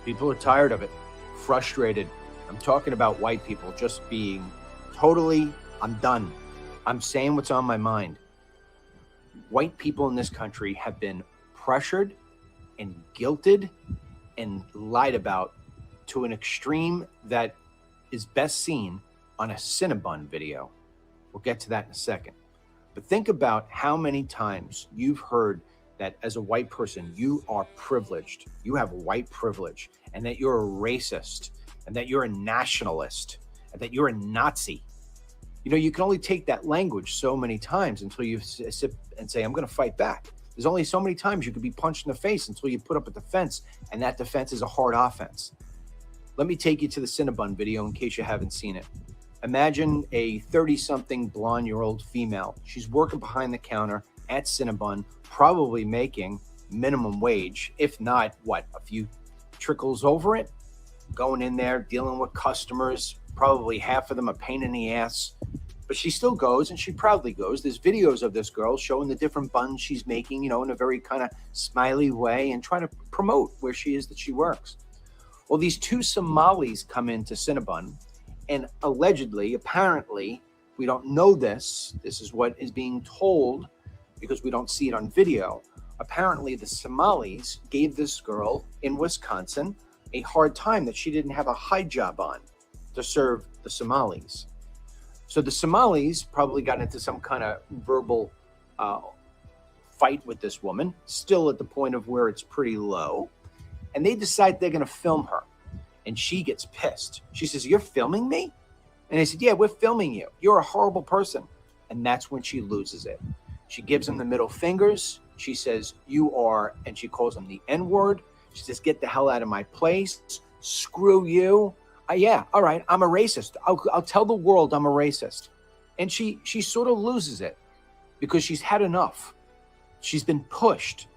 People are tired of it, frustrated. I'm talking about white people just being totally, I'm done. I'm saying what's on my mind. White people in this country have been pressured and guilted and lied about to an extreme that is best seen on a Cinnabon video. We'll get to that in a second. But think about how many times you've heard that as a white person, you are privileged, you have white privilege, and that you're a racist, and that you're a nationalist, and that you're a Nazi. You know, you can only take that language so many times until you sit and say, I'm going to fight back. There's only so many times you could be punched in the face until you put up a defense, and that defense is a hard offense. Let me take you to the Cinnabon video in case you haven't seen it. Imagine a 30-something blonde-year-old female. She's working behind the counter at Cinnabon, probably making minimum wage, if not, a few trickles over it, going in there, dealing with customers, probably half of them a pain in the ass. But she still goes, and she proudly goes. There's videos of this girl showing the different buns she's making, you know, in a very kind of smiley way and trying to promote where she is that she works. Well, these two Somalis come into Cinnabon, and allegedly, apparently, we don't know this. This is what is being told because we don't see it on video. Apparently, the Somalis gave this girl in Wisconsin a hard time that she didn't have a hijab on to serve the Somalis. So the Somalis probably got into some kind of verbal fight with this woman, still at the point of where it's pretty low. And they decide they're going to film her. And she gets pissed. She says, "You're filming me?" And they said, "Yeah, we're filming you. You're a horrible person." And that's when she loses it. She gives him the middle fingers. She says, "You are," and she calls him the N-word. She says, "Get the hell out of my place. Screw you. Yeah, all right, I'm a racist. I'll tell the world I'm a racist." And she sort of loses it because she's had enough. She's been pushed.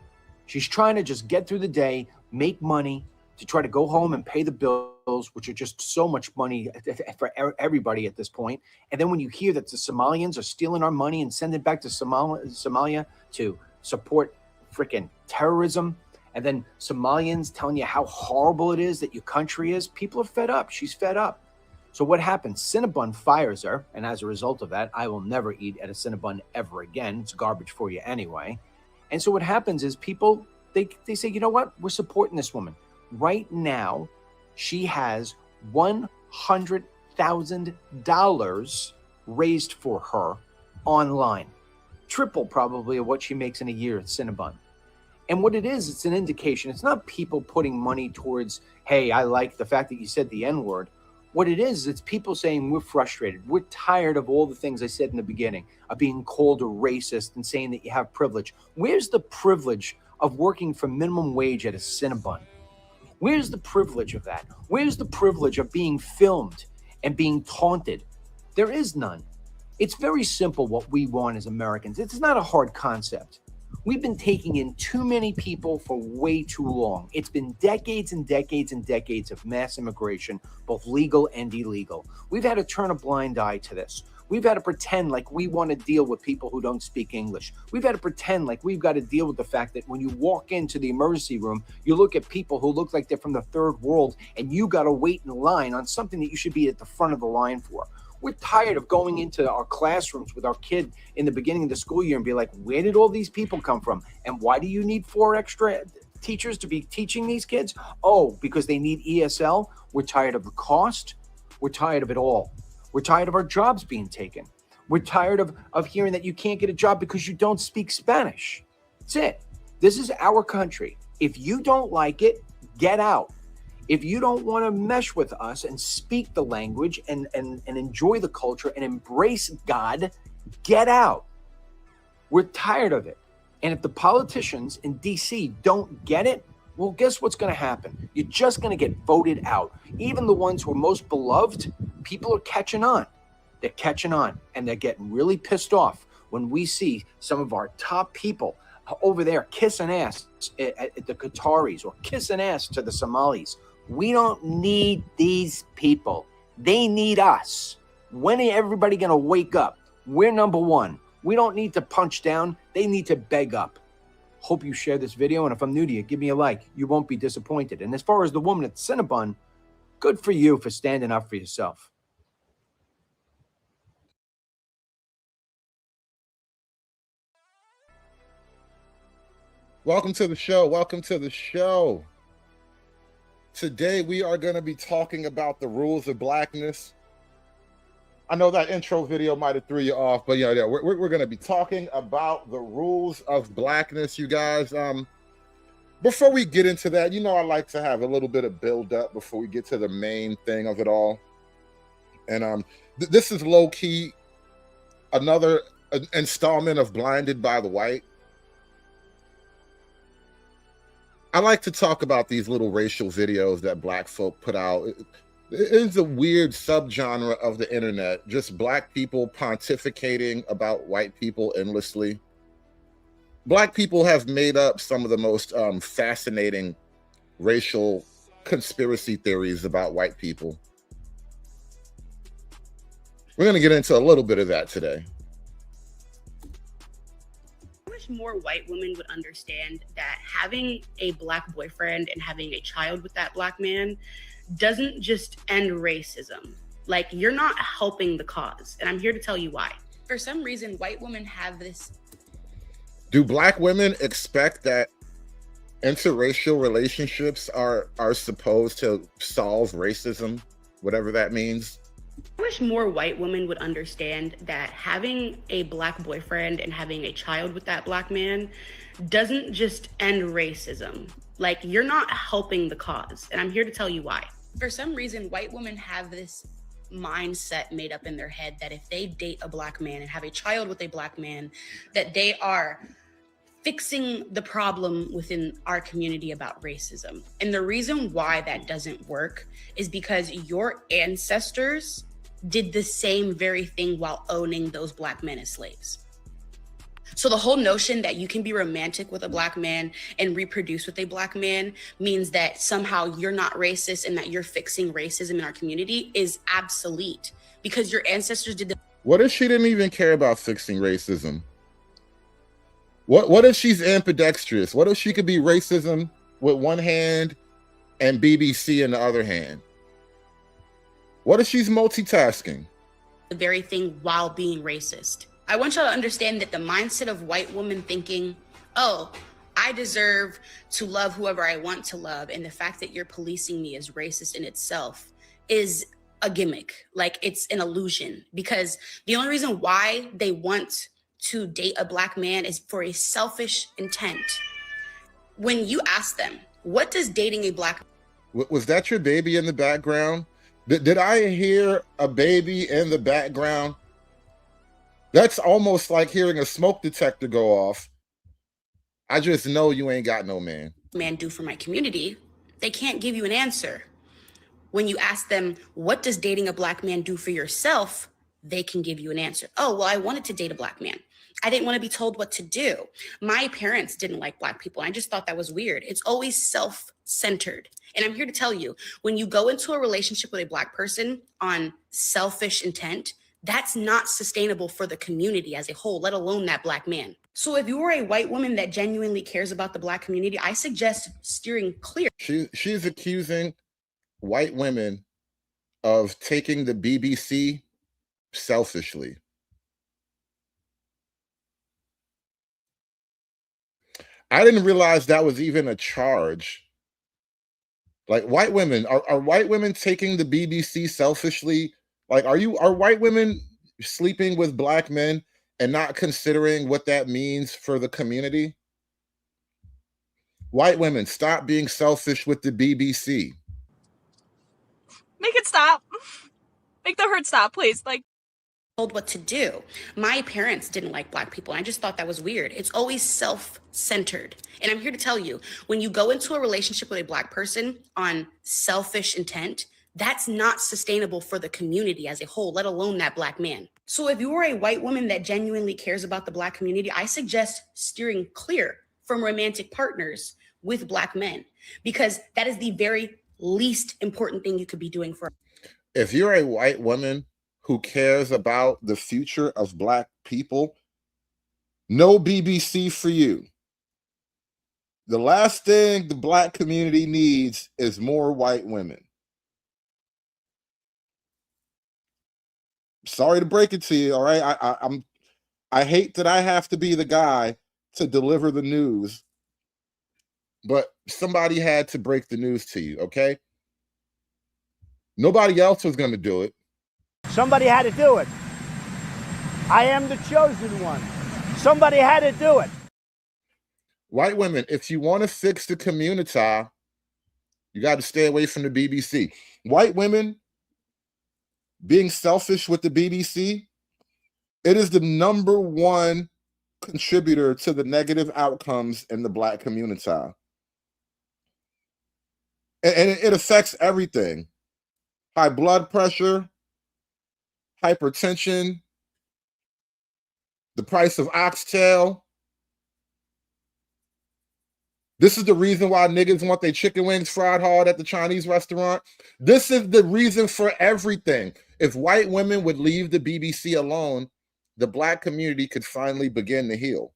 She's trying to just get through the day, make money, to try to go home and pay the bills, which are just so much money for everybody at this point. And then when you hear that the Somalians are stealing our money and sending it back to Somalia to support freaking terrorism, and then Somalians telling you how horrible it is that your country is, people are fed up. She's fed up. So what happens? Cinnabon fires her, and as a result of that, I will never eat at a Cinnabon ever again. It's garbage for you anyway. And so what happens is people, they say, you know what? We're supporting this woman. Right now, she has $100,000 raised for her online. Triple probably of what she makes in a year at Cinnabon. And what it is, it's an indication. It's not people putting money towards, hey, I like the fact that you said the N-word. What it is, it's people saying we're frustrated. We're tired of all the things I said in the beginning, of being called a racist and saying that you have privilege. Where's the privilege of working for minimum wage at a Cinnabon? Where's the privilege of that? Where's the privilege of being filmed and being taunted? There is none. It's very simple what we want as Americans. It's not a hard concept. We've been taking in too many people for way too long. It's been decades and decades and decades of mass immigration, both legal and illegal. We've had to turn a blind eye to this. We've had to pretend like we want to deal with people who don't speak English. We've had to pretend like we've got to deal with the fact that when you walk into the emergency room, you look at people who look like they're from the third world, and you got to wait in line on something that you should be at the front of the line for. We're tired of going into our classrooms with our kid in the beginning of the school year and be like, where did all these people come from? And why do you need 4 extra teachers to be teaching these kids? Oh, because they need ESL. We're tired of the cost. We're tired of it all. We're tired of our jobs being taken. We're tired of hearing that you can't get a job because you don't speak Spanish. That's it. This is our country. If you don't like it, get out. If you don't want to mesh with us and speak the language and enjoy the culture and embrace God, get out. We're tired of it. And if the politicians in DC don't get it, well, guess what's going to happen? You're just going to get voted out. Even the ones who are most beloved, people are catching on. They're catching on, and they're getting really pissed off when we see some of our top people over there kissing ass at the Qataris or kissing ass to the Somalis. We don't need these people. They need us. When is everybody going to wake up? We're number one. We don't need to punch down. They need to beg up. Hope you share this video, and if I'm new to you, give me a like. You won't be disappointed. And as far as the woman at the Cinnabon, good for you for standing up for yourself. Welcome to the show. Welcome to the show. Today we are going to be talking about the rules of blackness. I know that intro video might have threw you off, but yeah, we're going to be talking about the rules of blackness, you guys. Before we get into that, I like to have a little bit of build up before we get to the main thing of it all. And this is low key another installment of Blinded by the White. I like to talk about these little racial videos that Black folk put out. It's a weird subgenre of the internet, just Black people pontificating about white people endlessly. Black people have made up some of the most fascinating racial conspiracy theories about white people. We're going to get into a little bit of that today. I wish more white women would understand that having a Black boyfriend and having a child with that Black man doesn't just end racism. Like, you're not helping the cause. And I'm here to tell you why. For some reason, white women have this. Do Black women expect that interracial relationships are supposed to solve racism, whatever that means? I wish more white women would understand that having a Black boyfriend and having a child with that Black man doesn't just end racism. Like, you're not helping the cause. And I'm here to tell you why. For some reason, white women have this mindset made up in their head that if they date a Black man and have a child with a Black man, that they are fixing the problem within our community about racism. And the reason why that doesn't work is because your ancestors did the same very thing while owning those Black men as slaves. So the whole notion that you can be romantic with a Black man and reproduce with a Black man means that somehow you're not racist and that you're fixing racism in our community is obsolete, because your ancestors did the. What if she didn't even care about fixing racism? What if she's ambidextrous? What if she could be racism with one hand and BBC in the other hand? What if she's multitasking? The very thing while being racist. I want y'all to understand that the mindset of white women thinking, oh, I deserve to love whoever I want to love, and the fact that you're policing me is racist in itself is a gimmick. Like, it's an illusion, because the only reason why they want to date a Black man is for a selfish intent. When you ask them, what does dating a Black... Was that your baby in the background? Did I hear a baby in the background? That's almost like hearing a smoke detector go off. I just know you ain't got no man. Man do for my community, they can't give you an answer. When you ask them, what does dating a Black man do for yourself? They can give you an answer. Oh, well, I wanted to date a Black man. I didn't want to be told what to do. My parents didn't like Black people. I just thought that was weird. It's always self-centered. And I'm here to tell you, when you go into a relationship with a Black person on selfish intent, that's not sustainable for the community as a whole, let alone that Black man. So if you are a white woman that genuinely cares about the Black community, I suggest steering clear. She's accusing white women of taking the BBC selfishly. I didn't realize that was even a charge. Like, white women, are white women taking the BBC selfishly? Like, are white women sleeping with Black men and not considering what that means for the community? White women, stop being selfish with the BBC. Make it stop. Make the hurt stop, please. Like, told what to do. My parents didn't like Black people. I just thought that was weird. It's always self-centered. And I'm here to tell you, when you go into a relationship with a Black person on selfish intent, that's not sustainable for the community as a whole, let alone that Black man. So if you are a white woman that genuinely cares about the Black community, I suggest steering clear from romantic partners with Black men, because that is the very least important thing you could be doing for. If you're a white woman who cares about the future of Black people, no BBC for you. The last thing the black community needs is more white women. Sorry to break it to you, all right? I hate that I have to be the guy to deliver the news, but somebody had to break the news to you, okay? Nobody else was going to do it. Somebody had to do it. I am the chosen one. Somebody had to do it. White women, if you want to fix the community, you got to stay away from the BBC. White women being selfish with the BBC, it is the #1 contributor to the negative outcomes in the black community. And it affects everything. High blood pressure, hypertension, the price of oxtail. This is the reason why niggas want their chicken wings fried hard at the Chinese restaurant. This is the reason for everything. If white women would leave the BBC alone, the black community could finally begin to heal,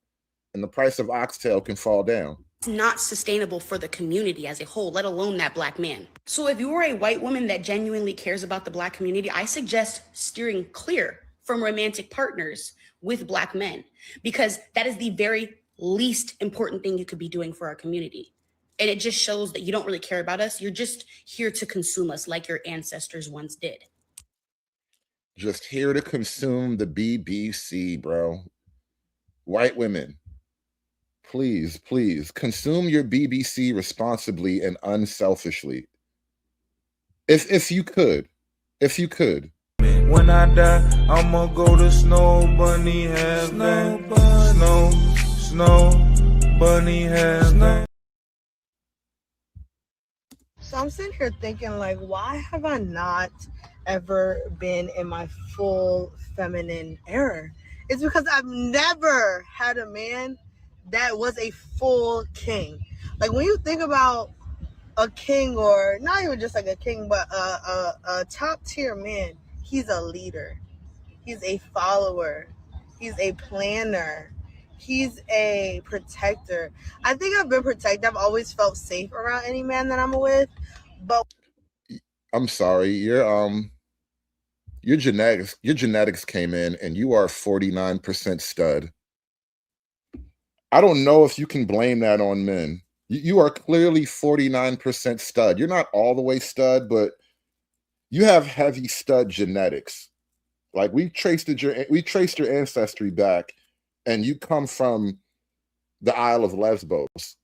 and the price of oxtail can fall down. It's not sustainable for the community as a whole, let alone that black man. So if you are a white woman that genuinely cares about the black community, I suggest steering clear from romantic partners with black men, because that is the very least important thing you could be doing for our community. And it just shows that you don't really care about us. You're just here to consume us like your ancestors once did. Just here to consume the BBC, bro. White women, please, please consume your BBC responsibly and unselfishly. If you could. When I die, I'ma go to Snow Bunny heaven. Snow Bunny heaven. So I'm sitting here thinking, like, why have I not ever been in my full feminine era? It's because I've never had a man that was a full king. Like, when you think about a king, or not even just like a king, but a top tier man, he's a leader. He's a follower. He's a planner. He's a protector. I think I've been protected. I've always felt safe around any man that I'm with. But I'm sorry, your genetics came in and you are 49% stud. I don't know if you can blame that on men. You are clearly 49% stud. You're not all the way stud, but you have heavy stud genetics. Like, we traced your ancestry back, and you come from the Isle of Lesbos.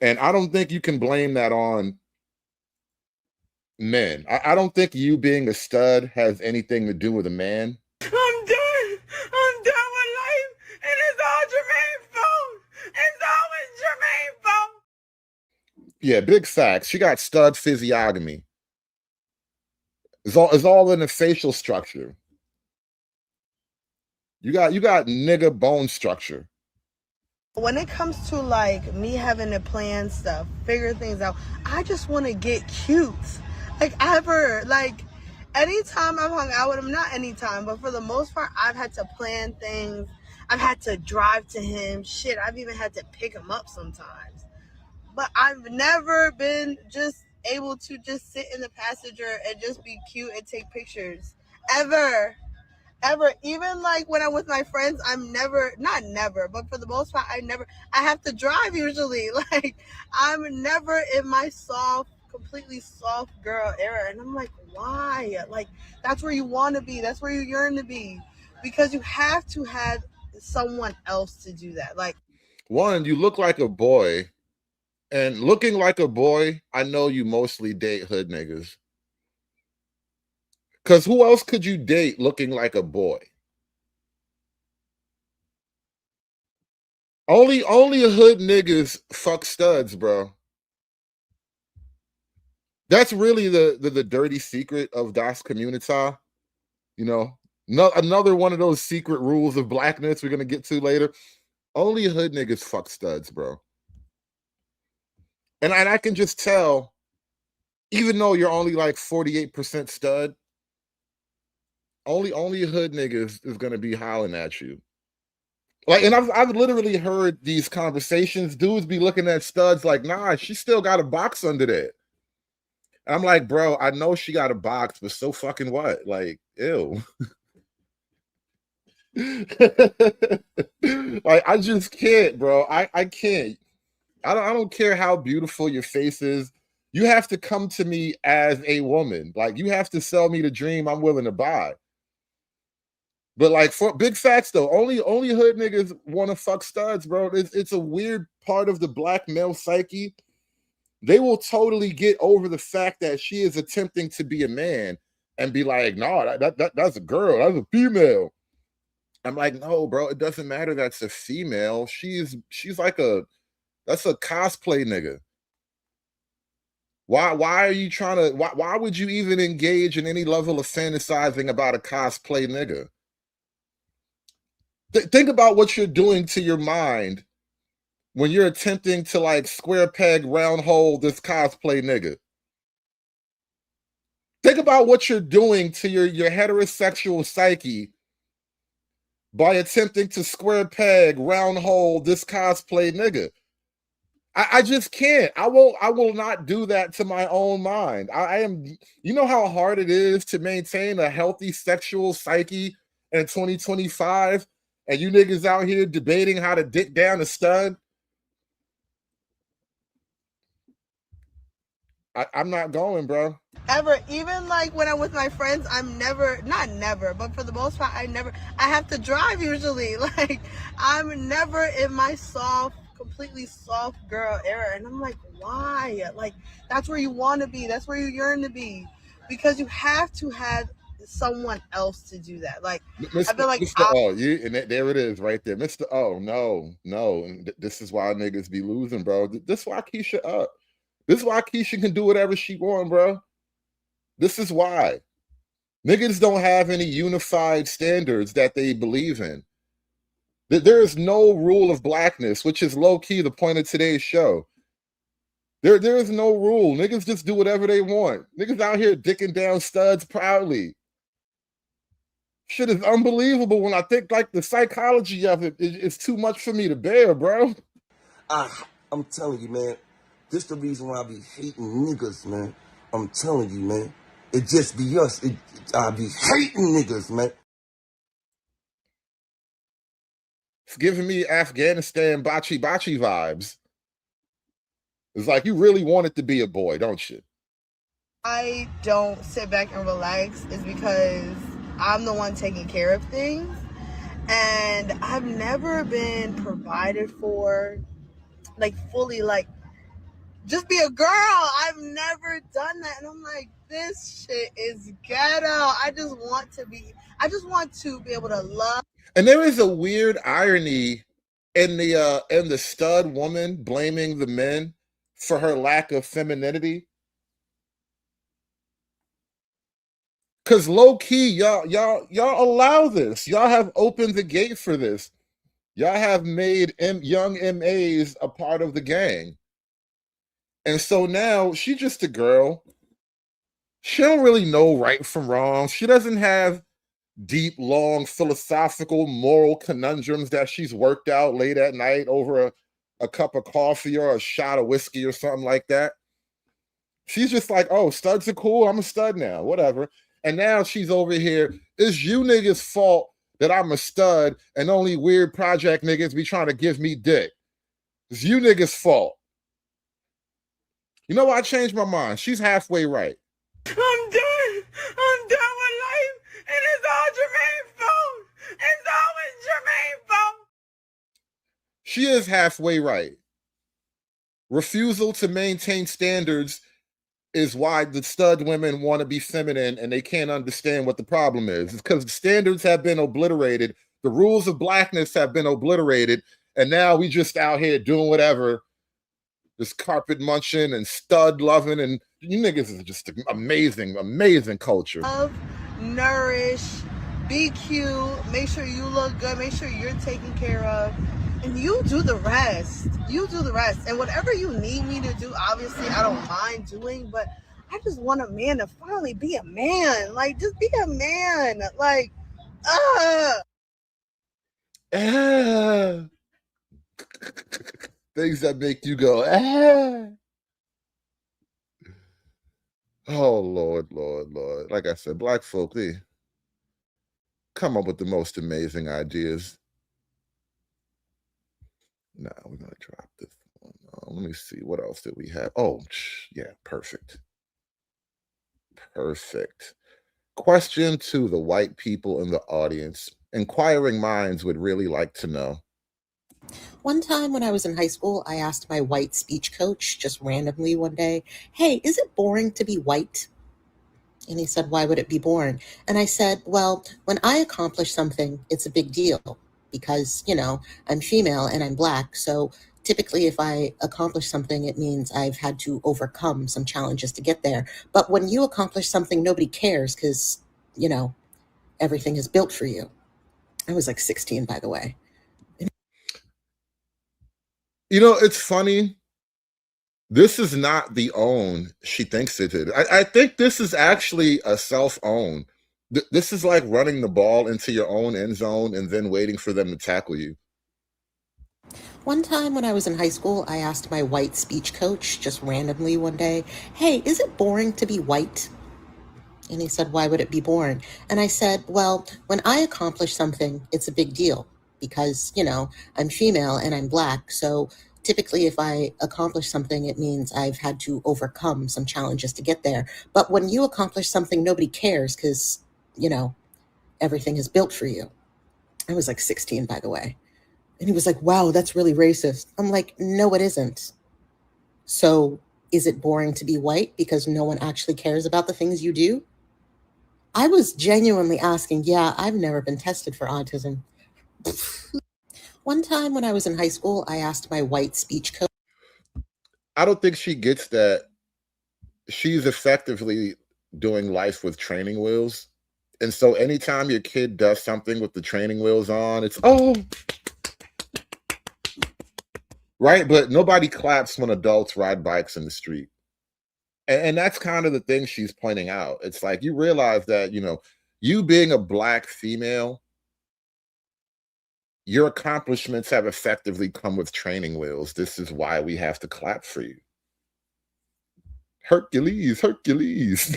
And I don't think you can blame that on men. I don't think you being a stud has anything to do with a man. I'm done with life, and it's all Jermaine's fault. It's always Jermaine's fault. Yeah, big facts. She got stud physiognomy. It's all in the facial structure. You got nigga bone structure. when it comes to like me having to plan stuff, figure things out, I just want to get cute. Anytime I've hung out with him, not anytime, but for the most part, I've had to plan things. I've had to drive to him. Shit, I've even had to pick him up sometimes. But I've never been just able to just sit in the passenger and just be cute and take pictures. Ever. Even like when I'm with my friends, I'm not never, but for the most part, I have to drive usually. Like, I'm never in my completely soft girl era. And I'm like, why? Like, that's where you want to be. That's where you yearn to be. Because you have to have someone else to do that. Like, one, you look like a boy. And looking like a boy, I know you mostly date hood niggas. Because who else could you date looking like a boy? Only hood niggas fuck studs, bro. That's really the dirty secret of Das Communita. You know, another one of those secret rules of blackness we're going to get to later. Only hood niggas fuck studs, bro. And I can just tell, even though you're only like 48% stud, only hood niggas is going to be howling at you. Like, and I've literally heard these conversations. Dudes be looking at studs like, nah, she still got a box under there. And I'm like, bro, I know she got a box, but so fucking what? Like, ew. Like, I just can't, bro. I can't. I don't care how beautiful your face is. You have to come to me as a woman. Like, you have to sell me the dream I'm willing to buy. But like, for big facts though, only hood niggas want to fuck studs, bro. It's a weird part of the black male psyche. They will totally get over the fact that she is attempting to be a man and be like, no, that's a girl, that's a female. I'm like, no, bro, it doesn't matter. That's a female. She's like that's a cosplay nigga. Why are you trying to? Why would you even engage in any level of fantasizing about a cosplay nigga? Think about what you're doing to your mind when you're attempting to like square peg round hole this cosplay nigga. Think about what you're doing to your heterosexual psyche by attempting to square peg round hole this cosplay nigga. I just can't. I will not do that to my own mind. I am, you know how hard it is to maintain a healthy sexual psyche in 2025, and you niggas out here debating how to dick down a stud. I'm not going, bro. Ever, even like when I'm with my friends, I'm never, not never, but for the most part, I have to drive usually. Like, I'm never in my completely soft girl era. And I'm like, why? Like, that's where you want to be. That's where you yearn to be. Because you have to have someone else to do that. Like, Mr. I feel like Mr. O, and there it is right there. Mr. O, no. And this is why niggas be losing, bro. This is why Keisha up. This is why Keisha can do whatever she want, bro. This is why. Niggas don't have any unified standards that they believe in. There is no rule of blackness, which is low-key the point of today's show. There is no rule. Niggas just do whatever they want. Niggas out here dicking down studs proudly. Shit is unbelievable when I think like the psychology of it is too much for me to bear, bro. I'm telling you, man. This the reason why I be hating niggas, man. I'm telling you, man. It just be us. I be hating niggas, man. It's giving me Afghanistan bachi vibes. It's like you really want it to be a boy, don't you? I don't sit back and relax is because I'm the one taking care of things. And I've never been provided for, like, fully, like, just be a girl. I've never done that. And I'm like, this shit is ghetto. I just want to be able to love. And there is a weird irony in the stud woman blaming the men for her lack of femininity. Cause low key, y'all allow this. Y'all have opened the gate for this. Y'all have made young MAs a part of the gang. And so now she's just a girl. She don't really know right from wrong. She doesn't have deep, long, philosophical, moral conundrums that she's worked out late at night over a cup of coffee or a shot of whiskey or something like that. She's just like, oh, studs are cool. I'm a stud now, whatever. And now she's over here. It's you niggas' fault that I'm a stud and only weird project niggas be trying to give me dick. It's you niggas' fault. You know what? I changed my mind. She's halfway right. I'm done with life, and it's all Jermaine's fault. It's always Jermaine's fault. She is halfway right. Refusal to maintain standards is why the stud women want to be feminine and they can't understand what the problem is. It's because the standards have been obliterated. The rules of blackness have been obliterated. And now we just out here doing whatever. This carpet munching and stud loving. And you niggas is just amazing, amazing culture. Love, nourish, be cute, make sure you look good, make sure you're taken care of. And you do the rest. You do the rest. And whatever you need me to do, obviously, I don't mind doing. But I just want a man to finally be a man. Like, just be a man. Like, ah. Things that make you go, ah. Oh, Lord, Lord, Lord. Like I said, black folk, they come up with the most amazing ideas. Now we're going to drop this one. Let me see. What else did we have? Oh, yeah, perfect. Perfect. Question to the white people in the audience. Inquiring minds would really like to know. One time when I was in high school, I asked my white speech coach just randomly one day, "Hey, is it boring to be white?" And he said, "Why would it be boring?" And I said, "Well, when I accomplish something, it's a big deal because, I'm female and I'm black. So typically, if I accomplish something, it means I've had to overcome some challenges to get there. But when you accomplish something, nobody cares because, everything is built for you." I was like 16, by the way. It's funny. This is not the own she thinks it is. I think this is actually a self-own. This is like running the ball into your own end zone and then waiting for them to tackle you. One time when I was in high school, I asked my white speech coach just randomly one day, "Hey, is it boring to be white?" And he said, "Why would it be boring?" And I said, "Well, when I accomplish something, it's a big deal because, I'm female and I'm black. So typically, if I accomplish something, it means I've had to overcome some challenges to get there. But when you accomplish something, nobody cares because, everything is built for you." I was like 16, by the way. And he was like, "Wow, that's really racist." I'm like, "No, it isn't." So is it boring to be white because no one actually cares about the things you do? I was genuinely asking, yeah, I've never been tested for autism. One time when I was in high school, I asked my white speech coach. I don't think she gets that she's effectively doing life with training wheels. And so anytime your kid does something with the training wheels on, it's, oh, right? But nobody claps when adults ride bikes in the street. And that's kind of the thing she's pointing out. It's like you realize that, you being a black female, your accomplishments have effectively come with training wheels. This is why we have to clap for you. Hercules, Hercules.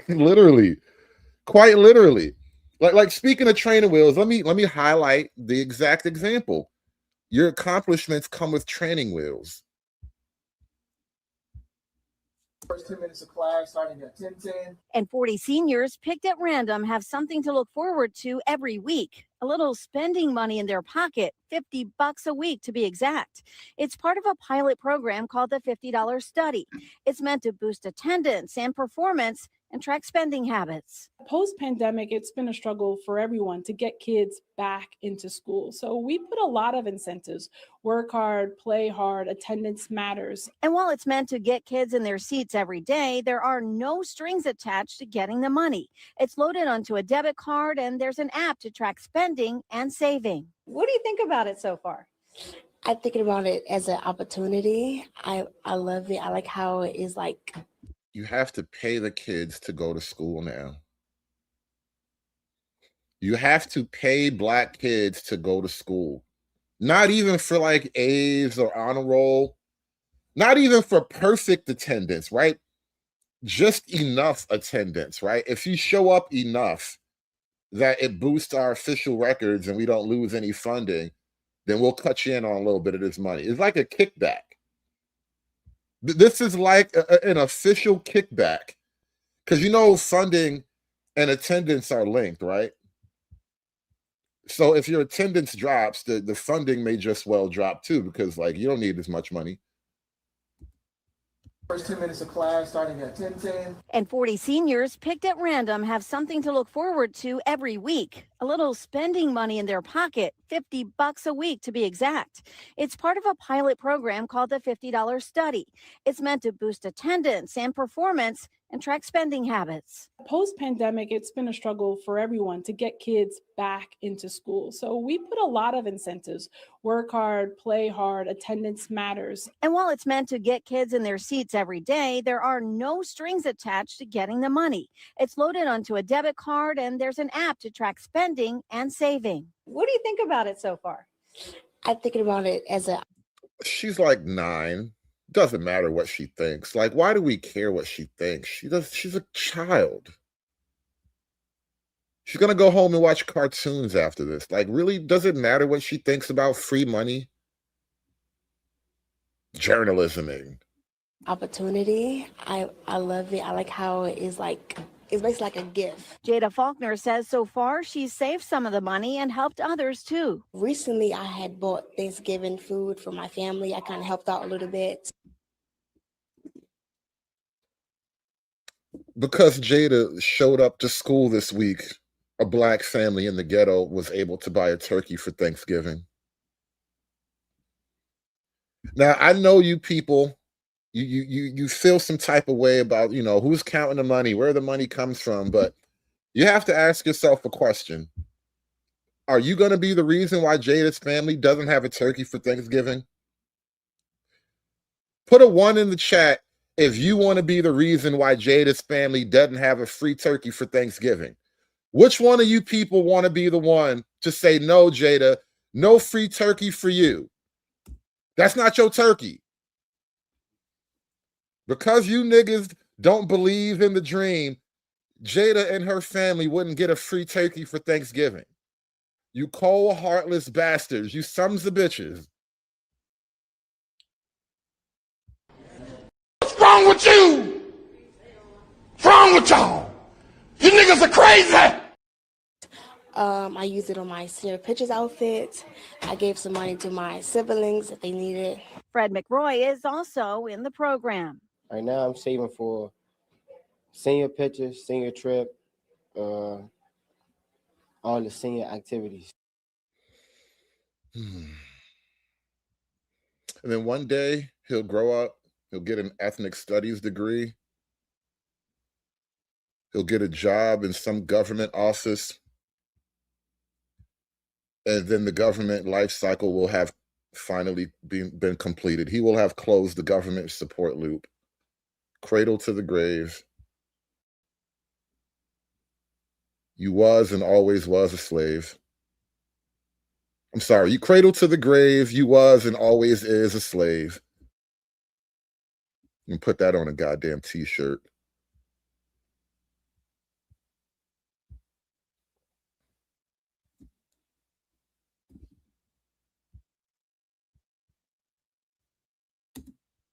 Literally. Quite literally. Like speaking of training wheels, let me highlight the exact example. Your accomplishments come with training wheels. First 2 minutes of class starting at 10:10. And 40 seniors picked at random have something to look forward to every week. A little spending money in their pocket, $50 a week to be exact. It's part of a pilot program called the $50 Study. It's meant to boost attendance and performance and track spending habits. Post-pandemic, it's been a struggle for everyone to get kids back into school. So we put a lot of incentives: work hard, play hard, attendance matters. And while it's meant to get kids in their seats every day, there are no strings attached to getting the money. It's loaded onto a debit card and there's an app to track spending and saving. What do you think about it so far? I'm thinking about it as an opportunity. I love it. I like how it is like. You have to pay the kids to go to school now. You have to pay black kids to go to school. Not even for like A's or honor roll. Not even for perfect attendance, right? Just enough attendance, right? If you show up enough that it boosts our official records and we don't lose any funding, then we'll cut you in on a little bit of this money. It's like a kickback. This is like an official kickback because funding and attendance are linked, right? So if your attendance drops, the funding may just well drop too because you don't need as much money. First 2 minutes of class starting at 10:10. And 40 seniors picked at random have something to look forward to every week. A little spending money in their pocket, $50 a week to be exact. It's part of a pilot program called the $50 Study. It's meant to boost attendance and performance and track spending habits. Post-pandemic, it's been a struggle for everyone to get kids back into school. So we put a lot of incentives: work hard, play hard, attendance matters. And while it's meant to get kids in their seats every day, there are no strings attached to getting the money. It's loaded onto a debit card, and there's an app to track spending and saving. What do you think about it so far? I'm thinking about it as a She's like 9. Doesn't matter what she thinks. Like, why do we care what she thinks? She's a child. She's gonna go home and watch cartoons after this. Like, really, does it matter what she thinks about free money? Journalisming. opportunity. I love it. I like how it is like it's basically like a gift. Jada Faulkner says so far she's saved some of the money and helped others too. Recently, I had bought Thanksgiving food for my family. I kind of helped out a little bit. Because Jada showed up to school this week, a Black family in the ghetto was able to buy a turkey for Thanksgiving. Now, I know you people, you feel some type of way about, who's counting the money, where the money comes from, but you have to ask yourself a question. Are you going to be the reason why Jada's family doesn't have a turkey for Thanksgiving? Put a 1 in the chat if you want to be the reason why Jada's family doesn't have a free turkey for Thanksgiving. Which one of you people want to be the one to say, no, Jada, no free turkey for you? That's not your turkey. Because you niggas don't believe in the dream, Jada and her family wouldn't get a free turkey for Thanksgiving. You cold, heartless bastards. You sons of bitches. What's wrong with you? What's wrong with y'all? You niggas are crazy. I used it on my senior pictures outfit. I gave some money to my siblings if they needed. Fred McRoy is also in the program. Right now, I'm saving for senior pictures, senior trip, all the senior activities. And then one day he'll grow up, he'll get an ethnic studies degree, he'll get a job in some government office, and then the government life cycle will have finally been completed. He will have closed the government support loop, cradle to the grave. You was and always was a slave. I'm sorry, you cradle to the grave, you was and always is a slave. And put that on a goddamn t-shirt.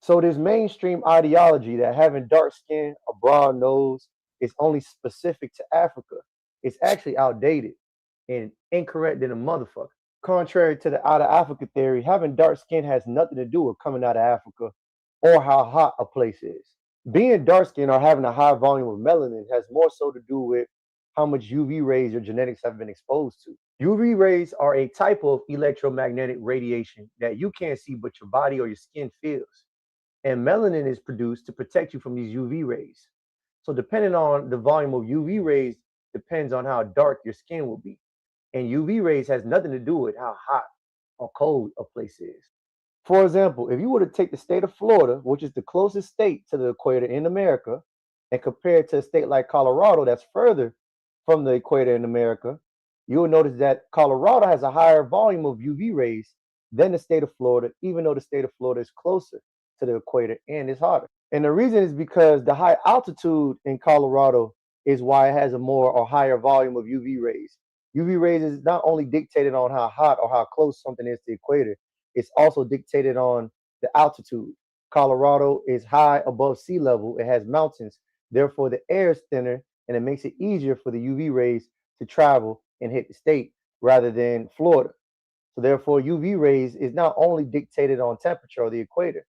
So this mainstream ideology that having dark skin, a broad nose is only specific to Africa, it's actually outdated and incorrect than a motherfucker. Contrary to the out of Africa theory, having dark skin has nothing to do with coming out of Africa or how hot a place is. Being dark skinned or having a high volume of melanin has more so to do with how much UV rays your genetics have been exposed to. UV rays are a type of electromagnetic radiation that you can't see but your body or your skin feels. And melanin is produced to protect you from these UV rays. So depending on the volume of UV rays depends on how dark your skin will be. And UV rays has nothing to do with how hot or cold a place is. For example, if you were to take the state of Florida, which is the closest state to the equator in America, and compare it to a state like Colorado that's further from the equator in America, you will notice that Colorado has a higher volume of UV rays than the state of Florida, even though the state of Florida is closer to the equator and it's hotter. And the reason is because the high altitude in Colorado is why it has a more or higher volume of UV rays. UV rays is not only dictated on how hot or how close something is to the equator, it's also dictated on the altitude. Colorado is high above sea level, it has mountains, therefore the air is thinner and it makes it easier for the UV rays to travel and hit the state rather than Florida. So therefore UV rays is not only dictated on temperature or the equator.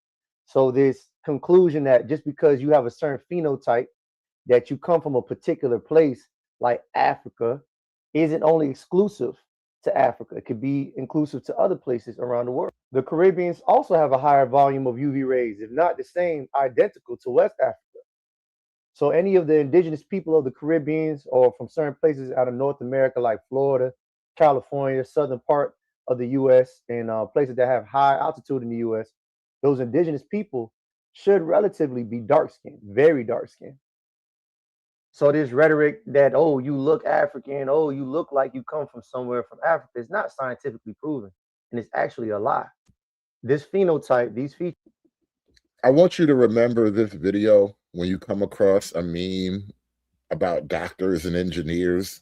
So this conclusion that just because you have a certain phenotype, that you come from a particular place like Africa, isn't only exclusive to Africa. It could be inclusive to other places around the world. The Caribbeans also have a higher volume of UV rays, if not the same, identical to West Africa. So any of the indigenous people of the Caribbeans or from certain places out of North America, like Florida, California, southern part of the U.S., and places that have high altitude in the U.S., those indigenous people should relatively be dark skinned, very dark skinned. So this rhetoric that, oh, you look African, oh, you look like you come from somewhere from Africa, is not scientifically proven, and it's actually a lie. This phenotype, these features. I want you to remember this video when you come across a meme about doctors and engineers.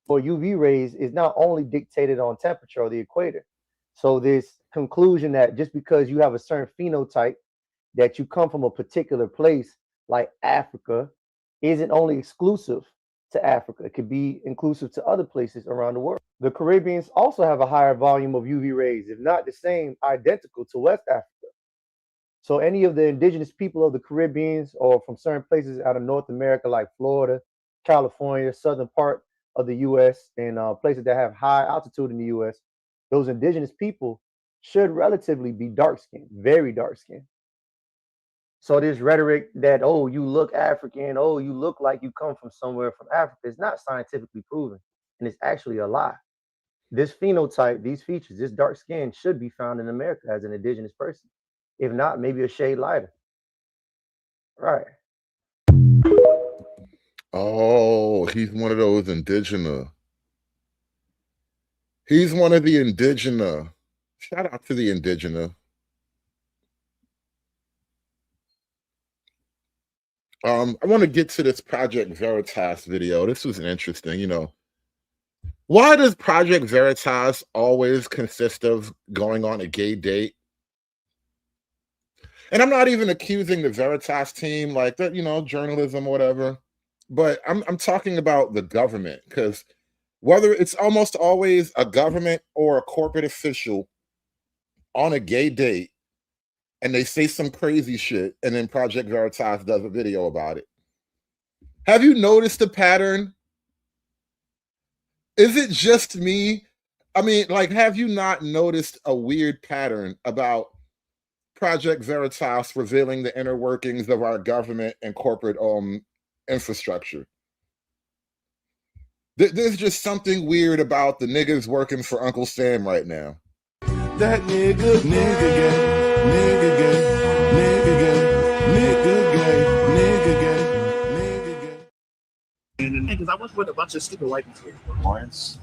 For UV rays is not only dictated on temperature or the equator. So this conclusion that just because you have a certain phenotype, that you come from a particular place like Africa, isn't only exclusive to Africa. It could be inclusive to other places around the world. The Caribbeans also have a higher volume of UV rays, if not the same, identical to West Africa. So any of the indigenous people of the Caribbeans or from certain places out of North America, like Florida, California, southern part of the U.S., and places that have high altitude in the U.S., those indigenous people should relatively be dark skinned, very dark skinned. So this rhetoric that, oh, you look African, oh, you look like you come from somewhere from Africa, is not scientifically proven, and it's actually a lie. This phenotype, these features, this dark skin should be found in America as an indigenous person. If not, maybe a shade lighter. Right. Oh, he's one of those indigenous. He's one of the indigenous. Shout out to the indigenous. I want to get to this Project Veritas video. This was interesting, you know. Why does Project Veritas always consist of going on a gay date? And I'm not even accusing the Veritas team, like that, you know, journalism or whatever, but I'm talking about the government, because whether it's almost always a government or a corporate official on a gay date, and they say some crazy shit, and then Project Veritas does a video about it. Have you noticed the pattern? Is it just me? I mean, like, have you not noticed a weird pattern about Project Veritas revealing the inner workings of our government and corporate infrastructure? There's just something weird about the niggas working for Uncle Sam right now. That nigga gay, nigga gay, nigga gay, nigga gay, nigga gay, nigga gay. Because I was with a bunch of stupid white people. Lawrence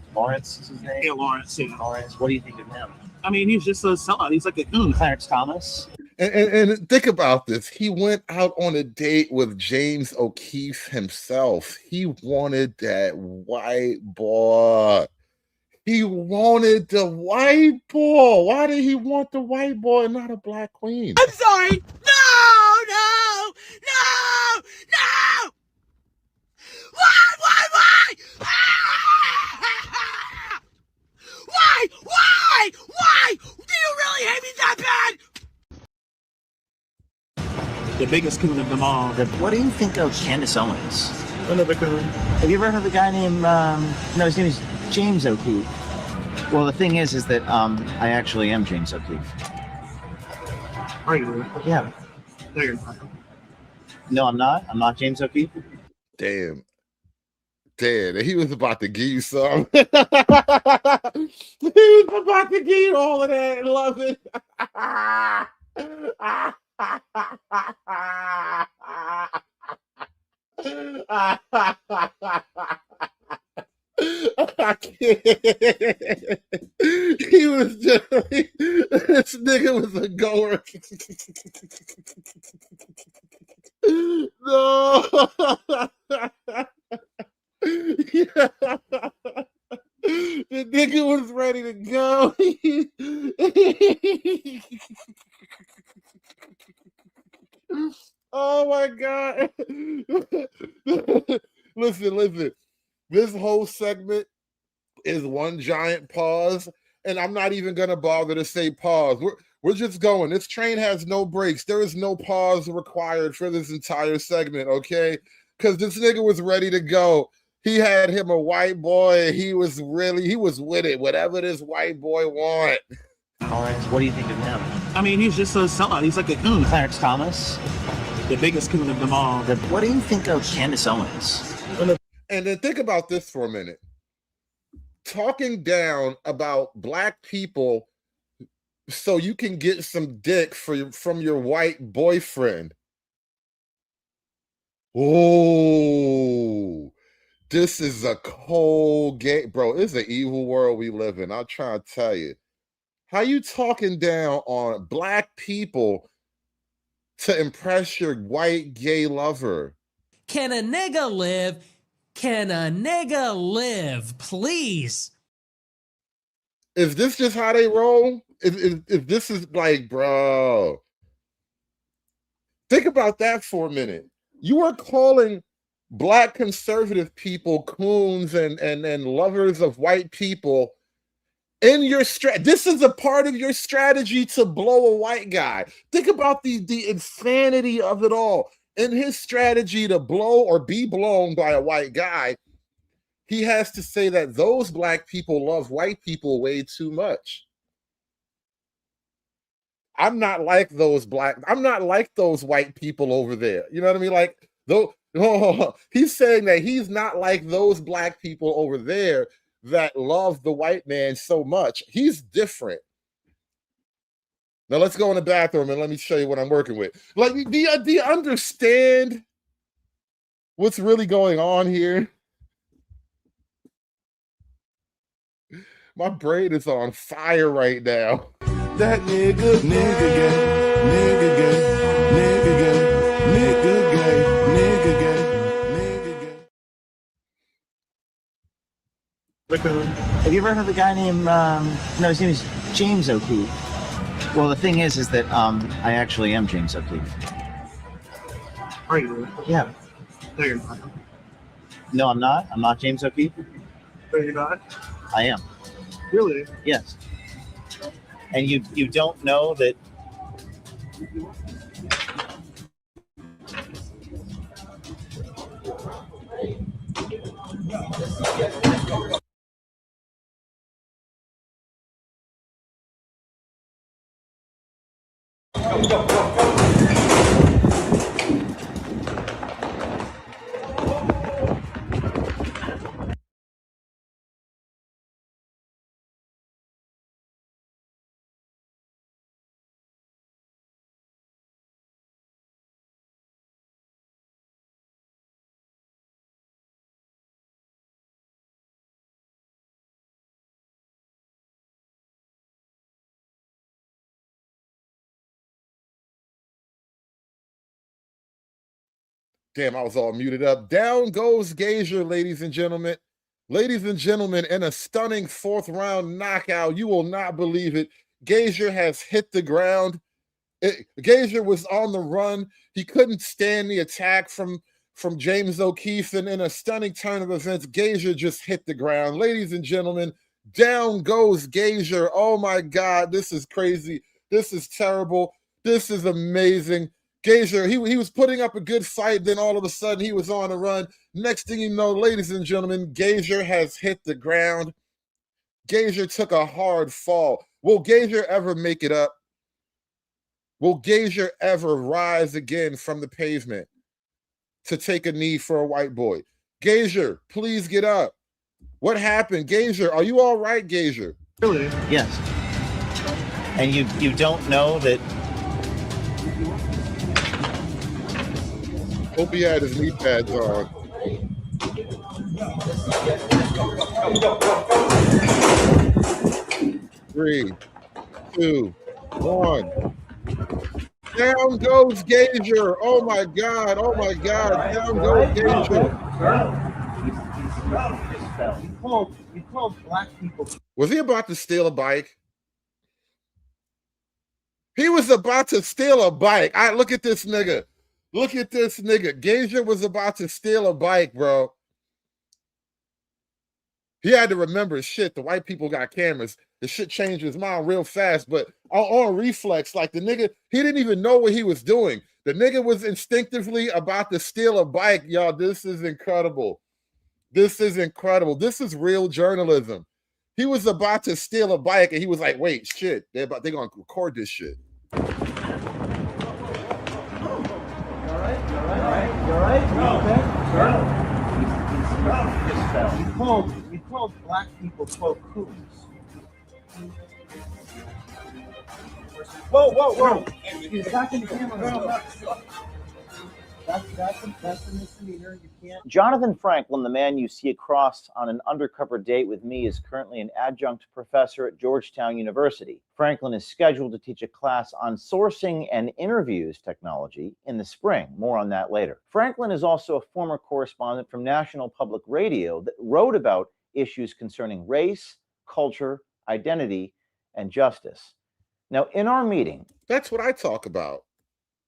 is his name? Yeah, Lawrence. Yeah. Lawrence. What do you think of him? I mean, he's just a sellout. He's like a goon. Clarence Thomas. And think about this. He went out on a date with James O'Keefe himself. He wanted that white boy. He wanted the white boy. Why did he want the white boy and not a black queen? I'm sorry. No. Why? Why? Do you really hate me that bad? The biggest coon of them all. What do you think of Candace Owens? Another coon. Have you ever heard of a guy named, no, his name is James O'Keefe. Well, the thing is that I actually am James O'Keefe. Are you? Yeah. No, you're not. No, I'm not. I'm not James O'Keefe. Damn, he was about to give you some. He was about to give you all of that and love it. I can't. He was just, this nigga was a goer. No. Yeah. The nigga was ready to go. Oh my God. Listen. This whole segment is one giant pause, and I'm not even gonna bother to say pause. We're just going. This train has no brakes. There is no pause required for this entire segment, okay? Because this nigga was ready to go. He had him a white boy. He was with it. Whatever this white boy want. Lawrence, what do you think of him? I mean, he's just a sellout. He's like a goon. Clarence Thomas. the biggest coon of them all. What do you think of Candace Owens? And then think about this for a minute. Talking down about black people so you can get some dick from your white boyfriend. Oh, this is a cold game, bro. It's an evil world we live in. I'll try to tell you. How you talking down on black people to impress your white gay lover? Can a nigga live? Can a nigga live? Please. Is this just how they roll? If this is like, bro, think about that for a minute. You are calling black conservative people coons and lovers of white people in your this is a part of your strategy to blow a white guy. Think about the insanity of it all. In his strategy to blow or be blown by a white guy, he has to say that those black people love white people way too much. I'm not like those white people over there. You know what I mean? Like, though, he's saying that he's not like those black people over there that love the white man so much. He's different. Now let's go in the bathroom and let me show you what I'm working with. Like, do you understand what's really going on here? My brain is on fire right now. That nigga gay, nigga gay, nigga gay, nigga gay, nigga gay, nigga gay. Have you ever heard of a guy named, no, his name is James O'Keefe. Well, the thing is that I actually am James O'Keefe. Are you? Yeah. No, you're not. No, I'm not. I'm not James O'Keefe. No, you're not. I am. Really? Yes. And you don't know that. Damn, I was all muted up. Down goes Gazier, ladies and gentlemen. Ladies and gentlemen, in a stunning fourth round knockout, you will not believe it. Gazier has hit the ground. Gazier was on the run. He couldn't stand the attack from James O'Keefe, and in a stunning turn of events, Gazier just hit the ground. Ladies and gentlemen, down goes Gazier. Oh my God, this is crazy. This is terrible. This is amazing. Gazier, he was putting up a good fight, then all of a sudden he was on a run. Next thing you know, ladies and gentlemen, Gazier has hit the ground. Gazier took a hard fall. Will Gazier ever make it up? Will Gazier ever rise again from the pavement to take a knee for a white boy? Gazier, please get up. What happened? Gazier, are you all right, Gazier? Really? Yes. And you don't know that. Hope he had his knee pads on. Three, two, one. Down goes Gazier. Oh my God. Oh my God. Down goes Gazier. You called black people. Was he about to steal a bike? He was about to steal a bike. Look at this nigga. Look at this nigga. Gazier was about to steal a bike, bro. He had to remember, shit, the white people got cameras. The shit changed his mind real fast, but on reflex, like the nigga, he didn't even know what he was doing. The nigga was instinctively about to steal a bike. Y'all, this is incredible. This is incredible. This is real journalism. He was about to steal a bike, and he was like, wait, shit, they're going to record this shit. all right? You called black people, quote, coons. Whoa. You're attacking the camera. That's a misdemeanor. You can't. Jonathan Franklin, the man you see across on an undercover date with me, is currently an adjunct professor at Georgetown University. Franklin is scheduled to teach a class on sourcing and interviews technology in the spring. More on that later. Franklin is also a former correspondent from National Public Radio that wrote about issues concerning race, culture, identity, and justice. Now, in our meeting, that's what I talk about.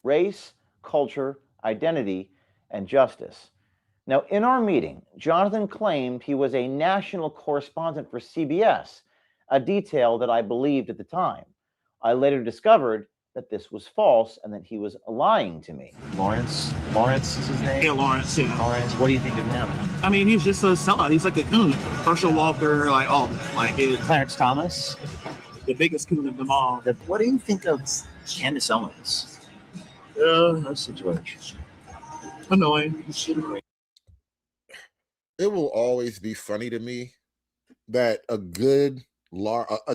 Race, culture, identity, and justice. Now, in our meeting, Jonathan claimed he was a national correspondent for CBS, a detail that I believed at the time. I later discovered that this was false and that he was lying to me. Lawrence is his name? Yeah, Lawrence, yeah. Lawrence, what do you think of him? I mean, he's just a sellout. He's like a coon. Herschel Walker, like, all like it. Clarence Thomas? The biggest coon of them all. What do you think of Candace Owens? No situation. Annoying. It will always be funny to me that a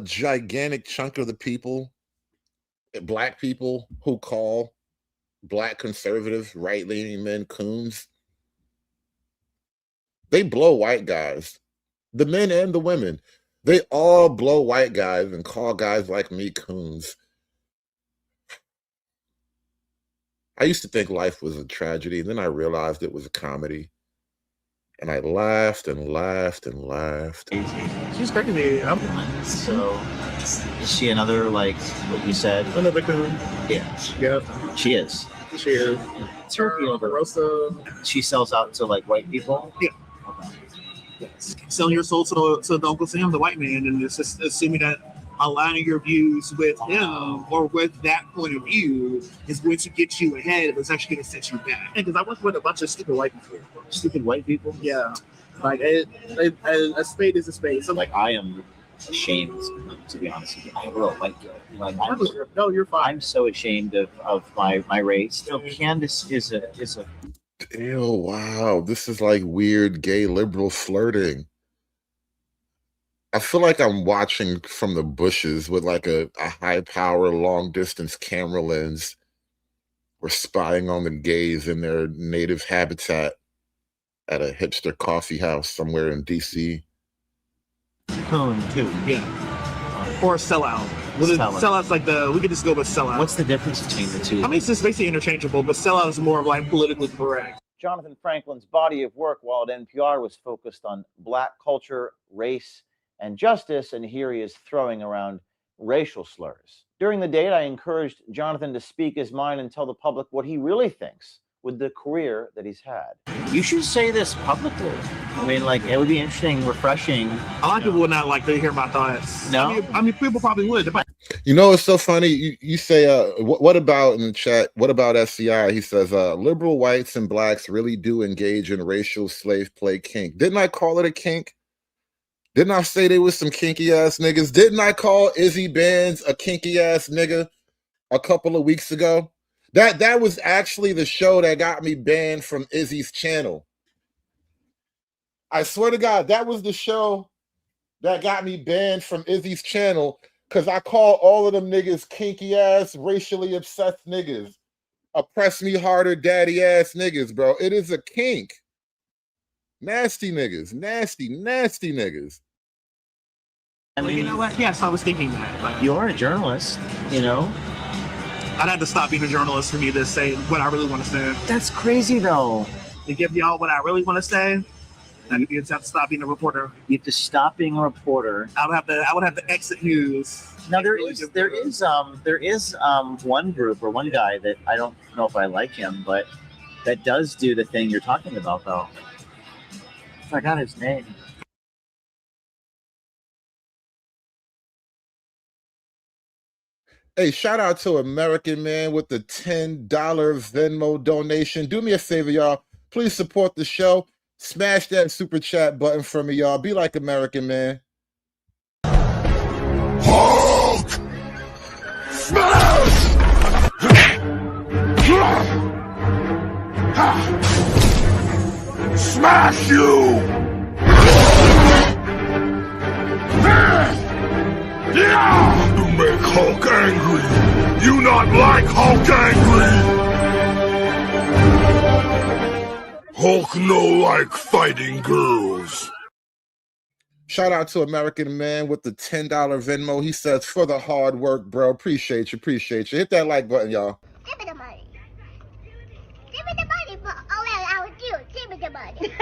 gigantic chunk of the people, black people who call black conservative right-leaning men coons, they blow white guys, the men and the women. They all blow white guys and call guys like me coons. I used to think life was a tragedy, and then I realized it was a comedy. And I laughed and laughed and laughed. She's crazy. So, is she another, like, what you said? Another coon. Yeah. Yeah. She is. She is. It's her Rosa. She sells out to, like, white people? Yeah. Okay. Yes. Selling your soul to the Uncle Sam, the white man, and it's just assuming that aligning your views with him or with that point of view is going to get you ahead, but it's actually going to set you back. Because I work with a bunch of stupid white people. Stupid white people? Yeah. Like, a spade is a spade. So, like, I am ashamed, to be honest with you. I'm a real white guy. Like, no, you're fine. I'm so ashamed of my race. You know, Candace is a. Ew, wow. This is like weird gay liberal flirting. I feel like I'm watching from the bushes with like a high power, long distance camera lens. We're spying on the gays in their native habitat at a hipster coffee house somewhere in DC. Coon, too. Yeah. Or a sellout. Sellout's like we could just go with sellout. What's the difference between the two? I mean, it's just basically interchangeable, but sellout is more of like politically correct. Jonathan Franklin's body of work while at NPR was focused on black culture, race, and justice, and here he is throwing around racial slurs. During the date, I encouraged Jonathan to speak his mind and tell the public what he really thinks with the career that he's had. You should say this publicly. I mean, like, it would be interesting, refreshing. A lot of people would not like to hear my thoughts. No? I mean people probably would. You know, it's so funny. You say, what about in the chat, what about SCI? He says, liberal whites and blacks really do engage in racial slave play kink. Didn't I call it a kink? Didn't I say they was some kinky ass niggas? Didn't I call Izzy Benz a kinky ass nigga a couple of weeks ago? That was actually the show that got me banned from Izzy's channel. I swear to God, that was the show that got me banned from Izzy's channel because I call all of them niggas kinky ass, racially obsessed niggas. Oppress me harder, daddy ass niggas, bro. It is a kink. Nasty niggas. Nasty, nasty niggas. I mean, you know what? Yes, I was thinking that. But you are a journalist, you know? I'd have to stop being a journalist for me to say what I really want to say. That's crazy, though. To give y'all what I really want to say, I would have to stop being a reporter. You have to stop being a reporter. I would have to exit news. Now there is one group or one guy that I don't know if I like him, but that does do the thing you're talking about, though. I forgot his name. Hey, shout out to American Man with the $10 Venmo donation. Do me a favor, y'all. Please support the show. Smash that super chat button for me, y'all. Be like American Man. Hulk! Smash! smash you! Yeah! You make Hulk angry! You not like Hulk angry! Hulk no like fighting girls. Shout out to American Man with the $10 Venmo. He says, for the hard work, bro. Appreciate you. Hit that like button, y'all. Give me the money. Give me the money for I was you. Give me the money.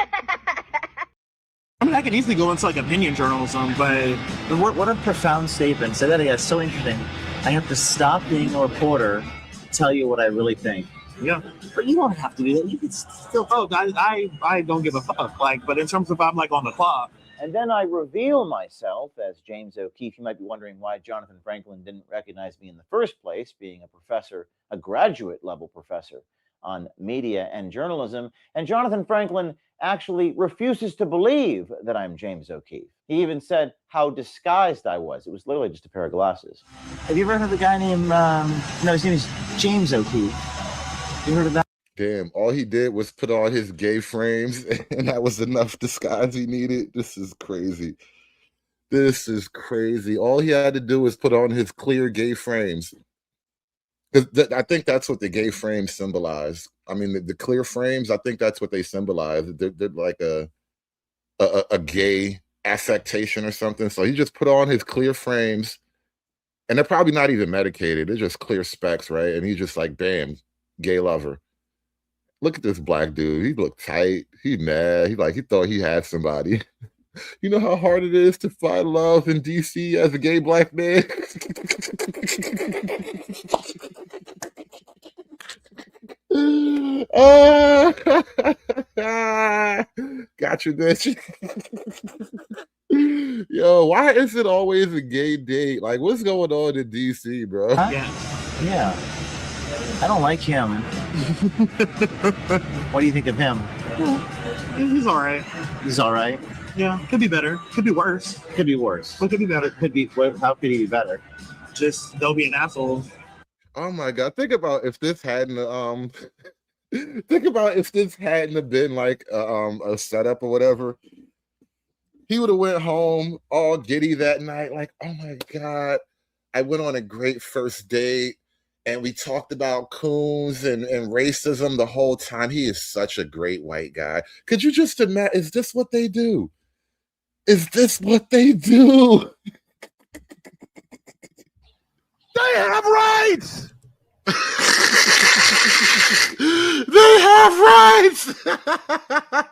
I mean, I could easily go into like opinion journalism, but What a profound statement. Say that again. It's so interesting. I have to stop being a reporter to tell you what I really think. yeah. But you don't have to do that. You can still. Oh, I don't give a fuck. Like, but in terms of I'm like on the clock. And then I reveal myself as James O'Keefe. You might be wondering why Jonathan Franklin didn't recognize me in the first place, being a professor, a graduate level professor on media and journalism. And Jonathan Franklin actually refuses to believe that I'm James O'Keefe. He even said how disguised I was. It was literally just a pair of glasses. Have you ever heard of the guy named, his name is James O'Keefe. You heard of that? Damn, all he did was put on his gay frames, and that was enough disguise he needed. This is crazy. All he had to do was put on his clear gay frames. I think that's what the gay frames symbolize. I mean, the clear frames, I think that's what they symbolize. They're like a gay affectation or something. So he just put on his clear frames, and they're probably not even medicated. They're just clear specs, right? And he's just like, bam, gay lover. Look at this black dude. He looked tight. He mad. He thought he had somebody. You know how hard it is to find love in DC as a gay black man? Got you, bitch. Yo, why is it always a gay date? Like, what's going on in DC, bro? Yeah. I don't like him. What do you think of him? He's all right. He's all right. Yeah, could be better. Could be worse. Could be worse. But could be better. How could he be better? Just don't be an asshole. Oh my god! Think about if this hadn't have been like a setup or whatever. He would have went home all giddy that night, like, oh my god, I went on a great first date. And we talked about coons and racism the whole time. He is such a great white guy. Could you just imagine? Is this what they do? Is this what they do? They have rights! They have rights!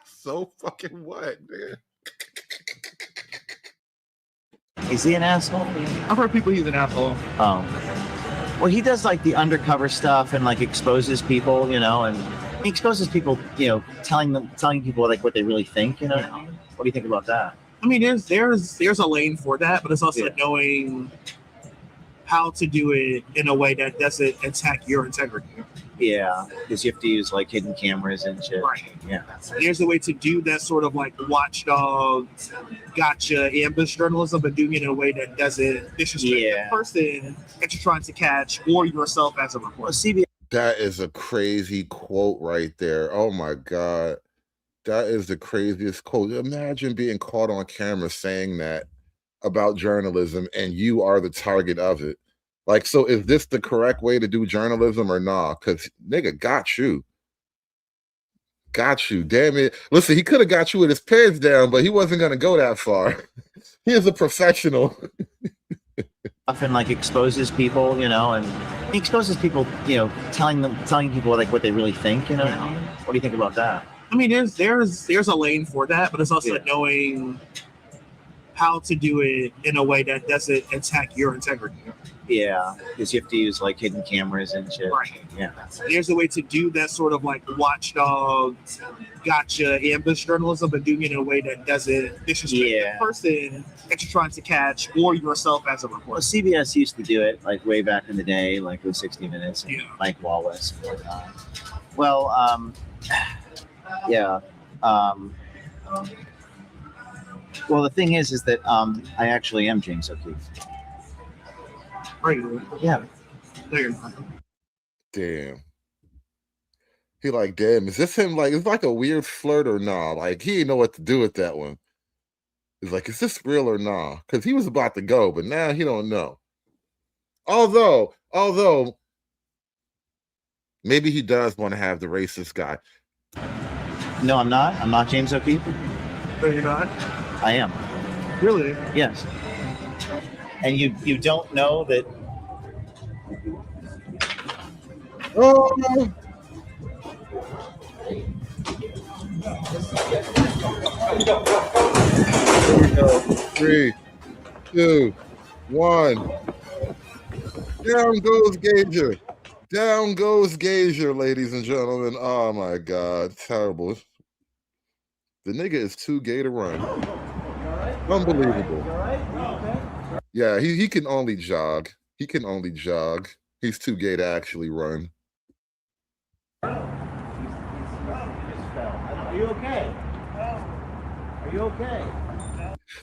So fucking what, man? Is he an asshole? I've heard people he's an asshole. Well, he does like the undercover stuff and like exposes people, and he exposes people, telling people like what they really think, What do you think about that? I mean, there's a lane for that, but it's also knowing how to do it in a way that doesn't attack your integrity. Yeah, because you have to use like hidden cameras and shit. Right. Yeah. There's a way to do that sort of like watchdog, gotcha, ambush journalism, but doing it in a way that doesn't disrespect the person that you're trying to catch or yourself as a reporter. Well, CBS. That is a crazy quote right there. Oh my god. That is the craziest quote. Imagine being caught on camera saying that about journalism and you are the target of it. Like, so is this the correct way to do journalism or nah? Because nigga got you. Got you. Damn it. Listen, he could have got you with his pants down, but he wasn't going to go that far. He is a professional. Often like exposes people, and he exposes people, telling people like what they really think, What do you think about that? I mean, there's a lane for that, but it's also knowing how to do it in a way that doesn't attack your integrity. Yeah, because you have to use like hidden cameras and shit. Right. Yeah. There's a way to do that sort of like watchdog, gotcha, ambush journalism, but doing it in a way that doesn't disrespect the person that you're trying to catch or yourself as a reporter. Well, CBS used to do it like way back in the day, like with 60 Minutes and Mike Wallace and whatnot. Well, yeah. Well, the thing is that I actually am James O'Keefe. Right. Yeah. There. Damn. He like, damn, is this him? Like, it's like a weird flirt or nah? Like, he didn't know what to do with that one. He's like, is this real or nah? Because he was about to go, but now he don't know. Although, maybe he does want to have the racist guy. No, I'm not. I'm not James O'Keefe. No, you're not? I am. Really? Yes. And you don't know that. Oh! Here we go. 3, 2, 1. Down goes Gager. Down goes Gager, ladies and gentlemen. Oh my God. Terrible. The nigga is too gay to run. Unbelievable. Yeah, he can only jog. He can only jog. He's too gay to actually run. Are you okay? Are you okay?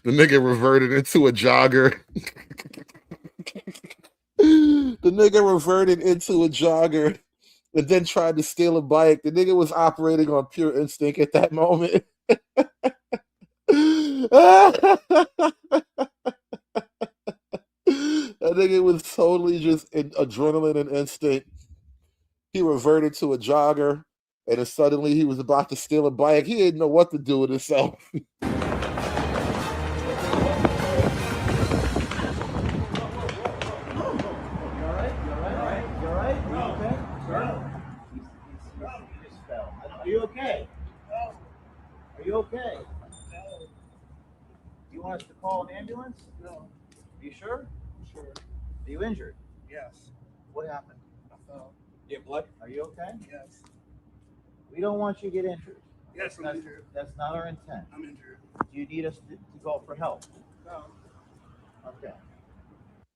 The nigga reverted into a jogger. The nigga reverted into a jogger and then tried to steal a bike. The nigga was operating on pure instinct at that moment. That nigga was totally just in adrenaline and instinct. He reverted to a jogger, and then suddenly he was about to steal a bike. He didn't know what to do with himself. Are you okay? Are you okay? You want us to call an ambulance? No. Are you sure? Sure. Are you injured? Yes. What happened? I fell. You have blood? Are you okay? Yes. We don't want you to get injured. Yes, I'm injured. That's not our intent. I'm injured. Do you need us to call for help? No. Okay.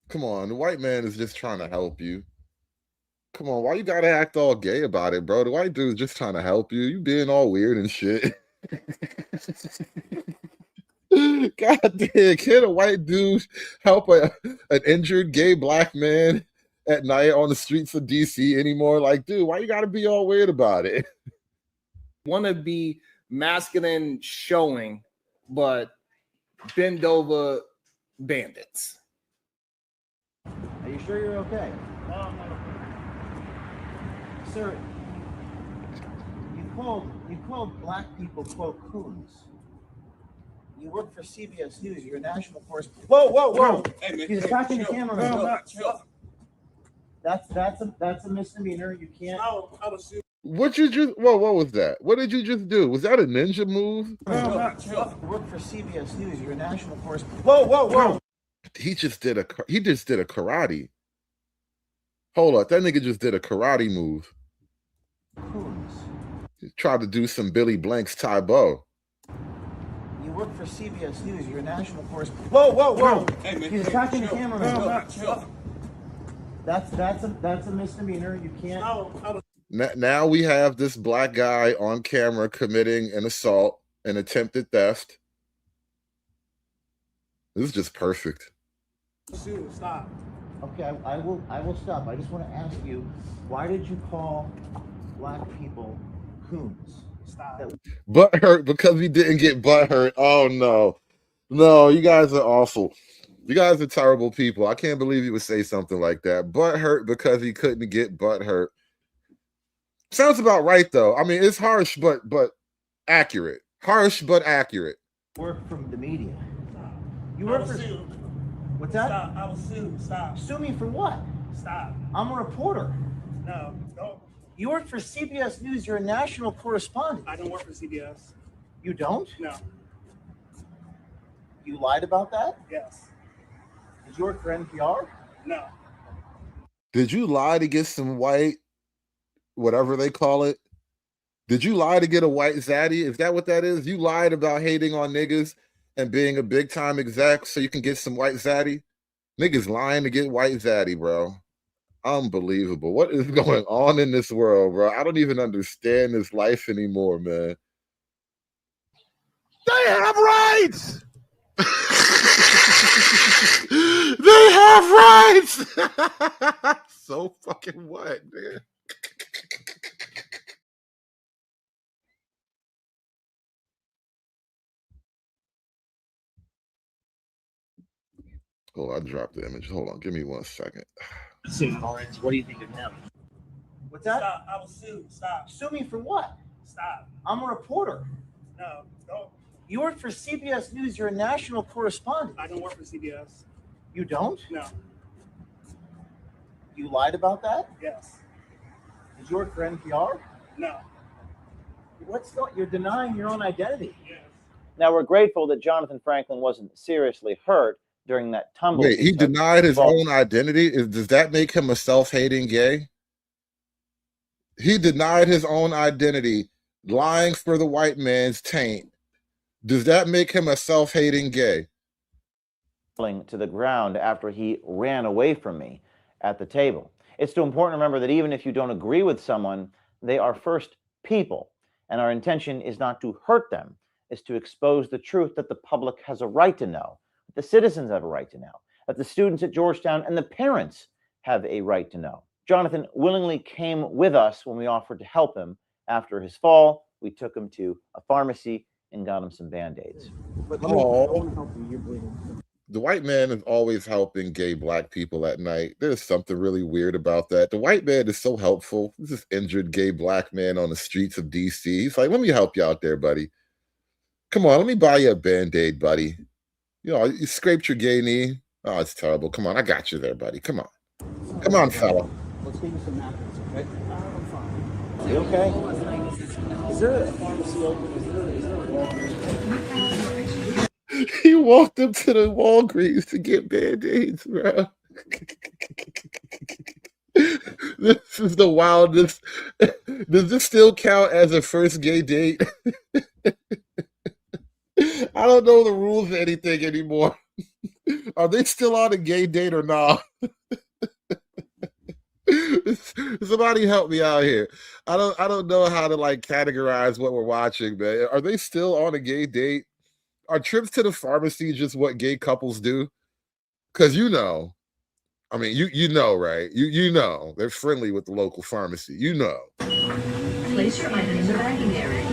Come on, the white man is just trying to help you. Come on, why you gotta act all gay about it, bro? The white dude's just trying to help you. You being all weird and shit. God damn, can a white dude help an injured gay black man at night on the streets of DC anymore? Like, dude, why you gotta be all weird about it? Want to be masculine showing, but bend over bandits. Are you sure you're okay? No, I'm not okay. Sir, you called black people, quote, coons. You work for CBS News. You're a national correspondent. Whoa! Hey, man, He's attacking the cameraman. No, I'm not. Chill. That's a misdemeanor. You can't. What was that? What did you just do? Was that a ninja move? No, I'm not. Chill. You work for CBS News. You're a national correspondent. Whoa! He just did a karate. Hold up, that nigga just did a karate move. Coons. He tried to do some Billy Blanks Taibo. You work for CBS News. You're a national correspondent. Whoa! Hey, man, He's attacking the cameraman. No, I'm not. Chill. That's a misdemeanor. You can't. Now we have this black guy on camera committing an assault, an attempted theft. This is just perfect. Stop. Okay, I will stop. I just want to ask you, why did you call black people coons? Stop. Butt hurt because he didn't get butt hurt. Oh no, you guys are awful. You guys are terrible people. I can't believe you would say something like that. Butt hurt because he couldn't get butt hurt. Sounds about right though. I mean, it's harsh but accurate. Harsh but accurate. Work from the media. You work for. What's that? Stop. I will sue. Stop. Sue me for what? Stop. I'm a reporter. No, don't. You work for CBS News. You're a national correspondent. I don't work for CBS. You don't? No. You lied about that? Yes. Did you work for NPR? No. Did you lie to get some white, whatever they call it? Did you lie to get a white zaddy? Is that what that is? You lied about hating on niggas and being a big time exec so you can get some white zaddy? Niggas lying to get white zaddy, bro. Unbelievable. What is going on in this world, bro? I don't even understand this life anymore, man. They have rights! They have rights! So fucking what, man? Hold on, I dropped the image. Hold on, give me 1 second. Lawrence, what do you think of him? What's that? Stop. I will sue. Stop. Sue me for what? Stop. I'm a reporter. No. Don't. You work for CBS News. You're a national correspondent. I don't work for CBS. You don't? No. You lied about that? Yes. Did you work for NPR? No. You're denying your own identity. Yes. Now, we're grateful that Jonathan Franklin wasn't seriously hurt during that tumble. Wait, he denied his own identity? Does that make him a self-hating gay? He denied his own identity, lying for the white man's taint. Does that make him a self-hating gay? To the ground after he ran away from me at the table. It's too important to remember that even if you don't agree with someone, they are first people, and our intention is not to hurt them, is to expose the truth that the public has a right to know, that the citizens have a right to know, that the students at Georgetown and the parents have a right to know. Jonathan willingly came with us when we offered to help him after his fall. We took him to a pharmacy and got him some Band-Aids. The white man is always helping gay black people at night. There's something really weird about that. The white man is so helpful. This is injured gay black man on the streets of DC. He's like, let me help you out there, buddy. Come on, let me buy you a Band-Aid, buddy. You know, you scraped your gay knee. Oh, it's terrible. Come on, I got you there, buddy. Come on. Come on, fella. Let's give you some napkins, okay? I'm fine. You okay? Is there a pharmacy open? Is there a Walgreens? He walked up to the Walgreens to get Band-Aids, bro. This is the wildest. Does this still count as a first gay date? I don't know the rules of anything anymore. Are they still on a gay date or not? Somebody help me out here. I don't know how to like categorize what we're watching, man. Are they still on a gay date? Are trips to the pharmacy just what gay couples do? Because you know, I mean, you know, right? You know, they're friendly with the local pharmacy. You know. Place your item in the bagging area.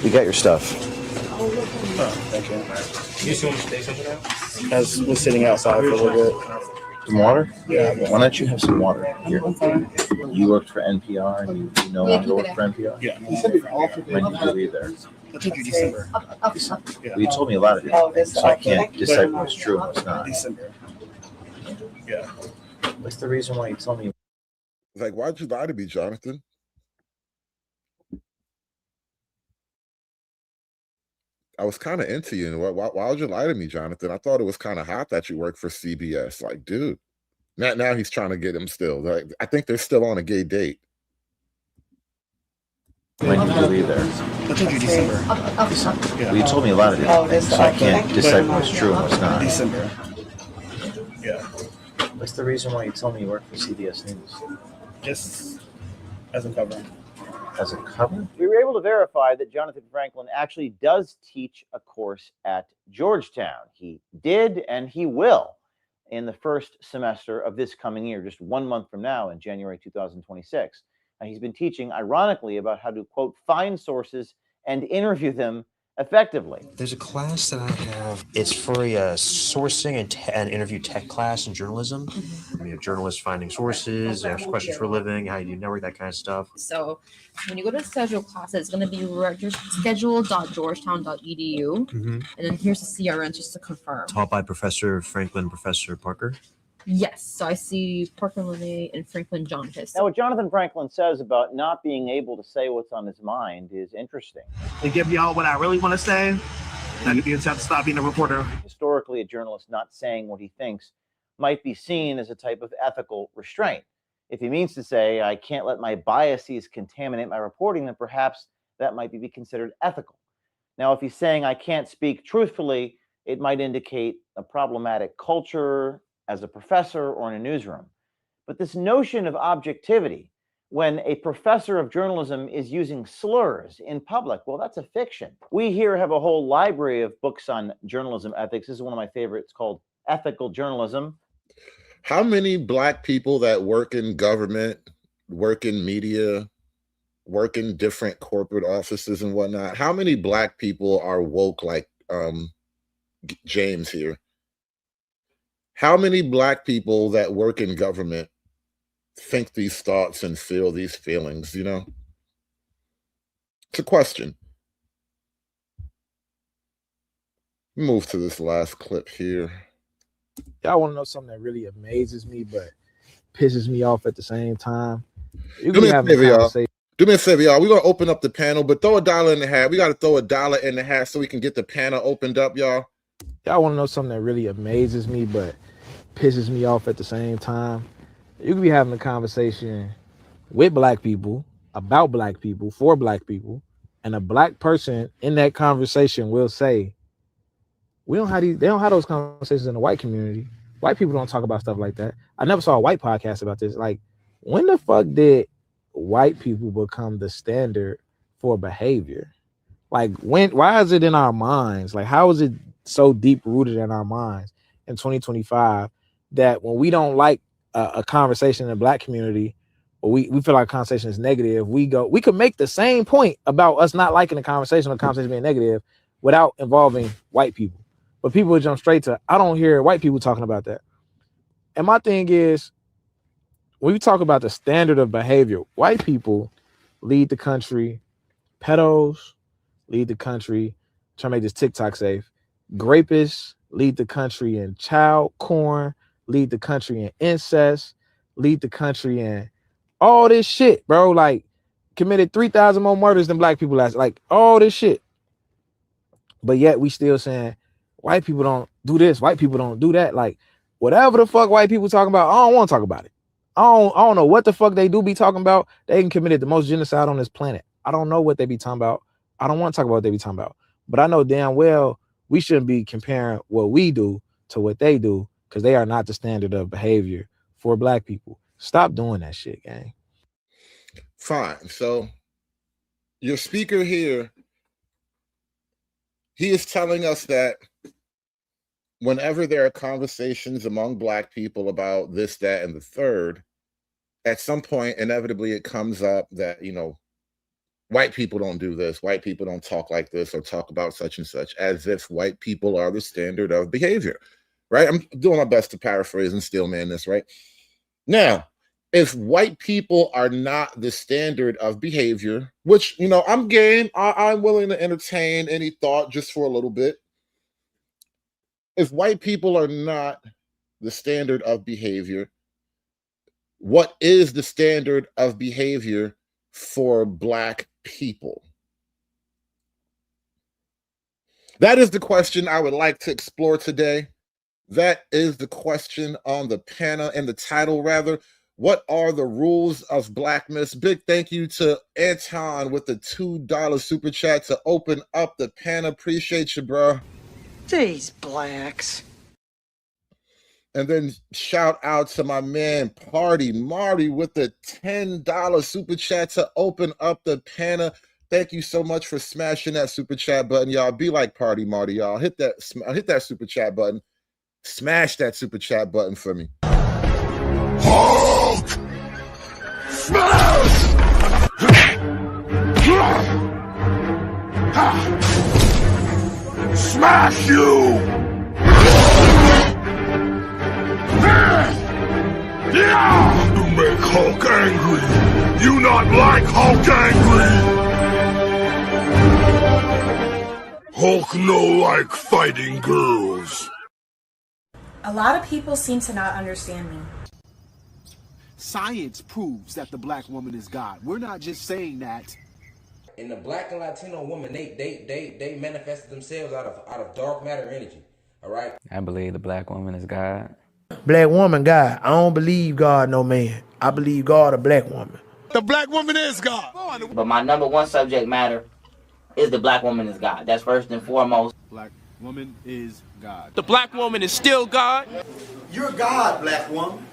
You got your stuff. Oh, thank you. You just want me to stay something out? I was sitting outside for a little bit. Some water? Yeah. Why don't you have some water? Here. You worked for NPR and you no longer work for NPR? Yeah. When did you leave there? I took you December. Well, you told me a lot of things, so I can't decide what's true and what's not. December. Yeah. What's the reason why you told me? Like, why'd you lie to me, Jonathan? I was kind of into you. Why would you lie to me, Jonathan? I thought it was kind of hot that you work for CBS. Like, dude. Now he's trying to get him still. Like, I think they're still on a gay date. When did you leave there? I took you December. Yeah. Well, you told me a lot of things, so I can't decide what's true and what's not. December. Yeah. What's the reason why you told me you work for CBS News? Just as a cover. As a cover? We were able to verify that Jonathan Franklin actually does teach a course at Georgetown. He did and he will in the first semester of this coming year, just 1 month from now in January 2026. And he's been teaching, ironically, about how to, quote, find sources and interview them effectively. There's a class that I have. It's for a sourcing and interview tech class in journalism. Journalists finding sources, ask questions for a living, how you network, that kind of stuff. So when you go to schedule classes, it's going to be schedule.georgetown.edu. And then here's the CRN just to confirm. Taught by Professor Franklin, Professor Parker. Yes. So I see Parker Lene and Franklin John Hiss. Now, what Jonathan Franklin says about not being able to say what's on his mind is interesting. To give y'all what I really want to say, that could be a to stop being a reporter. Historically, a journalist not saying what he thinks might be seen as a type of ethical restraint. If he means to say, I can't let my biases contaminate my reporting, then perhaps that might be considered ethical. Now, if he's saying I can't speak truthfully, it might indicate a problematic culture as a professor or in a newsroom. But this notion of objectivity, when a professor of journalism is using slurs in public, well, that's a fiction. We here have a whole library of books on journalism ethics. This is one of my favorites called Ethical Journalism. How many Black people that work in government, work in media, work in different corporate offices and whatnot, how many Black people are woke like James here? How many black people that work in government think these thoughts and feel these feelings, you know? It's a question. Move to this last clip here. Y'all want to know something that really amazes me but pisses me off at the same time? You Do can me be a having a favor, y'all. conversation. Do me a favor, y'all. We're gonna open up the panel, but throw $1 in the hat. We gotta throw $1 in the hat so we can get the panel opened up, y'all. Y'all want to know something that really amazes me but pisses me off at the same time? You can be having a conversation with black people, about black people, for black people, and a black person in that conversation will say, they don't have those conversations in the white community. White people don't talk about stuff like that. I never saw a white podcast about this. Like, when the fuck did white people become the standard for behavior? Like, why is it in our minds? Like, how is it so deep rooted in our minds in 2025 that when we don't like a conversation in the black community, or we feel like a conversation is negative, we could make the same point about us not liking the conversation or the conversation being negative without involving white people. But people would jump straight to, I don't hear white people talking about that. And my thing is, when we talk about the standard of behavior, white people lead the country, pedos lead the country, trying to make this TikTok safe, grapists lead the country in child porn, lead the country in incest, lead the country in all this shit, bro. Like, committed 3,000 more murders than black people last, like all this shit. But yet we still saying white people don't do this, white people don't do that. Like, whatever the fuck white people talking about, I don't want to talk about it. I don't know what the fuck they do be talking about. They can committed the most genocide on this planet. I don't know what they be talking about. I don't want to talk about what they be talking about. But I know damn well we shouldn't be comparing what we do to what they do, because they are not the standard of behavior for black people. Stop doing that shit, gang. Fine. So your speaker here, he is telling us that whenever there are conversations among black people about this, that, and the third, at some point, inevitably, it comes up that, you know, white people don't do this, white people don't talk like this, or talk about such and such, as if white people are the standard of behavior, right? I'm doing my best to paraphrase and steelman this, right? Now, if white people are not the standard of behavior, which, you know, I'm game, I'm willing to entertain any thought just for a little bit. If white people are not the standard of behavior, what is the standard of behavior for black people? That is the question I would like to explore today. That is the question on the panel, and the title rather. What are the rules of blackness? Big thank you to Anton with the $2 super chat to open up the panel. Appreciate you, bro. These blacks. And then shout out to my man Party Marty with the $10 super chat to open up the panel. Thank you so much for smashing that super chat button, y'all. Be like Party Marty, y'all. Hit that super chat button. Smash that super chat button for me. Hulk! Smash! Smash you! You make Hulk angry. You not like Hulk angry. Hulk no like fighting girls. A lot of people seem to not understand me. Science proves that the black woman is God. We're not just saying that. And the black and Latino woman, they manifested themselves out of dark matter energy. All right. I believe the black woman is God. Black woman, God. I don't believe God, no man. I believe God, a black woman. The black woman is God. But my number one subject matter is the black woman is God. That's first and foremost. Black woman is God. The black woman is still God. You're God, black woman.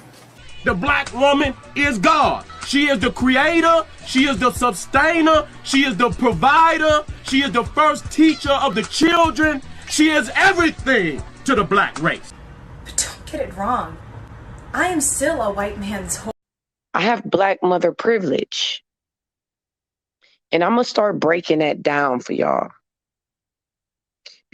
The black woman is God. She is the creator. She is the sustainer. She is the provider. She is the first teacher of the children. She is everything to the black race. But don't get it wrong. I am still a white man's whore. I have black mother privilege. And I'm going to start breaking that down for y'all.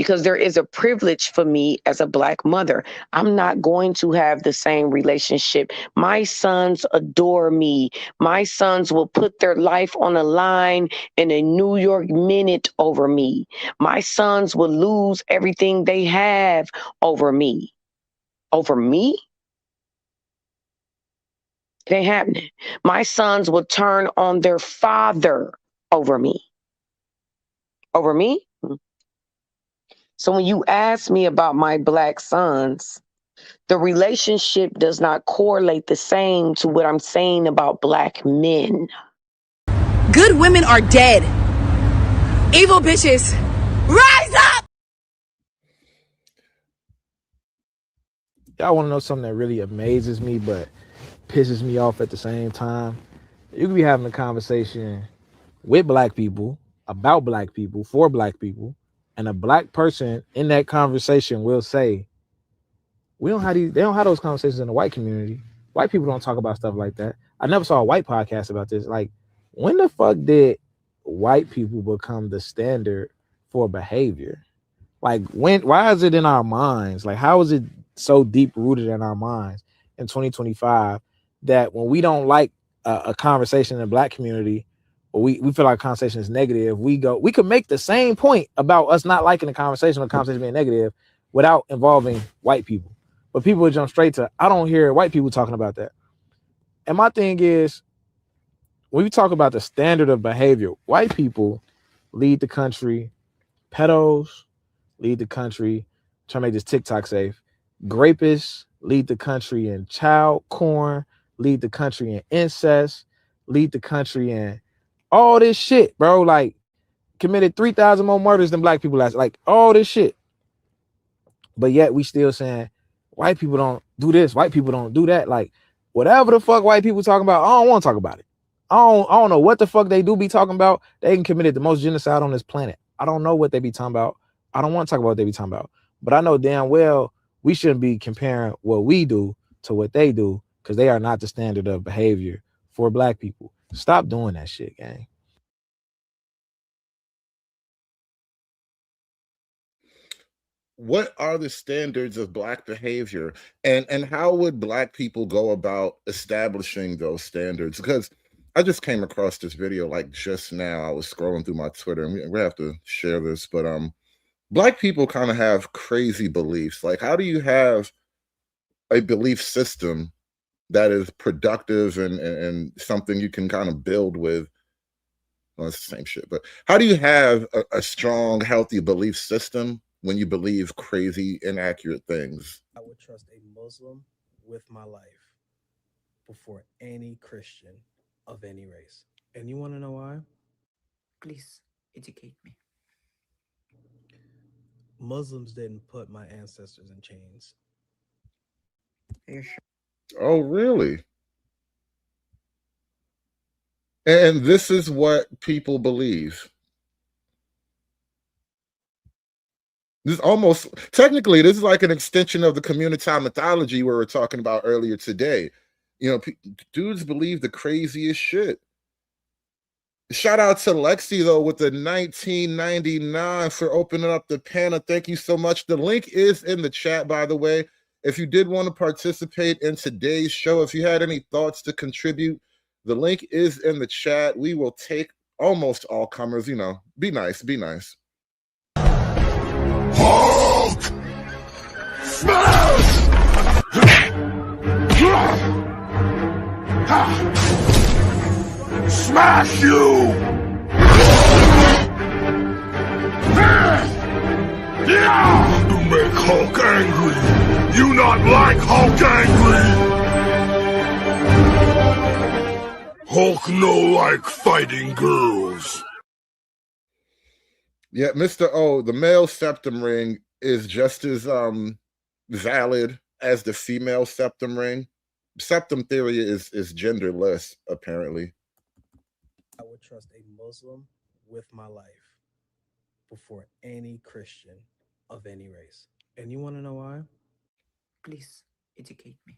because there is a privilege for me as a Black mother. I'm not going to have the same relationship. My sons adore me. My sons will put their life on the line in a New York minute over me. My sons will lose everything they have over me. Over me? It ain't happening. My sons will turn on their father over me. Over me? So when you ask me about my Black sons, the relationship does not correlate the same to what I'm saying about Black men. Good women are dead. Evil bitches, rise up! Y'all want to know something that really amazes me but pisses me off at the same time? You could be having a conversation with Black people, about Black people, for Black people, and a Black person in that conversation will say, they don't have those conversations in the white community. White people don't talk about stuff like that. I never saw a white podcast about this. Like, when the fuck did white people become the standard for behavior? Like, why is it in our minds? Like, how is it so deep rooted in our minds in 2025 that when we don't like a conversation in the Black community, or we feel like conversation is negative, we could make the same point about us not liking the conversation or conversation being negative without involving white people. But people would jump straight to, I don't hear white people talking about that. And my thing is, when we talk about the standard of behavior, white people lead the country, pedos lead the country, trying to make this TikTok safe, grapists lead the country in child porn, lead the country in incest, lead the country in all this shit, bro. Like, committed 3,000 more murders than Black people last, like all this shit. But yet we still saying white people don't do this, white people don't do that. Like, whatever the fuck white people talking about, I don't want to talk about it. I don't know what the fuck they do be talking about. They can committed the most genocide on this planet. I don't know what they be talking about. I don't want to talk about what they be talking about. But I know damn well we shouldn't be comparing what we do to what they do, because they are not the standard of behavior for Black people. Stop doing that shit, gang. What are the standards of Black behavior, and how would Black people go about establishing those standards? Because I just came across this video like just now. I was scrolling through my Twitter, and we have to share this, but Black people kind of have crazy beliefs. Like, how do you have a belief system that is productive and something you can kind of build with? Well, it's the same shit, but how do you have a strong, healthy belief system when you believe crazy, inaccurate things? I would trust a Muslim with my life before any Christian of any race. And you want to know why? Please educate me. Muslims didn't put my ancestors in chains. Are you sure? Oh, really? And this is what people believe. This almost, technically, this is like an extension of the community mythology we were talking about earlier today. You know, dudes believe the craziest shit. Shout out to Lexi, though, with the 1999 for opening up the panel. Thank you so much. The link is in the chat, by the way. If you did want to participate in today's show, if you had any thoughts to contribute, the link is in the chat. We will take almost all comers. You know, be nice, be nice. Hulk! Smash! Smash you! You make Hulk angry! You not like Hulk angry! Hulk no like fighting girls. Yeah, Mr. O, the male septum ring is just as valid as the female septum ring. Septum theory is genderless, apparently. I would trust a Muslim with my life before any Christian of any race. And you want to know why? Please educate me.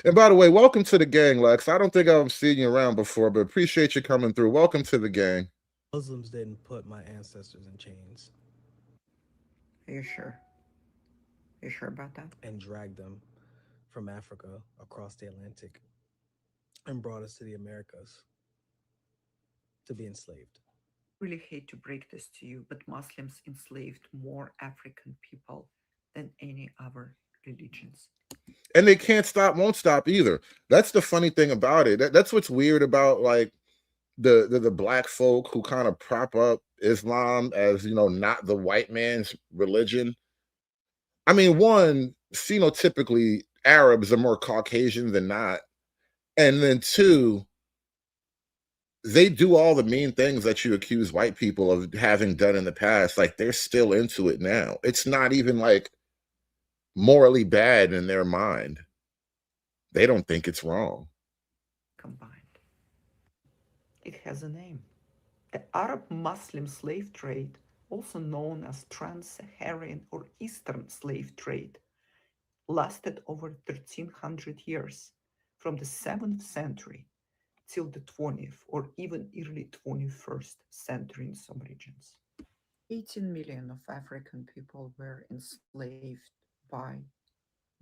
And by the way, welcome to the gang, Lex. I don't think I've seen you around before, but appreciate you coming through. Welcome to the gang. Muslims didn't put my ancestors in chains. Are you sure? Are you sure about that? And dragged them from Africa across the Atlantic and brought us to the Americas to be enslaved. Really hate to break this to you, but Muslims enslaved more African people than any other religions. And they can't stop, won't stop either. That's the funny thing about it. That's what's weird about like the black folk who kind of prop up Islam as, you know, not the white man's religion. I mean, one, phenotypically, Arabs are more Caucasian than not. And then two, they do all the mean things that you accuse white people of having done in the past. Like, they're still into it now. It's not even like morally bad in their mind. They don't think it's wrong. Combined. It has a name. The Arab Muslim slave trade, also known as Trans-Saharan or Eastern slave trade, lasted over 1300 years, from the 7th century till the 20th or even early 21st century in some regions. 18 million of African people were enslaved by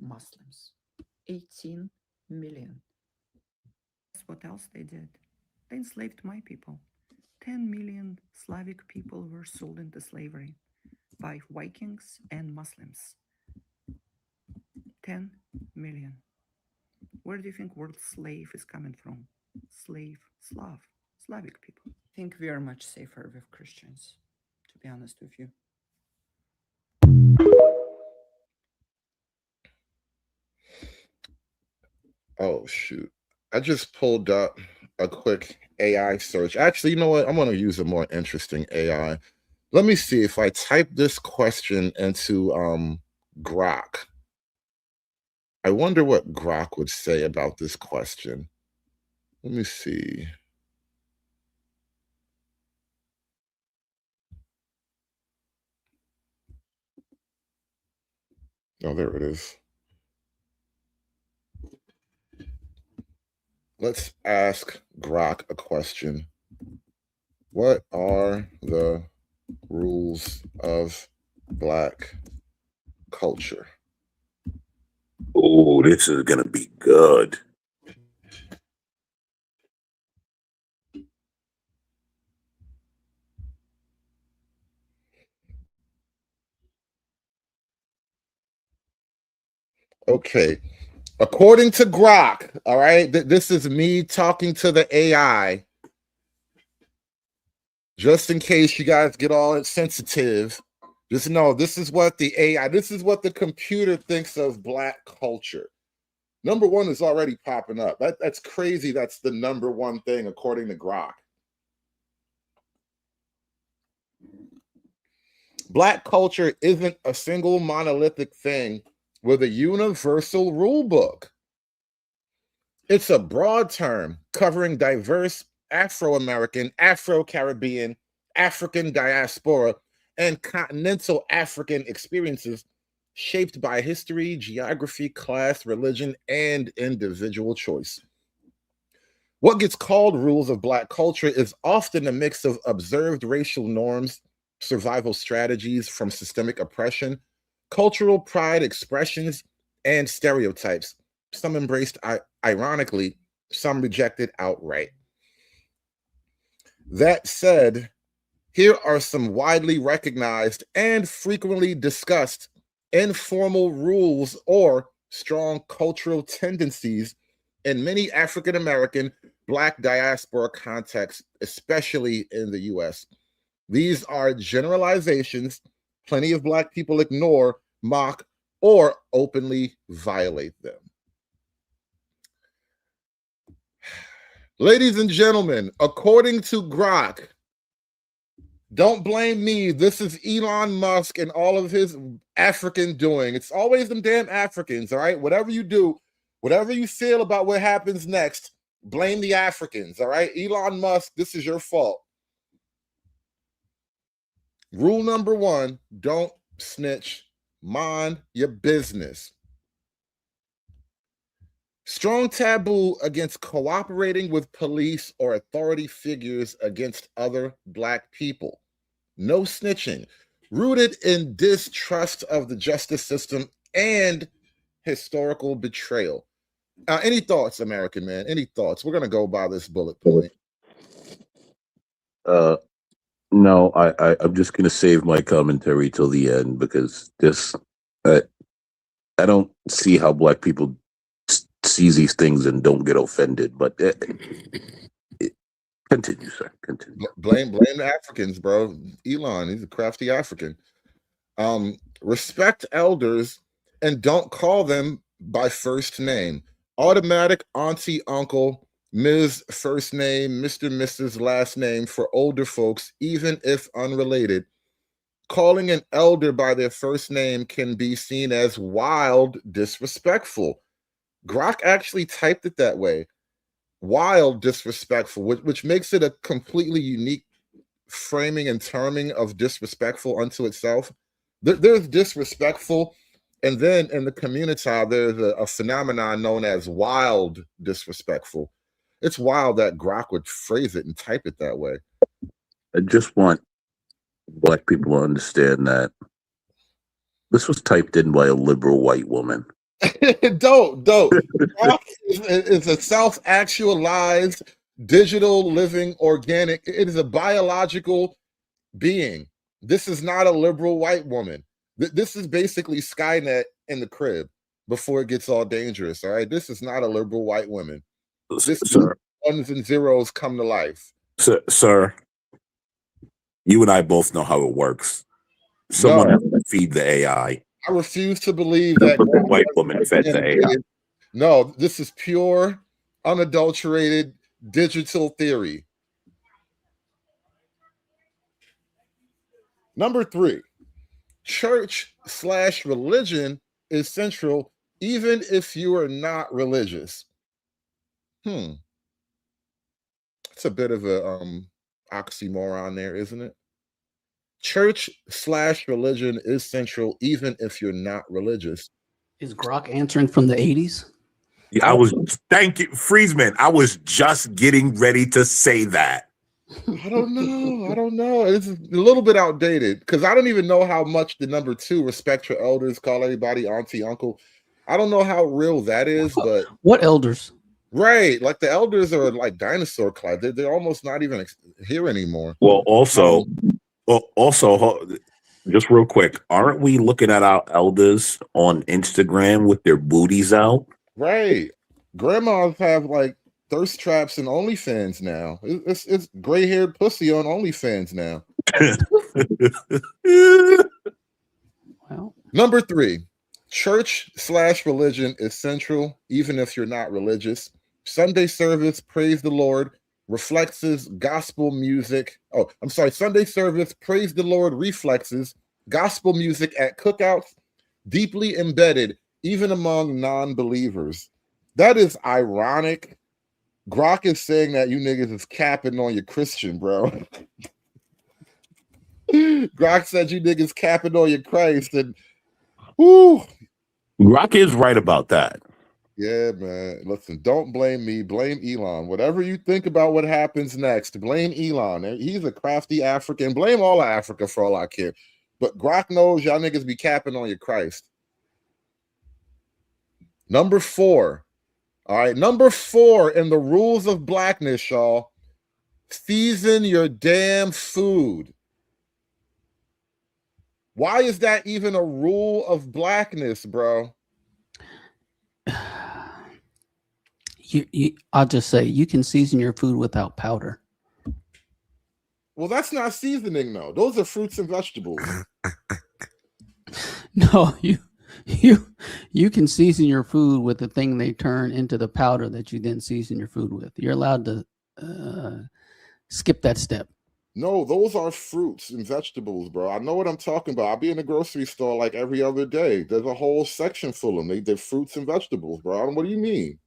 Muslims. 18 million. Guess what else they did? They enslaved my people. 10 million Slavic people were sold into slavery by Vikings and Muslims. 10 million. Where do you think word slave is coming from? Slave, Slavic people. I think we are much safer with Christians, to be honest with you. Oh, shoot. I just pulled up a quick AI search. Actually, you know what? I'm going to use a more interesting AI. Let me see if I type this question into Grok. I wonder what Grok would say about this question. Let me see. Oh, there it is. Let's ask Grok a question. What are the rules of Black culture? Oh, this is gonna be good. Okay. According to Grok, all right, this is me talking to the AI. Just in case you guys get all sensitive, just know this is what the AI, this is what the computer thinks of Black culture. Number one is already popping up. That's crazy. That's the number one thing according to Grok. Black culture isn't a single monolithic thing with a universal rule book. It's a broad term covering diverse Afro-American, Afro-Caribbean, African diaspora, and continental African experiences shaped by history, geography, class, religion, and individual choice. What gets called rules of Black culture is often a mix of observed racial norms, survival strategies from systemic oppression, cultural pride expressions, and stereotypes, some embraced ironically, some rejected outright. That said, here are some widely recognized and frequently discussed informal rules or strong cultural tendencies in many African American Black diaspora contexts, especially in the US. These are generalizations plenty of Black people ignore, mock, or openly violate them. Ladies and gentlemen, according to Grok, don't blame me. This is Elon Musk and all of his African doing. It's always them damn Africans, all right? Whatever you do, whatever you feel about what happens next, blame the Africans, all right? Elon Musk, this is your fault. Rule number one, don't snitch. Mind your business. Strong taboo against cooperating with police or authority figures against other Black people. No snitching. Rooted in distrust of the justice system and historical betrayal. Any thoughts, American man? Any thoughts? We're going to go by this bullet point. No, I'm just going to save my commentary till the end because this, I don't see how Black people see these things and don't get offended. But continue, sir. Continue. Blame the Africans, bro. Elon, he's a crafty African. Respect elders and don't call them by first name. Automatic auntie, uncle, Ms. first name, Mr. Mrs. last name for older folks, even if unrelated. Calling an elder by their first name can be seen as wild, disrespectful. Grok actually typed it that way. Wild, disrespectful, which makes it a completely unique framing and terming of disrespectful unto itself. There's disrespectful, and then in the community there's a phenomenon known as wild disrespectful. It's wild that Grok would phrase it and type it that way. I just want Black people to understand that this was typed in by a liberal white woman. Don't. Grok is a self-actualized, digital, living, organic. It is a biological being. This is not a liberal white woman. This is basically Skynet in the crib before it gets all dangerous. All right, this is not a liberal white woman. This is ones and zeros come to life. Sir, you and I both know how it works. Someone has to feed the AI. I refuse to believe that white woman fed the AI. No, this is pure, unadulterated digital theory. Number 3, church/religion is central even if you are not religious. It's a bit of a oxymoron there, isn't it? Church/religion is central even if you're not religious. Is Grok answering from the 80s? Yeah, thank you, Friesman. I was just getting ready to say that. I don't know. It's a little bit outdated because I don't even know how much the number 2, respect your elders, call everybody auntie, uncle. I don't know how real that is, but what elders? Right, like the elders are like dinosaur class. They're almost not even here anymore. Well, also, just real quick, aren't we looking at our elders on Instagram with their booties out? Right, grandmas have like thirst traps and OnlyFans now. It's gray-haired pussy on OnlyFans now. Well, number 3, church/religion is central even if you're not religious. Sunday service, praise the Lord, reflexes, gospel music. Sunday service, praise the Lord, reflexes, gospel music at cookouts, deeply embedded even among non-believers. That is ironic. Grok is saying that you niggas is capping on your Christian, bro. Grok said you niggas capping on your Christ, and Grok is right about that. Yeah, man. Listen, don't blame me. Blame Elon. Whatever you think about what happens next, blame Elon. He's a crafty African. Blame all of Africa for all I care. But Grok knows y'all niggas be capping on your Christ. Number 4. All right, number 4 in the rules of blackness, y'all. Season your damn food. Why is that even a rule of blackness, bro? I'll just say you can season your food without powder. Well, that's not seasoning, though. Those are fruits and vegetables. No, you can season your food with the thing they turn into the powder that you then season your food with. You're allowed to skip that step. No, those are fruits and vegetables, bro. I know what I'm talking about. I'll be in the grocery store like every other day. There's a whole section full of them. They're fruits and vegetables, bro. What do you mean?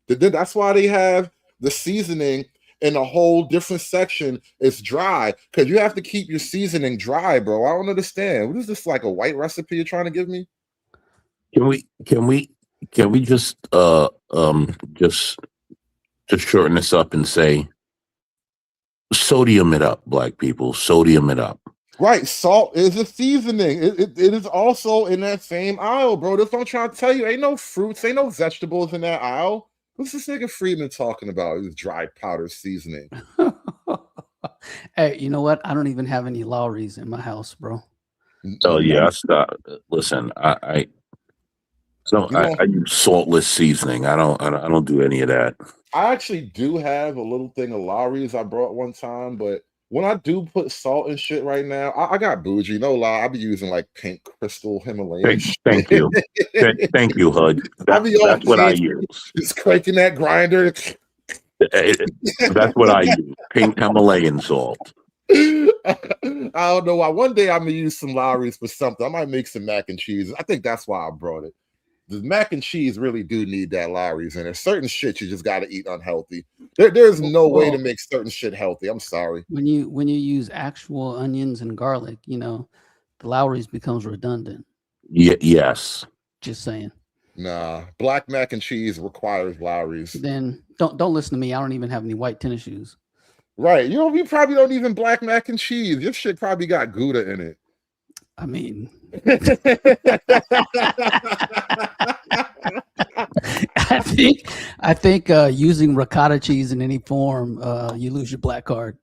That's why they have the seasoning in a whole different section. It's dry because you have to keep your seasoning dry, bro. I don't understand. What is this, like a white recipe you're trying to give me? Can we Can we just shorten this up and say sodium it up, black people, sodium it up. Right, salt is a seasoning. It is also in that same aisle, bro. That's what I'm trying to tell you. Ain't no fruits, ain't no vegetables in that aisle. What's this nigga Freeman talking about? This dry powder seasoning. Hey, you know what? I don't even have any Lowry's in my house, bro. Oh yeah, I stop. Listen, I use saltless seasoning. I don't do any of that. I actually do have a little thing of Lowry's I brought one time, but when I do put salt and shit right now, I got bougie. No lie, I be using like pink crystal Himalayan shit. Thank you. Thank you, Hud. That's what I use. Just cranking that grinder. That's what I use. Pink Himalayan salt. I don't know why. One day I'm gonna use some Lowry's for something. I might make some mac and cheese. I think that's why I brought it. The mac and cheese really do need that Lowry's in there. Certain shit you just got to eat unhealthy. There's no way to make certain shit healthy. I'm sorry. When you use actual onions and garlic, you know, the Lowry's becomes redundant. Yes. Just saying. Nah, black mac and cheese requires Lowry's. Then don't listen to me. I don't even have any white tennis shoes. Right. You probably don't even black mac and cheese. Your shit probably got Gouda in it. I mean, I think using ricotta cheese in any form, you lose your black card.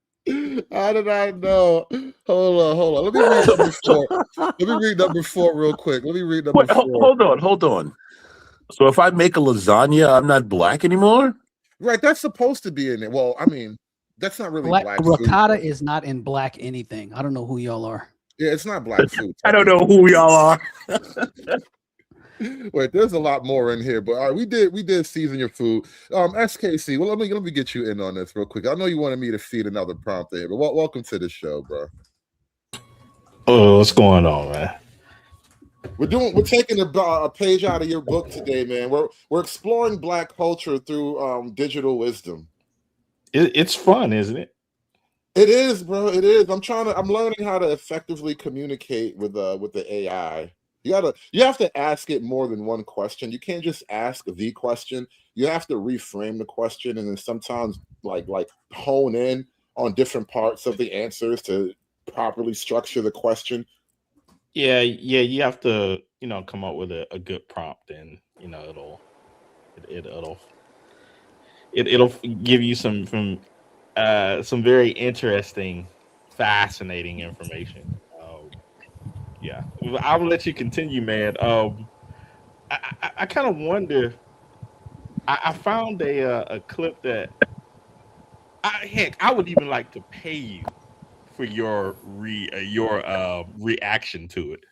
How did I know? Hold on. Let me read number 4. Let me read number 4 real quick. Let me read number 4. Hold on. So if I make a lasagna, I'm not black anymore? Right, that's supposed to be in it. Well, I mean, that's not really black ricotta food. is not in black anything. I don't know who y'all are. Yeah, it's not black food. I don't know who y'all are. Wait, there's a lot more in here, but all right, we did season your food. SKC, well, let me get you in on this real quick. I know you wanted me to feed another prompt there, but welcome to the show, bro. Oh, what's going on, man? We're taking a page out of your book today, man. We're exploring black culture through digital wisdom. It's fun, isn't it? It is, bro. It is. I'm learning how to effectively communicate with the AI. You have to ask it more than one question. You can't just ask the question. You have to reframe the question, and then sometimes like hone in on different parts of the answers to properly structure the question. Yeah. You have to, come up with a good prompt, and it'll give you some very interesting, fascinating information. Yeah, I'll let you continue, man. I kind of wonder. I found a clip that I would even like to pay you for your reaction to it.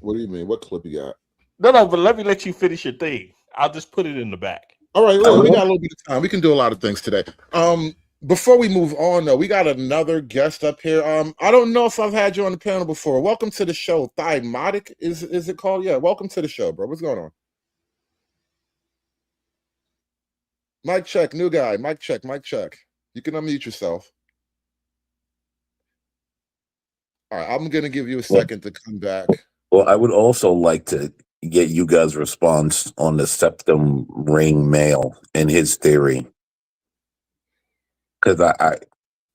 What do you mean? What clip you got? No, but let me let you finish your thing. I'll just put it in the back. All right, we got a little bit of time. We can do a lot of things today. Before we move on, though, we got another guest up here. I don't know if I've had you on the panel before. Welcome to the show. Thymotic, is it called? Yeah, welcome to the show, bro. What's going on? Mic check, new guy. Mic check. You can unmute yourself. All right, I'm going to give you a second to come back. Well, I would also like to get you guys' response on the septum ring male and his theory. Because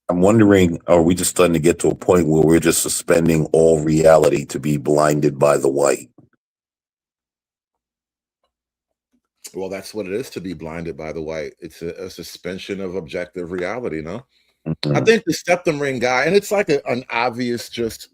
I'm wondering, are we just starting to get to a point where we're just suspending all reality to be blinded by the white? Well, that's what it is to be blinded by the white. It's a suspension of objective reality, no? Mm-hmm. I think the septum ring guy, and it's like an obvious just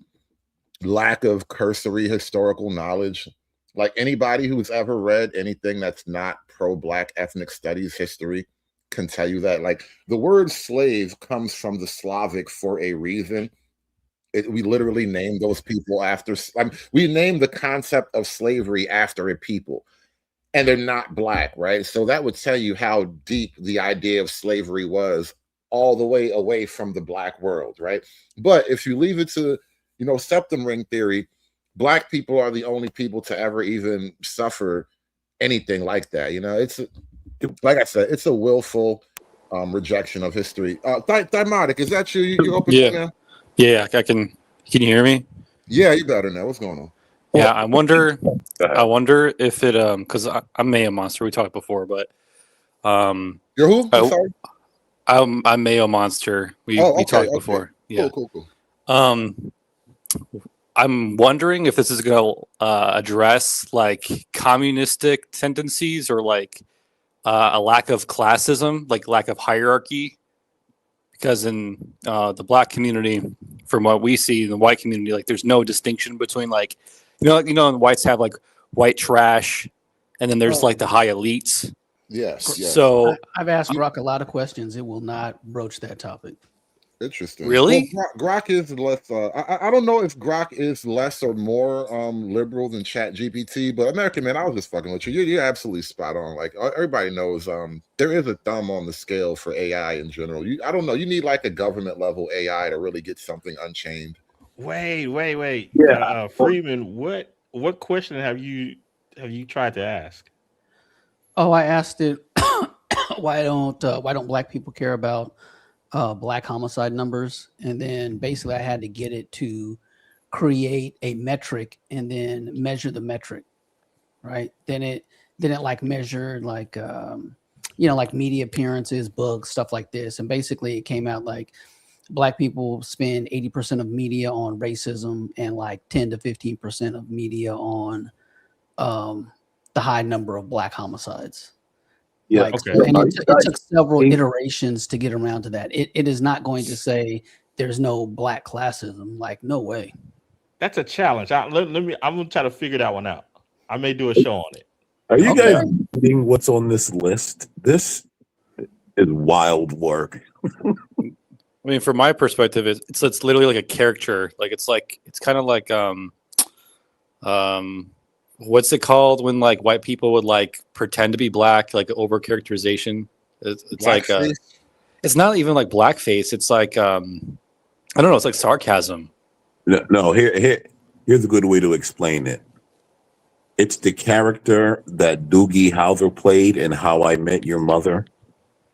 lack of cursory historical knowledge. Like anybody who's ever read anything that's not pro-Black ethnic studies history can tell you that. Like the word slave comes from the Slavic for a reason. We literally named those people after. We named the concept of slavery after a people, and they're not Black, right? So that would tell you how deep the idea of slavery was, all the way away from the Black world, right? But if you leave it to septum ring theory, Black people are the only people to ever even suffer anything like that. It's like I said, it's a willful rejection of history. Thymotic, is that you? You open Yeah. now? Yeah, I can. Can you hear me? Yeah, you better now. What's going on? Yeah, I wonder if it because I'm Mayo Monster. We talked before, but you're who? I'm sorry. I'm Mayo Monster. We okay, talked before. Yeah. Cool. I'm wondering if this is going to address like communistic tendencies or like a lack of classism, like lack of hierarchy. Because in the black community, from what we see in the white community, like there's no distinction between like, and whites have like white trash, and then there's like the high elites. Yes. So I've asked Grok a lot of questions. It will not broach that topic. Interesting. Really? Well, Grok is less. I don't know if Grok is less or more liberal than Chat GPT, but American man, I was just fucking with you. You're absolutely spot on. Like everybody knows, there is a thumb on the scale for AI in general. I don't know. You need like a government level AI to really get something unchained. Wait. Yeah. Freeman, what question have you tried to ask? Oh, I asked it. Why don't black people care about black homicide numbers? And then basically I had to get it to create a metric and then measure the metric, right? Then it like measured like like media appearances, books, stuff like this. And basically it came out like black people spend 80% of media on racism and like 10 to 15% of media on the high number of black homicides. Yeah. Like, and it took several iterations to get around to that. It is not going to say there's no black classism. Like, no way. That's a challenge. I'm gonna try to figure that one out. I may do a show on it. Are you guys reading what's on this list? This is wild work. I mean, from my perspective, it's literally like a caricature. Like it's kind of like what's it called when like white people would like pretend to be black, like over characterization. It's like it's not even like blackface. It's like I don't know. It's like sarcasm. No, here's a good way to explain it. It's the character that Doogie Howser played in How I Met Your Mother.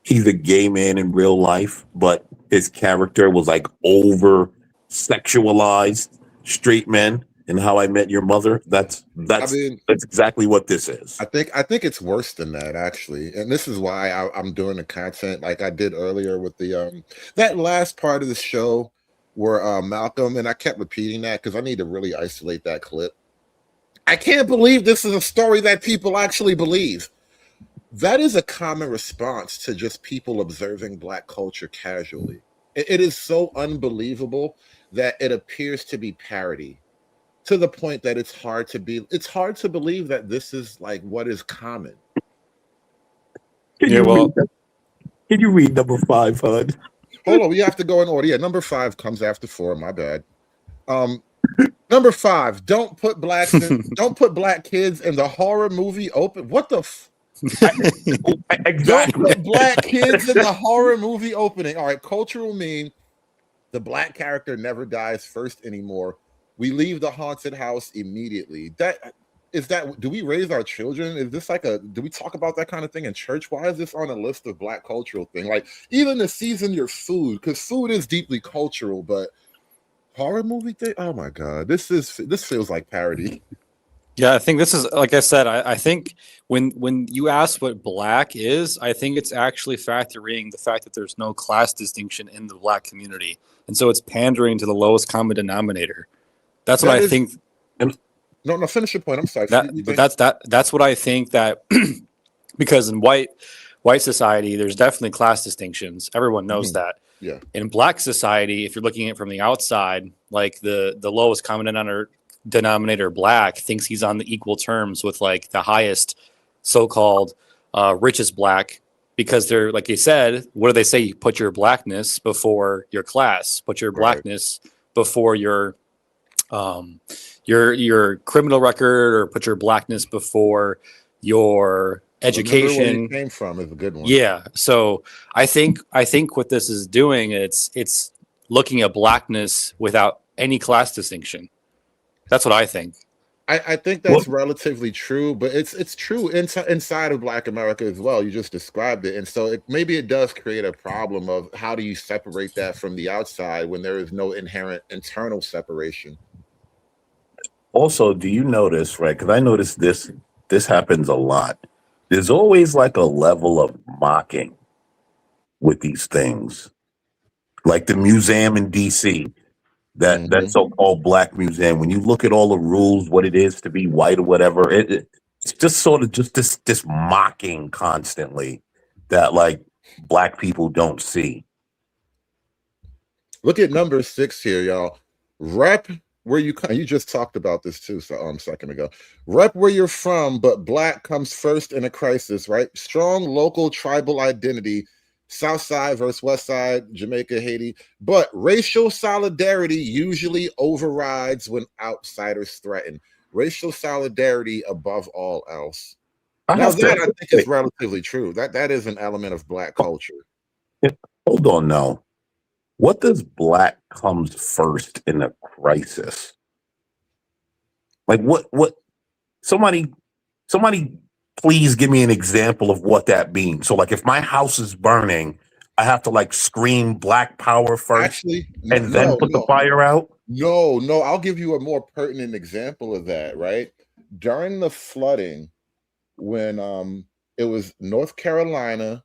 He's a gay man in real life, but his character was like over sexualized straight men in How I Met Your Mother. That's exactly what this is. I think it's worse than that, actually, and this is why I'm doing the content like I did earlier with the that last part of the show where Malcolm, and I kept repeating that because I need to really isolate that clip. I can't believe this is a story that people actually believe. That is a common response to just people observing black culture casually. It is so unbelievable that it appears to be parody, to the point that it's hard to believe that this is like what is common. Can you read number 5, Hud? Hold on, we have to go in order. Yeah, number 5 comes after 4. My bad. Number 5, don't put black kids in the horror movie open. What the exactly. Don't put black kids in the horror movie opening. All right, cultural meme. The black character never dies first anymore. We leave the haunted house immediately. Do we raise our children? Is this like do we talk about that kind of thing in church? Why is this on a list of black cultural thing? Like even to season your food, because food is deeply cultural, but horror movie thing? Oh my God, this feels like parody. Yeah, I think this is, like I said, I think when you ask what black is, I think it's actually factoring the fact that there's no class distinction in the black community. And so it's pandering to the lowest common denominator. That's what I think. No, finish your point. I'm sorry. That's what I think, that because in white society, there's definitely class distinctions. Everyone knows that. Yeah. In black society, if you're looking at it from the outside, like the lowest common denominator black thinks he's on the equal terms with like the highest so-called richest black, because they're, like you said, what do they say? You put your blackness before your class, put your blackness before your criminal record, or put your blackness before your education. Where you came from is a good one. Yeah. So I think what this is doing, it's looking at blackness without any class distinction. That's what I think. I think that's relatively true, but it's true inside of Black America as well. You just described it. And so maybe it does create a problem of how do you separate that from the outside when there is no inherent internal separation. Also, do you notice, right? Because I notice this happens a lot. There's always like a level of mocking with these things. Like the museum in DC, that so-called black museum. When you look at all the rules, what it is to be white or whatever, it's just sort of just this mocking constantly that like black people don't see. Look at number 6 here, y'all. Rep where you come. You just talked about this too, so a second ago. Rep where you're from, but black comes first in a crisis, right? Strong local tribal identity. South side versus west side, Jamaica, Haiti. But racial solidarity usually overrides when outsiders threaten. Racial solidarity above all else. Now that I think is relatively true. That is an element of black culture. Hold on now. What does black comes first in a crisis? Like what somebody please give me an example of what that means. So like if my house is burning, I have to like scream black power first. Actually, and then put the fire out? No, I'll give you a more pertinent example of that, right? During the flooding, when it was North Carolina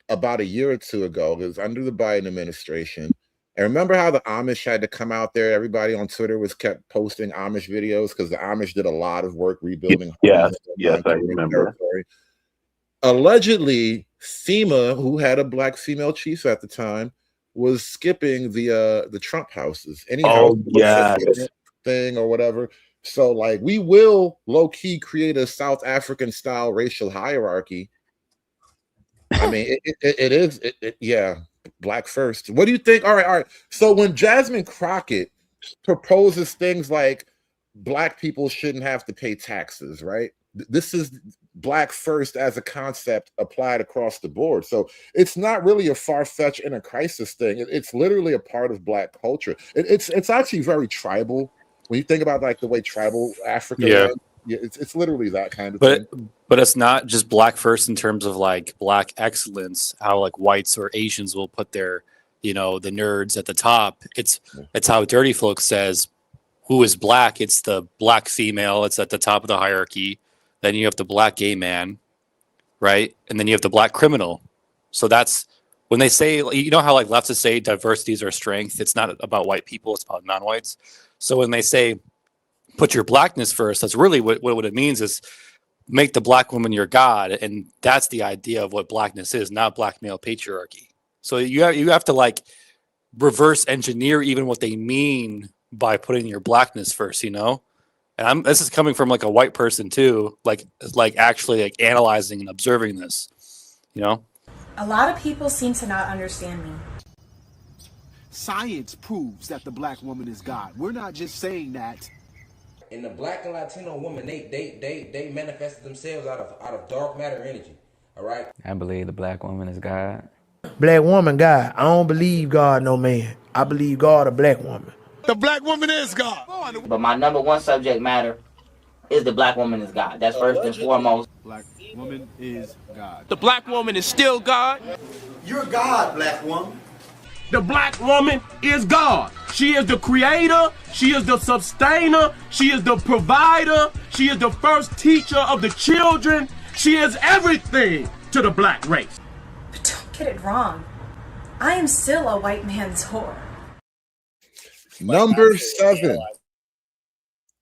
about a year or two ago, it was under the Biden administration. And remember how the Amish had to come out there? Everybody on Twitter was kept posting Amish videos because the Amish did a lot of work rebuilding homes. Yes, I remember. Allegedly, FEMA, who had a black female chief at the time, was skipping the Trump houses. Oh, yes. Thing or whatever. So like we will low-key create a South African style racial hierarchy. I mean, it is yeah, black first. What do you think? All right. So when Jasmine Crockett proposes things like black people shouldn't have to pay taxes, right? This is black first as a concept applied across the board. So it's not really a far-fetched in a crisis thing. It's literally a part of black culture. It's actually very tribal when you think about like the way tribal Africa was. Yeah, it's literally that kind of thing. But it's not just black first in terms of like black excellence, how like whites or Asians will put their, the nerds at the top. It's how Dirty Folk says, who is black? It's the black female. It's at the top of the hierarchy. Then you have the black gay man, right? And then you have the black criminal. So that's when they say, how like leftists say diversity is our strength. It's not about white people. It's about non-whites. So when they say put your blackness first, that's really what it means is make the black woman your god. And that's the idea of what blackness is, not black male patriarchy. So you have to like reverse engineer even what they mean by putting your blackness first, And this is coming from like a white person too, like actually like analyzing and observing this, A lot of people seem to not understand me. Science proves that the black woman is God. We're not just saying that. And the black and Latino woman, they manifested themselves out of dark matter energy. All right. I believe the black woman is God. Black woman, God. I don't believe God, no man. I believe God, a black woman. The black woman is God. But my number one subject matter is the black woman is God. That's first and foremost. Black woman is God. The black woman is still God. You're God, black woman. The black woman is God. She is the creator. She is the sustainer. She is the provider. She is the first teacher of the children. She is everything to the black race. But don't get it wrong. I am still a white man's whore. Number 7.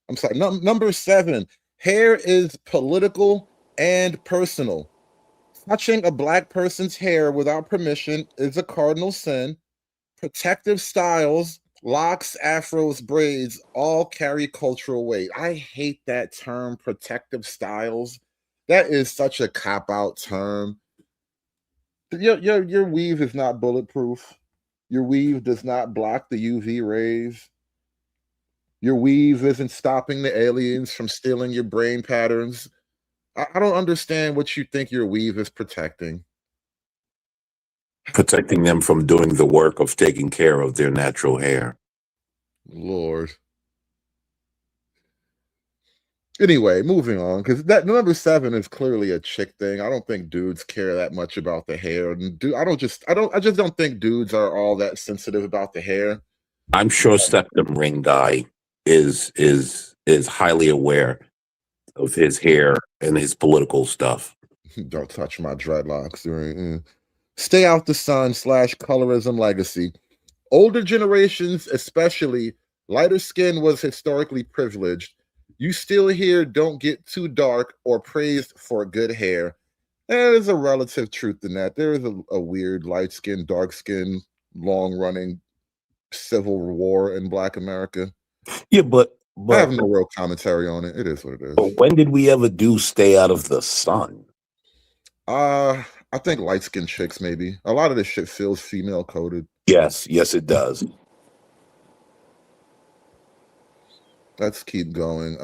I'm sorry. Number 7. Hair is political and personal. Touching a black person's hair without permission is a cardinal sin. Protective styles, locks, afros, braids, all carry cultural weight. I hate that term, protective styles. That is such a cop-out term. Your weave is not bulletproof. Your weave does not block the UV rays. Your weave isn't stopping the aliens from stealing your brain patterns. I don't understand what you think your weave is protecting. Protecting them from doing the work of taking care of their natural hair. Lord. Anyway, moving on, because that number 7 is clearly a chick thing. I don't think dudes care that much about the hair. And I just don't think dudes are all that sensitive about the hair. I'm sure septum ring guy is is highly aware of his hair and his political stuff. Don't touch my dreadlocks. Right? Stay out the sun / colorism legacy. Older generations, especially lighter skin, was historically privileged. You still hear don't get too dark or praised for good hair. There's a relative truth in that. There is a weird light skin, dark skin, long running civil war in Black America. Yeah, but I have no real commentary on it. It is what it is. But when did we ever do stay out of the sun? I think light skinned chicks, maybe. A lot of this shit feels female coded. Yes, it does. Let's keep going.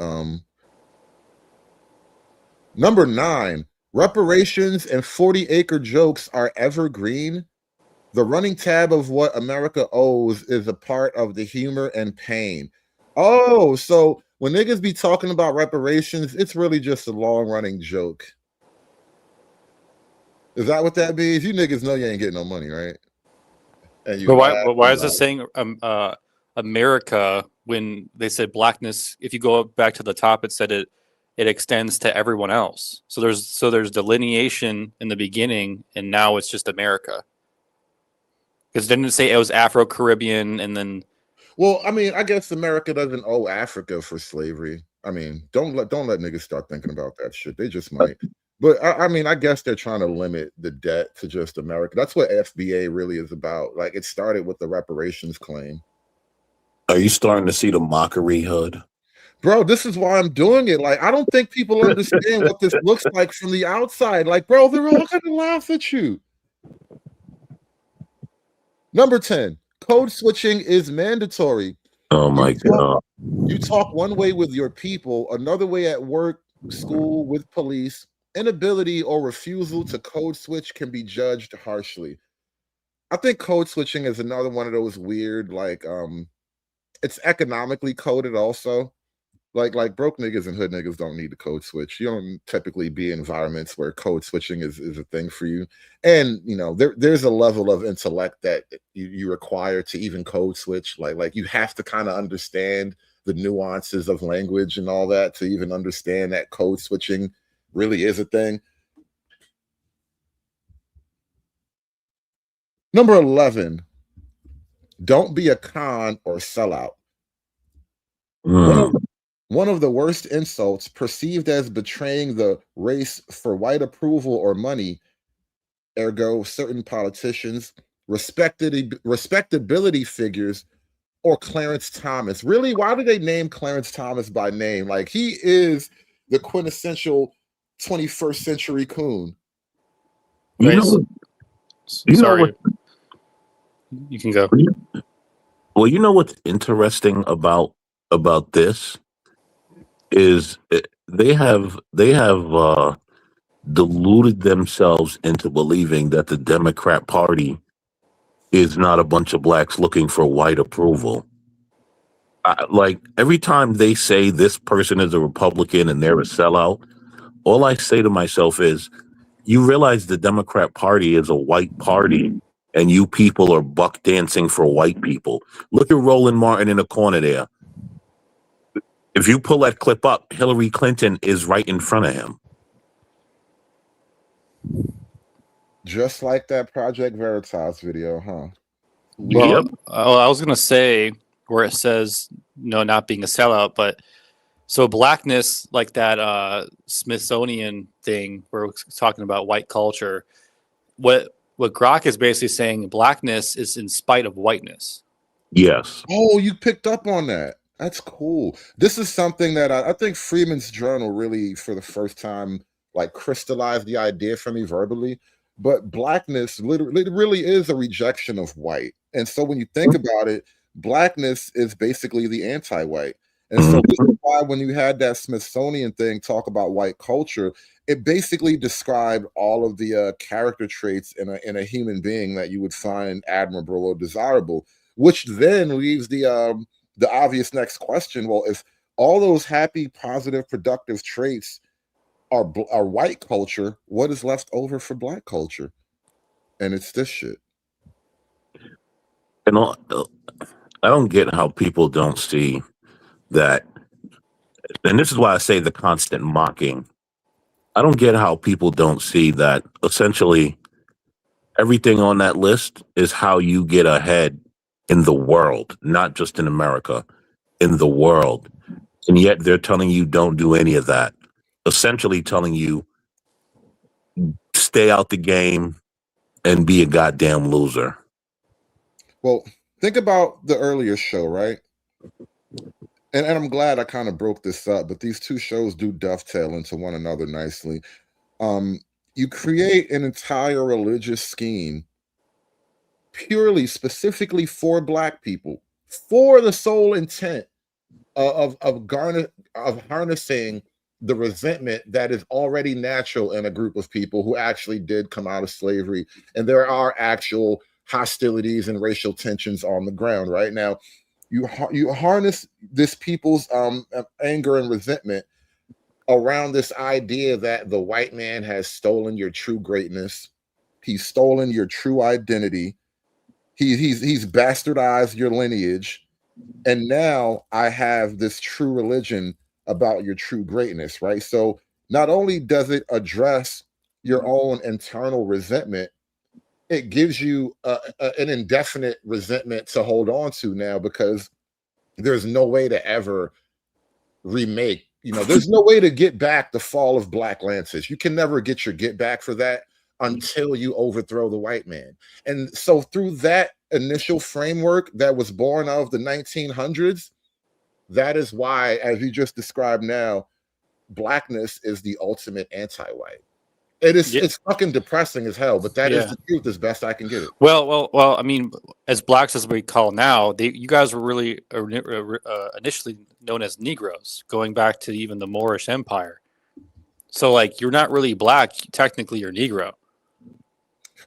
Number 9, reparations and 40-acre jokes are evergreen. The running tab of what America owes is a part of the humor and pain. Oh, so when niggas be talking about reparations, it's really just a long-running joke. Is that what that means? You niggas know you ain't getting no money, right? And you But why is it saying America when they said blackness? If you go back to the top, it said it extends to everyone else. So there's delineation in the beginning, and now it's just America. Because didn't it say it was Afro-Caribbean and then? Well, I mean, I guess America doesn't owe Africa for slavery. I mean, don't let niggas start thinking about that shit. They just might. But I mean, I guess they're trying to limit the debt to just America. That's what FBA really is about. Like, it started with the reparations claim. Are you starting to see the mockery, Hood? Bro, this is why I'm doing it. Like, I don't think people understand what this looks like from the outside. Like, bro, they're all gonna laugh at you. Number 10, code switching is mandatory. Oh my God. You talk one way with your people, another way at work, school, with police. Inability or refusal to code switch can be judged harshly. I think code switching is another one of those weird, like, it's economically coded also. Like broke niggas and hood niggas don't need to code switch. You don't typically be in environments where code switching is a thing for you. And you know, there's a level of intellect that you require to even code switch. Like you have to kind of understand the nuances of language and all that to even understand that code switching really is a thing. Number 11, don't be a con or sellout. One of the worst insults, perceived as betraying the race for white approval or money, ergo certain politicians, respectability figures, or Clarence Thomas. Really, why do they name Clarence Thomas by name? Like, he is the quintessential 21st century coon. Sorry. You can go. Well, you know what's interesting about this is they have deluded themselves into believing that the Democrat Party is not a bunch of blacks looking for white approval. Like every time they say this person is a Republican and they're a sellout, all I say to myself is, you realize the Democrat Party is a white party and you people are buck dancing for white people. Look at Roland Martin in the corner there. If you pull that clip up, Hillary Clinton is right in front of him. Just like that Project Veritas video, huh? Well, I was going to say where it says, no, not being a sellout, but so blackness, like that Smithsonian thing where we're talking about white culture, what Grok is basically saying, blackness is in spite of whiteness. Yes. Oh, you picked up on that. That's cool. This is something that I think Freeman's Journal really, for the first time, like crystallized the idea for me verbally. But blackness literally really is a rejection of white. And so when you think about it, blackness is basically the anti-white. And so this is why when you had that Smithsonian thing talk about white culture, it basically described all of the character traits in a human being that you would find admirable or desirable, which then leaves the obvious next question. Well, if all those happy, positive, productive traits are white culture, what is left over for black culture? And it's this shit. And I don't get how people don't see that And this is why I say the constant mocking. I don't get how people don't see that essentially everything on that list is how you get ahead in the world, not just in America, in the world. And yet they're telling you don't do any of that. Essentially telling you stay out the game and be a goddamn loser. Well, think about the earlier show, right? And I'm glad I kind of broke this up, but these two shows do dovetail into one another nicely. You create an entire religious scheme purely, specifically for Black people, for the sole intent of harnessing the resentment that is already natural in a group of people who actually did come out of slavery, and there are actual hostilities and racial tensions on the ground right now. You harness this people's anger and resentment around this idea that the white man has stolen your true greatness. He's stolen your true identity. He's bastardized your lineage. And now I have this true religion about your true greatness, right? So not only does it address your own internal resentment, it gives you an indefinite resentment to hold on to now, because there's no way to ever remake, there's no way to get back the fall of Black Lances. You can never get your get back for that until you overthrow the white man. And so through that initial framework that was born of the 1900s, that is why, as you just described now, Blackness is the ultimate anti-white. It's fucking depressing as hell, but that is the truth as best I can get it. Well. I mean, as blacks as we call now, you guys were really initially known as Negroes, going back to even the Moorish Empire. So, like, you're not really black. Technically, you're Negro.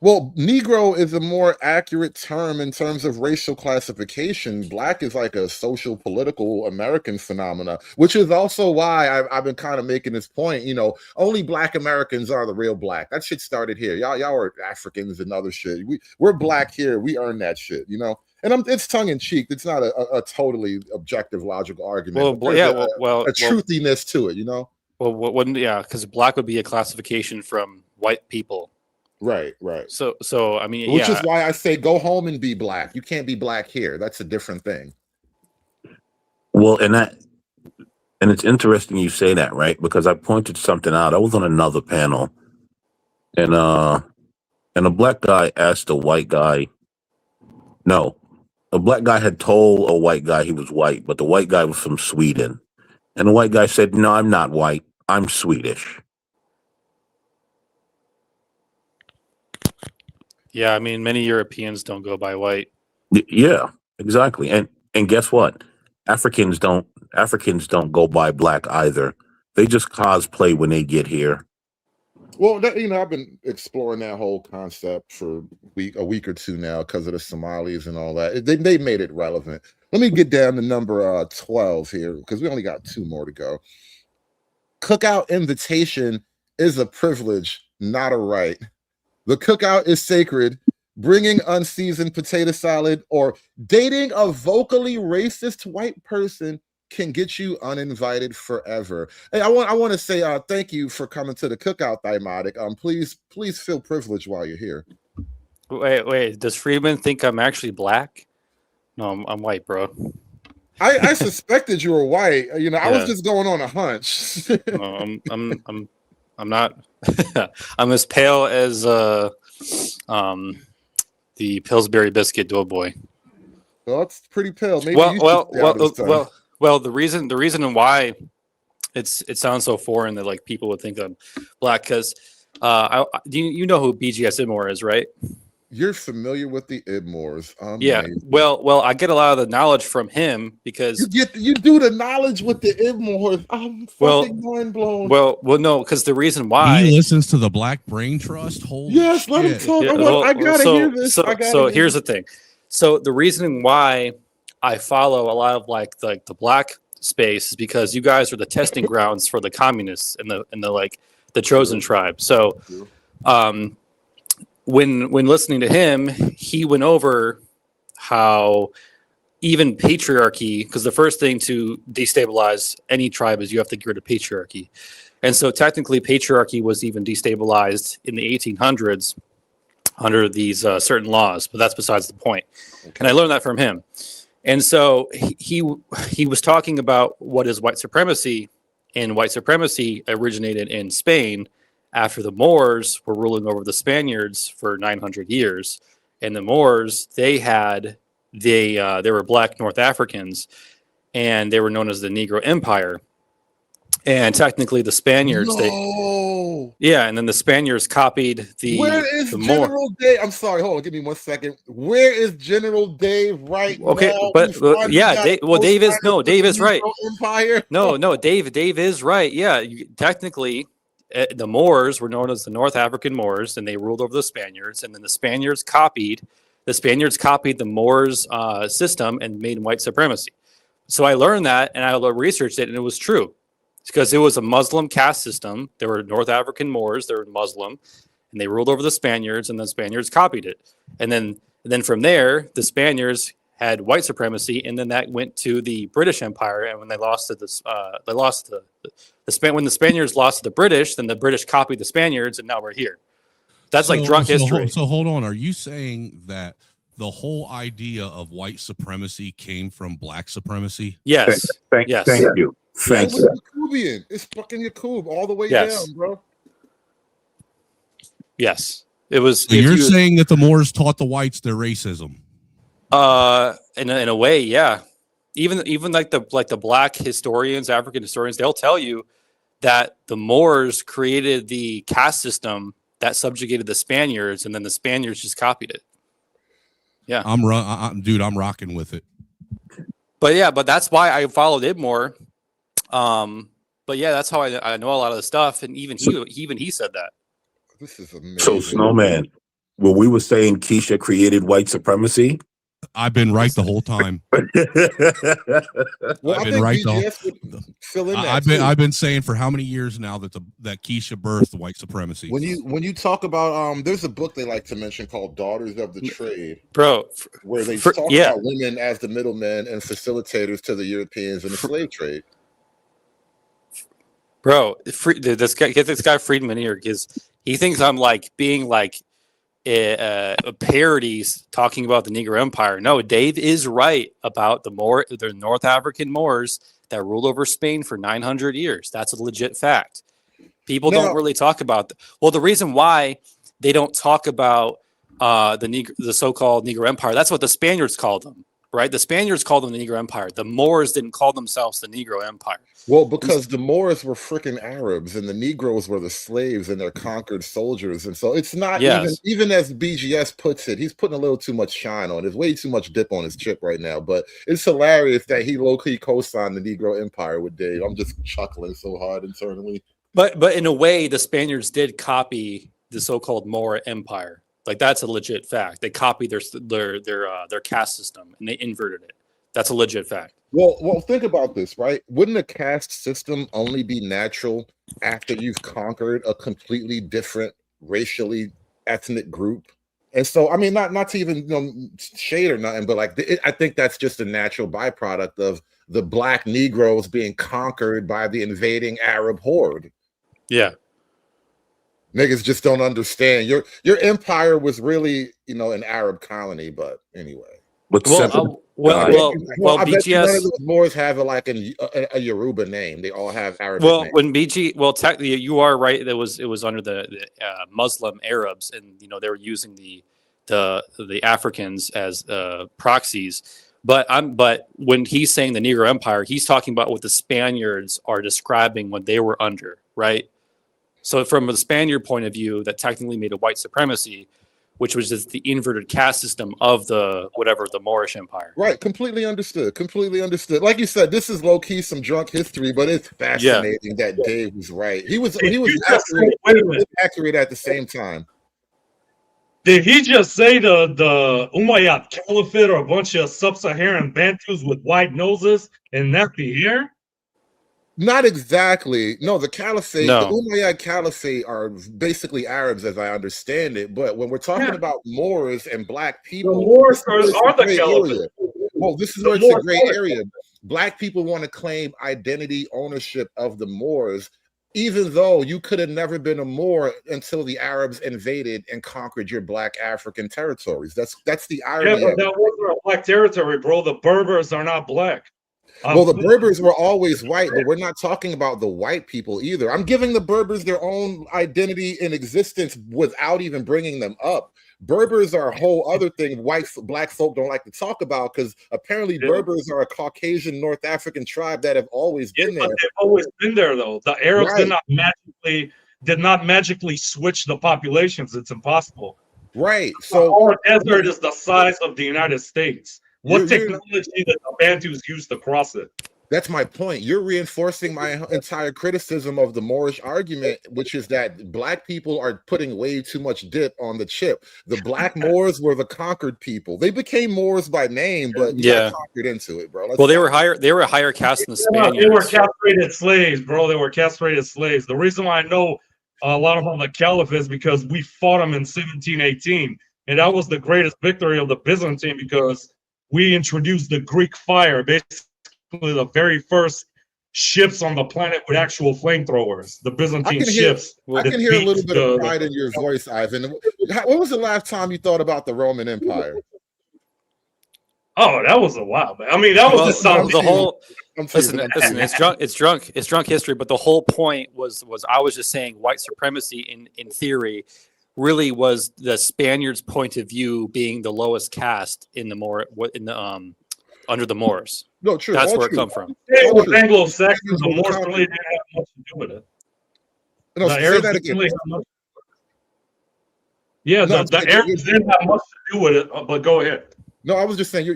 Well, Negro is a more accurate term in terms of racial classification. Black is like a social, political American phenomena, which is also why I've been kind of making this point. Only Black Americans are the real Black. That shit started here. Y'all are Africans and other shit. We're Black here. We earn that shit. And it's tongue in cheek. It's not a totally objective, logical argument. Well, a truthiness to it. Well, because Black would be a classification from white people. Right. So I mean, which is why I say go home and be Black. You can't be Black here. That's a different thing. Well, and it's interesting you say that, right? Because I pointed something out. I was on another panel, and a Black guy asked a white guy. No, a Black guy had told a white guy he was white, but the white guy was from Sweden, and the white guy said, "No, I'm not white. I'm Swedish." Yeah, I mean, many Europeans don't go by white. Yeah, exactly. And guess what? Africans don't go by Black either. They just cosplay when they get here. Well, I've been exploring that whole concept for a week or two now because of the Somalis and all that. They made it relevant. Let me get down to number 12 here, because we only got 2 more to go. Cookout invitation is a privilege, not a right. The cookout is sacred. Bringing unseasoned potato salad or dating a vocally racist white person can get you uninvited forever. Hey, I want to say thank you for coming to the cookout, Thymotic. Please feel privileged while you're here. Wait. Does Friedman think I'm actually Black? No, I'm white, bro. I suspected you were white. I was just going on a hunch. No, I'm not. I'm as pale as the Pillsbury Biscuit Doughboy. Well, that's pretty pale. Maybe well. The reason why it sounds so foreign that like people would think I'm Black, because you know who BGS Idmore is, right? You're familiar with the Idmores. Yeah. Well, I get a lot of the knowledge from him because you do the knowledge with the Idmores. I'm fucking mind blown. Well, no, because the reason why he listens to the Black Brain Trust. Holy yes, shit. Let him talk. I gotta hear this. So here's the thing. So the reason why I follow a lot of like the Black space is because you guys are the testing grounds for the communists and the chosen tribe. So, when listening to him, he went over how even patriarchy, because the first thing to destabilize any tribe is you have to get rid of patriarchy. And so technically patriarchy was even destabilized in the 1800s under these certain laws, but that's besides the point. Okay. And I learned that from him. And so he was talking about what is white supremacy, and white supremacy originated in Spain after the Moors were ruling over the Spaniards for 900 years. And the Moors, they were black North Africans, and they were known as the Negro Empire. And technically the Spaniards, and then the Spaniards copied the Where is the General Dave? I'm sorry, hold on, give me 1 second. Where is General Dave right now? But Dave is right. Empire? No, Dave is right. Yeah, technically, the Moors were known as the North African Moors, and they ruled over the Spaniards. And then the Spaniards copied the Moors' system and made white supremacy. So I learned that, and I researched it, and it was true. It's because it was a Muslim caste system. There were North African Moors, they were Muslim, and they ruled over the Spaniards, and the Spaniards copied it. And then from there, the Spaniards had white supremacy, and then that went to the British Empire. And when they lost to when the Spaniards lost to the British, then the British copied the Spaniards, and now we're here. That's like drunk history. So hold on. Are you saying that the whole idea of white supremacy came from black supremacy? Yes. Thank you. Thank you. Yakubian. It's fucking Yakub all the way Yes. down, bro. Yes. It was. So you're saying that the Moors taught the whites their racism? In a way, yeah. Even like the black historians, African historians, they'll tell you that the Moors created the caste system that subjugated the Spaniards, and then the Spaniards just copied it. Yeah, I'm rocking with it. But that's why I followed it more. But yeah, that's how I know a lot of the stuff, and even he said that. This is amazing. So Snowman, when we were saying Keisha created white supremacy, I've been right the whole time. Well, I've been right I've been saying for how many years now that Keisha birthed white supremacy. When you talk about there's a book they like to mention called Daughters of the Trade, bro, where they talk about women as the middlemen and facilitators to the Europeans in the slave trade. Bro, this guy Friedman here, because he thinks I'm like being like parodies talking about the Negro Empire. No, Dave is right about the North African Moors that ruled over Spain for 900 years. That's a legit fact. People don't really talk about the reason why they don't talk about the so-called Negro Empire. That's what the Spaniards called them, right? The Spaniards called them the Negro Empire. The Moors didn't call themselves the Negro Empire. Well, because the Moors were freaking Arabs and the Negroes were the slaves and their conquered soldiers. And so it's not even as BGS puts it, he's putting a little too much shine on it. There's way too much dip on his chip right now. But it's hilarious that he low-key co-signed the Negro Empire with Dave. I'm just chuckling so hard internally. But in a way, the Spaniards did copy the so-called Moor Empire. Like, that's a legit fact. They copied their caste system and they inverted it. That's a legit fact. Well, think about this, right? Wouldn't a caste system only be natural after you've conquered a completely different racially ethnic group? And so, I mean, not to even shade or nothing, but like I think that's just a natural byproduct of the black Negroes being conquered by the invading Arab horde. Yeah. Niggas just don't understand. Your empire was really, an Arab colony, but anyway. Well, BGS. None of those Moors have a Yoruba name. They all have Arabic names. Technically, you are right. It was under the Muslim Arabs, and they were using the Africans as proxies. But when he's saying the Negro Empire, he's talking about what the Spaniards are describing when they were under, right? So from the Spaniard point of view, that technically made a white supremacy, which was just the inverted caste system of the Moorish Empire. Right, completely understood. Like you said, this is low key some drunk history, but it's fascinating that Dave was right. He was accurate at the same time. Did he just say the Umayyad Caliphate are a bunch of sub-Saharan Bantus with white noses and nappy hair? Not exactly. No, the Caliphate, the Umayyad Caliphate are basically Arabs, as I understand it. But when we're talking about Moors and black people, the Moors are the Caliphate. Well, this is The where it's a Moors gray own it. area. Black people want to claim identity ownership of the Moors, even though you could have never been a Moor until the Arabs invaded and conquered your Black African territories. That's the Yeah, irony but of it. that wasn't a black territory, bro. The Berbers are not black. Well, the Berbers were always white, but we're not talking about the white people either. I'm giving the Berbers their own identity in existence without even bringing them up. Berbers are a whole other thing black folk don't like to talk about, because apparently Berbers are a Caucasian North African tribe that have always been there. But they've always been there, though. The Arabs Right. did not magically switch the populations. It's impossible. Right. So our desert is the size of the United States. What You're- technology did the Bantus use to cross it? That's my point. You're reinforcing my entire criticism of the Moorish argument, which is that black people are putting way too much dip on the chip. The black Moors were the conquered people. They became Moors by name, but you got conquered into it, bro. Well, they were a higher caste than the Yeah, Spaniards. they were castrated slaves, bro. They were castrated slaves. The reason why I know a lot about the Caliph is because we fought them in 1718, and that was the greatest victory of the Byzantine, because we introduced the Greek fire, basically the very first ships on the planet with actual flamethrowers. The Byzantine ships. I can hear a little bit of pride in your voice, Ivan. When was the last time you thought about the Roman Empire? Oh, that was a while back. I mean, that was the whole. Listen, it's drunk history. But the whole point was I was just saying white supremacy in theory really was the Spaniards' point of view being the lowest caste in the under the Moors. No, true. That's all where true. it come from. It was Anglo-Saxons. The Moors really didn't have much to do with it. No, The say Arabs that didn't again. really have much. Yeah, No, the Arabs didn't have much to do with it. But go ahead. No, I was just saying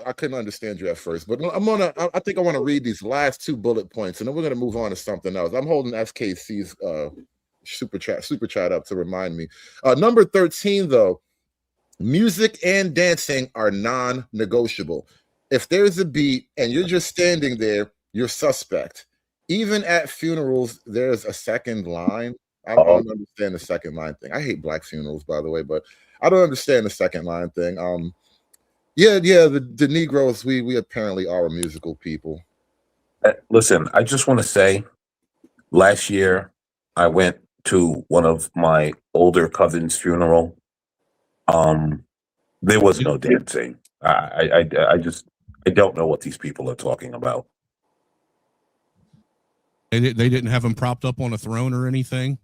I couldn't understand you at first, but I think I want to read these last two bullet points, and then we're gonna move on to something else. I'm holding SKC's super chat up to remind me. Number 13, though, music and dancing are non-negotiable. If there's a beat and you're just standing there, you're suspect. Even at funerals, there's a second line. I don't understand the second line thing. I hate black funerals, by the way, but I don't understand the second line thing. The Negroes, we apparently are a musical people. Listen, I just want to say, last year I went to one of my older cousin's funeral. There was no dancing. I don't know what these people are talking about. They didn't have him propped up on a throne or anything.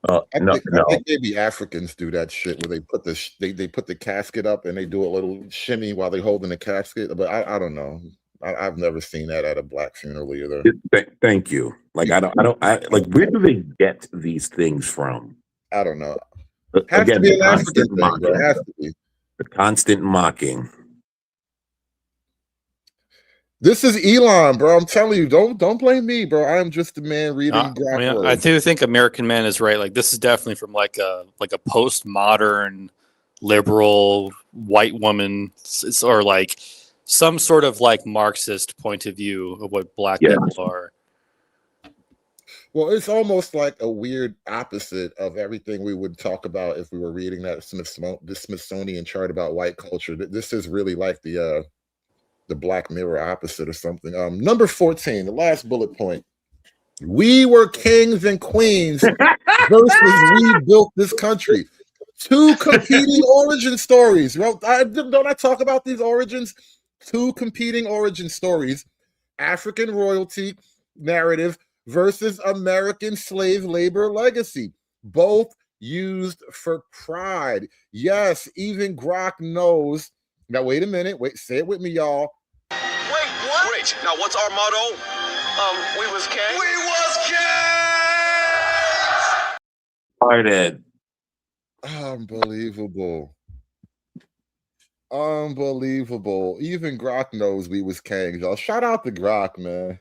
I think maybe Africans do that shit where they put they put the casket up and they do a little shimmy while they're holding the casket. But I don't know. I've never seen that at a black funeral either. Thank you. Like I like, where do they get these things from? I don't know. Has to be an African thing, bro. It has to be. The constant mocking. This is Elon, bro. I'm telling you, don't blame me, bro. I am just a man reading. I do think American Man is right. Like, this is definitely from like a postmodern liberal white woman, or like some sort of like Marxist point of view of what black people are. Well, it's almost like a weird opposite of everything we would talk about if we were reading that the Smithsonian chart about white culture. This is really like the Black Mirror opposite or something. Number 14, the last bullet point. We were kings and queens versus we built this country. Two competing origin stories. Don't I talk about these origins? Two competing origin stories. African royalty narrative versus American slave labor legacy. Both used for pride. Yes, even Grok knows. Now, wait a minute. Wait, say it with me, y'all. Wait, what? Great. Now, what's our motto? We was kings. We was kings! All right, Ed. Unbelievable. Unbelievable. Even Grok knows we was kings, y'all. Shout out to Grok, man.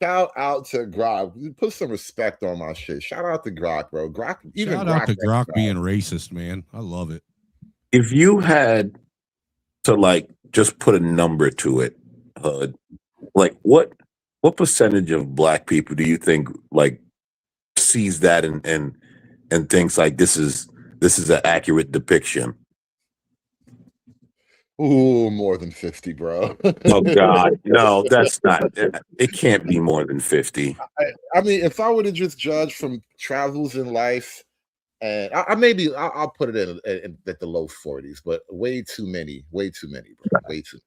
Shout out to Grok. Put some respect on my shit. Shout out to Grok, bro. Grok. Even Shout out to Grok being racist, man. I love it. If you had to like just put a number to it, like what percentage of black people do you think like sees that and thinks like this is an accurate depiction? Ooh, more than 50, bro. Oh God, no, that's not. It can't be more than 50. I mean, if I were to just judge from travels in life, and I'll put it in at the low 40s, but way too many, bro, way too.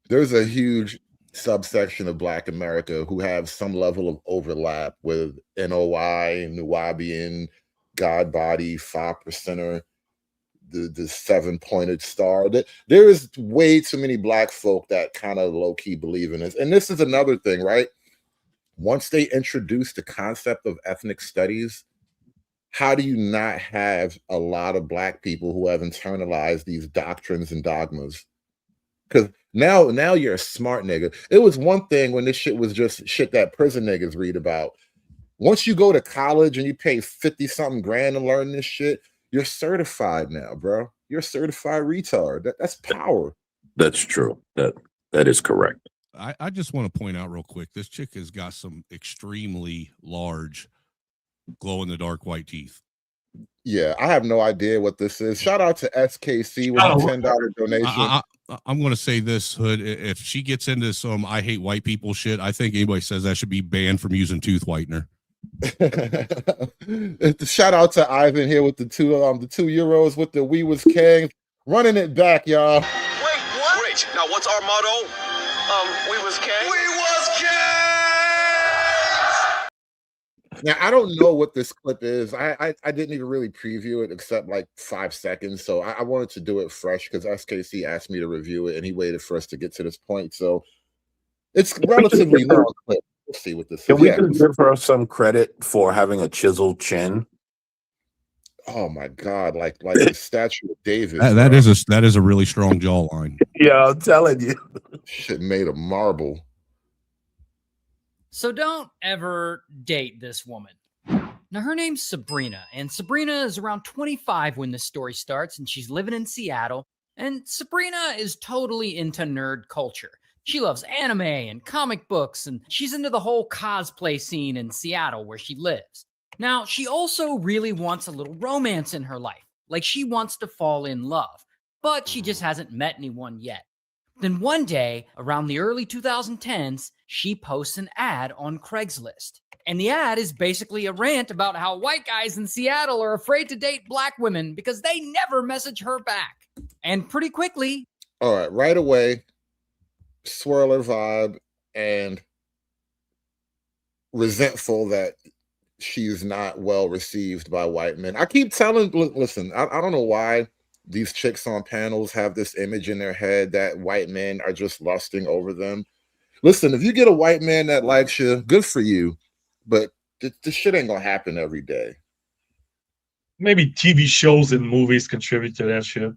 There's a huge subsection of Black America who have some level of overlap with NOI, Nubian, God Body, 5%er, the 7-pointed star. There is way too many Black folk that kind of low-key believe in this. And this is another thing, right? Once they introduce the concept of ethnic studies, how do you not have a lot of Black people who have internalized these doctrines and dogmas? Because now you're a smart nigga. It was one thing when this shit was just shit that prison niggas read about. Once you go to college and you pay 50-something grand to learn this shit, you're certified now, bro. You're a certified retard. That's power. That's true. That is correct. I just want to point out real quick, this chick has got some extremely large glow-in-the-dark white teeth. Yeah, I have no idea what this is. Shout out to SKC with a $10 donation. I'm going to say this, Hood. If she gets into some I hate white people shit, I think anybody says that should be banned from using tooth whitener. Shout out to Ivan here with the €2 with the We Was Kings. Running it back, y'all. Wait, what? Great. Now, what's our motto? We was Kings. We was Kings! Now, I don't know what this clip is. I didn't even really preview it except like 5 seconds. So I wanted to do it fresh because SKC asked me to review it and he waited for us to get to this point. So it's relatively long clip. We'll see what this is. Can we just give her some credit for having a chiseled chin? Oh my God, like the statue of David. That is a really strong jawline. Yeah, I'm telling you. Shit made of marble. So don't ever date this woman. Now, her name's Sabrina, and Sabrina is around 25 when this story starts, and she's living in Seattle. And Sabrina is totally into nerd culture. She loves anime and comic books, and she's into the whole cosplay scene in Seattle where she lives. Now, she also really wants a little romance in her life, like she wants to fall in love, but she just hasn't met anyone yet. Then one day, around the early 2010s, she posts an ad on Craigslist. And the ad is basically a rant about how white guys in Seattle are afraid to date Black women because they never message her back. And pretty quickly... All right away, swirler vibe and resentful that she's not well received by white men. I keep telling, listen, I don't know why these chicks on panels have this image in their head that white men are just lusting over them. Listen, if you get a white man that likes you, good for you, but this shit ain't gonna happen every day. Maybe TV shows and movies contribute to that shit.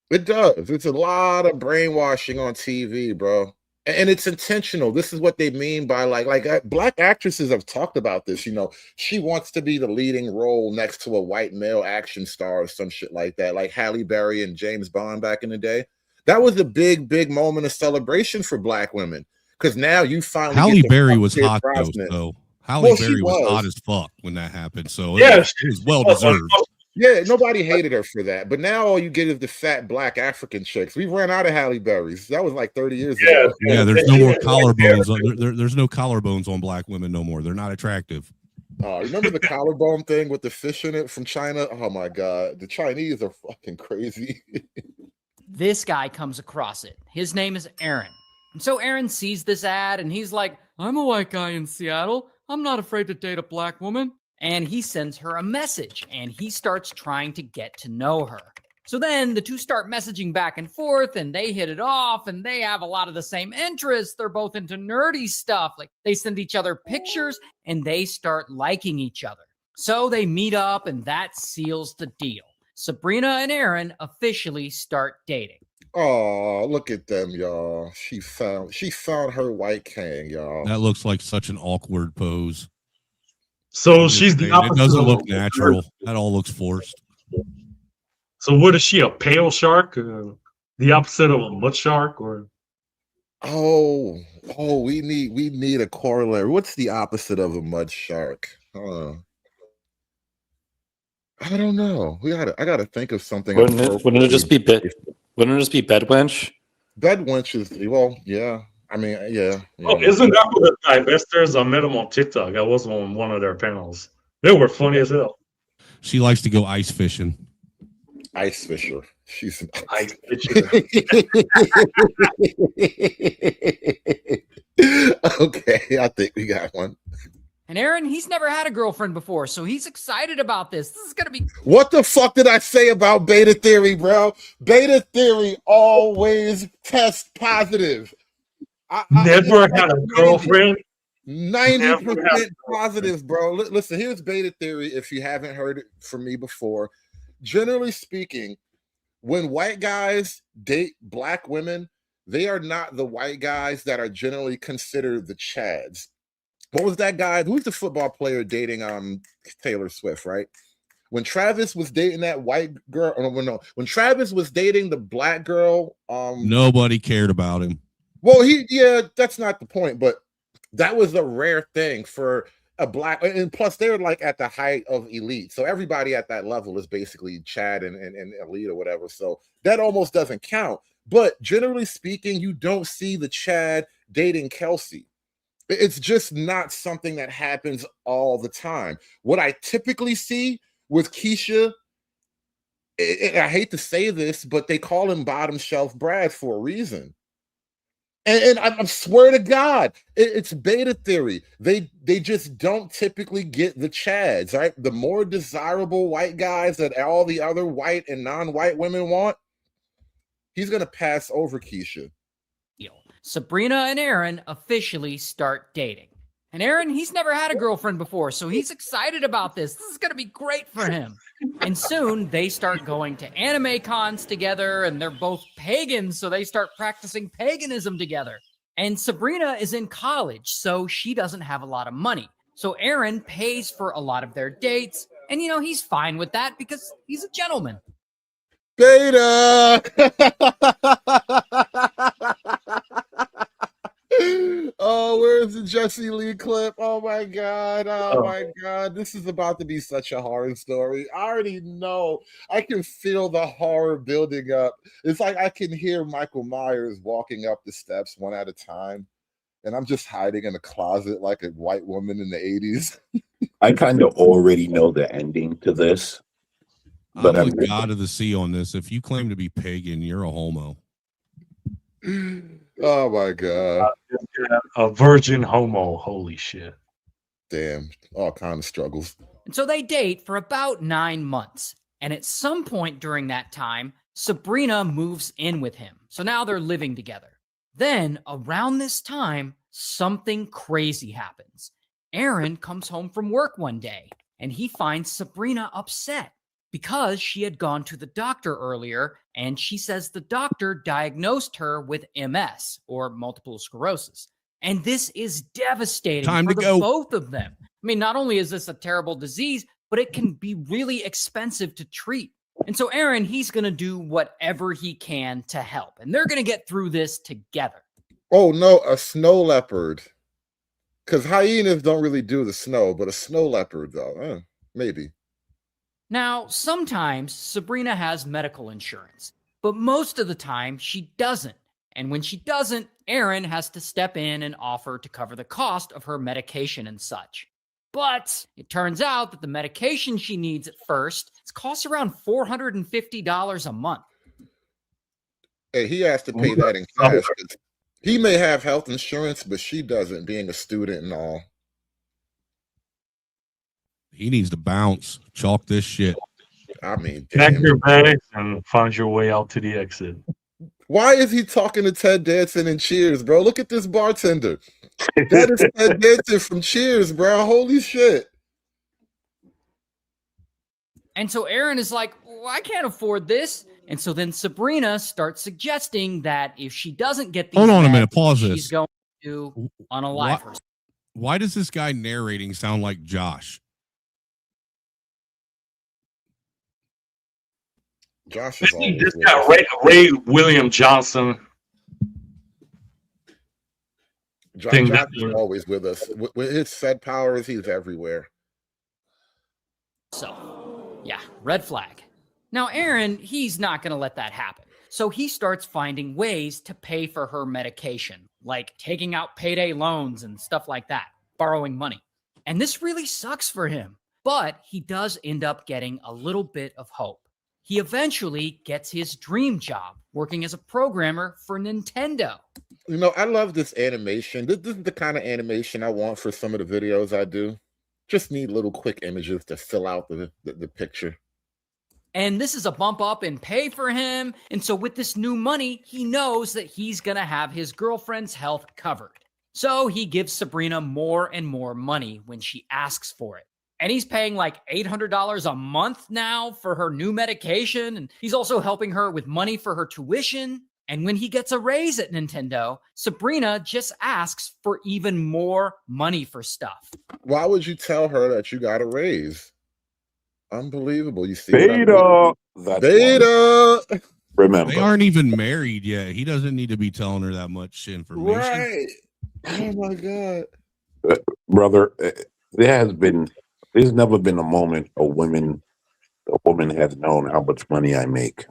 It does. It's a lot of brainwashing on TV, bro. And it's intentional. This is what they mean by like Black actresses have talked about this. You know, she wants to be the leading role next to a white male action star or some shit like that, like Halle Berry and James Bond back in the day. That was a big moment of celebration for Black women because now you finally. Halle Berry was hot though. Halle Berry was hot as fuck when that happened. So it was well deserved. Yeah, nobody hated her for that. But now all you get is the fat Black African chicks. We ran out of Halle Berrys. That was like 30 years ago. Yeah, there's no more collarbones. There's no collarbones on Black women no more. They're not attractive. Remember the collarbone thing with the fish in it from China? Oh my God. The Chinese are fucking crazy. This guy comes across it. His name is Aaron. And so Aaron sees this ad and he's like, I'm a white guy in Seattle. I'm not afraid to date a Black woman. And he sends her a message, and he starts trying to get to know her. So then the two start messaging back and forth, and they hit it off, and they have a lot of the same interests. They're both into nerdy stuff. Like, they send each other pictures, and they start liking each other. So they meet up, and that seals the deal. Sabrina and Aaron officially start dating. Oh, look at them, y'all. She found her white king, y'all. That looks like such an awkward pose. So she's the opposite. It doesn't look natural. That all looks forced. So what is she, a pale shark? The opposite of a mud shark? Or we need a corollary. What's the opposite of a mud shark? I don't know. I gotta think of something. Wouldn't it just be Wouldn't it just be bedwench? Bedwench is yeah. I mean, yeah. Oh, isn't that what the divestors? I met them on TikTok. I was on one of their panels. They were funny as hell. She likes to go ice fishing. Ice fisher. She's an ice fisher. Okay, I think we got one. And Aaron, he's never had a girlfriend before, so he's excited about this. This is going to be... What the fuck did I say about beta theory, bro? Beta theory always test positive. Never had a girlfriend. 90% positive, bro. Listen, here's beta theory if you haven't heard it from me before. Generally speaking, when white guys date black women, they are not the white guys that are generally considered the Chads. What was that guy? Who's the football player dating Taylor Swift, right? When Travis was dating that white girl, when Travis was dating the black girl, nobody cared about him. Well, that's not the point, but that was a rare thing for a black, and plus they're like at the height of elite. So everybody at that level is basically Chad and elite or whatever. So that almost doesn't count. But generally speaking, you don't see the Chad dating Kelsey. It's just not something that happens all the time. What I typically see with Keisha, and I hate to say this, but they call him bottom shelf Brad for a reason. And I swear to God, it's beta theory. They just don't typically get the Chads, right? The more desirable white guys that all the other white and non-white women want, he's going to pass over Keisha. Sabrina and Aaron officially start dating. And Aaron, he's never had a girlfriend before, so he's excited about this. This is going to be great for him. And soon they start going to anime cons together, and they're both pagans, so they start practicing paganism together. And Sabrina is in college, so she doesn't have a lot of money. So Aaron pays for a lot of their dates, and he's fine with that because he's a gentleman. Beta! Oh, where's the Jesse Lee clip? Oh my God. Oh my God. This is about to be such a horror story. I already know. I can feel the horror building up. It's like I can hear Michael Myers walking up the steps one at a time. And I'm just hiding in a closet like a white woman in the 80s. I kind of already know the ending to this. But I'm the god of the sea on this. If you claim to be pagan, you're a homo. Oh my God. A virgin homo. Holy shit. Damn. All kind of struggles. And so they date for about 9 months. And at some point during that time, Sabrina moves in with him. So now they're living together. Then around this time, something crazy happens. Aaron comes home from work one day and he finds Sabrina upset because she had gone to the doctor earlier, and she says the doctor diagnosed her with MS, or multiple sclerosis. And this is devastating for the both of them. I mean, not only is this a terrible disease, but it can be really expensive to treat. And so Aaron, he's going to do whatever he can to help, and they're going to get through this together. Oh, no, a snow leopard. Because hyenas don't really do the snow, but a snow leopard, though, maybe. Now, sometimes Sabrina has medical insurance, but most of the time she doesn't. And when she doesn't, Aaron has to step in and offer to cover the cost of her medication and such. But it turns out that the medication she needs at first, it costs around $450 a month. Hey, he has to pay that in cash. He may have health insurance, but she doesn't, being a student and all. He needs to bounce. Chalk this shit. I mean, pack your bags and find your way out to the exit. Why is he talking to Ted Danson in Cheers, bro? Look at this bartender. That is Ted Danson from Cheers, bro. Holy shit. And so Aaron is like, well, I can't afford this. And so then Sabrina starts suggesting that if she doesn't get these, hold on a minute, pause this. She's going to unalive herself. Why does this guy narrating sound like Josh? Josh is always just got Ray William Johnson. Josh is always with us. With his said powers, he's everywhere. So, yeah, red flag. Now, Aaron, he's not going to let that happen. So he starts finding ways to pay for her medication, like taking out payday loans and stuff like that, borrowing money. And this really sucks for him, but he does end up getting a little bit of hope. He eventually gets his dream job working as a programmer for Nintendo. You know, I love this animation. This is the kind of animation I want for some of the videos I do. Just need little quick images to fill out the picture. And this is a bump up in pay for him. And so with this new money, he knows that he's going to have his girlfriend's health covered. So he gives Sabrina more and more money when she asks for it. And he's paying like $800 a month now for her new medication. And he's also helping her with money for her tuition. And when he gets a raise at Nintendo, Sabrina just asks for even more money for stuff. Why would you tell her that you got a raise? Unbelievable. You see Beta. Beta. Remember, they aren't even married yet. He doesn't need to be telling her that much information. Right. Oh my God. Brother, there's never been a moment a woman has known how much money I make.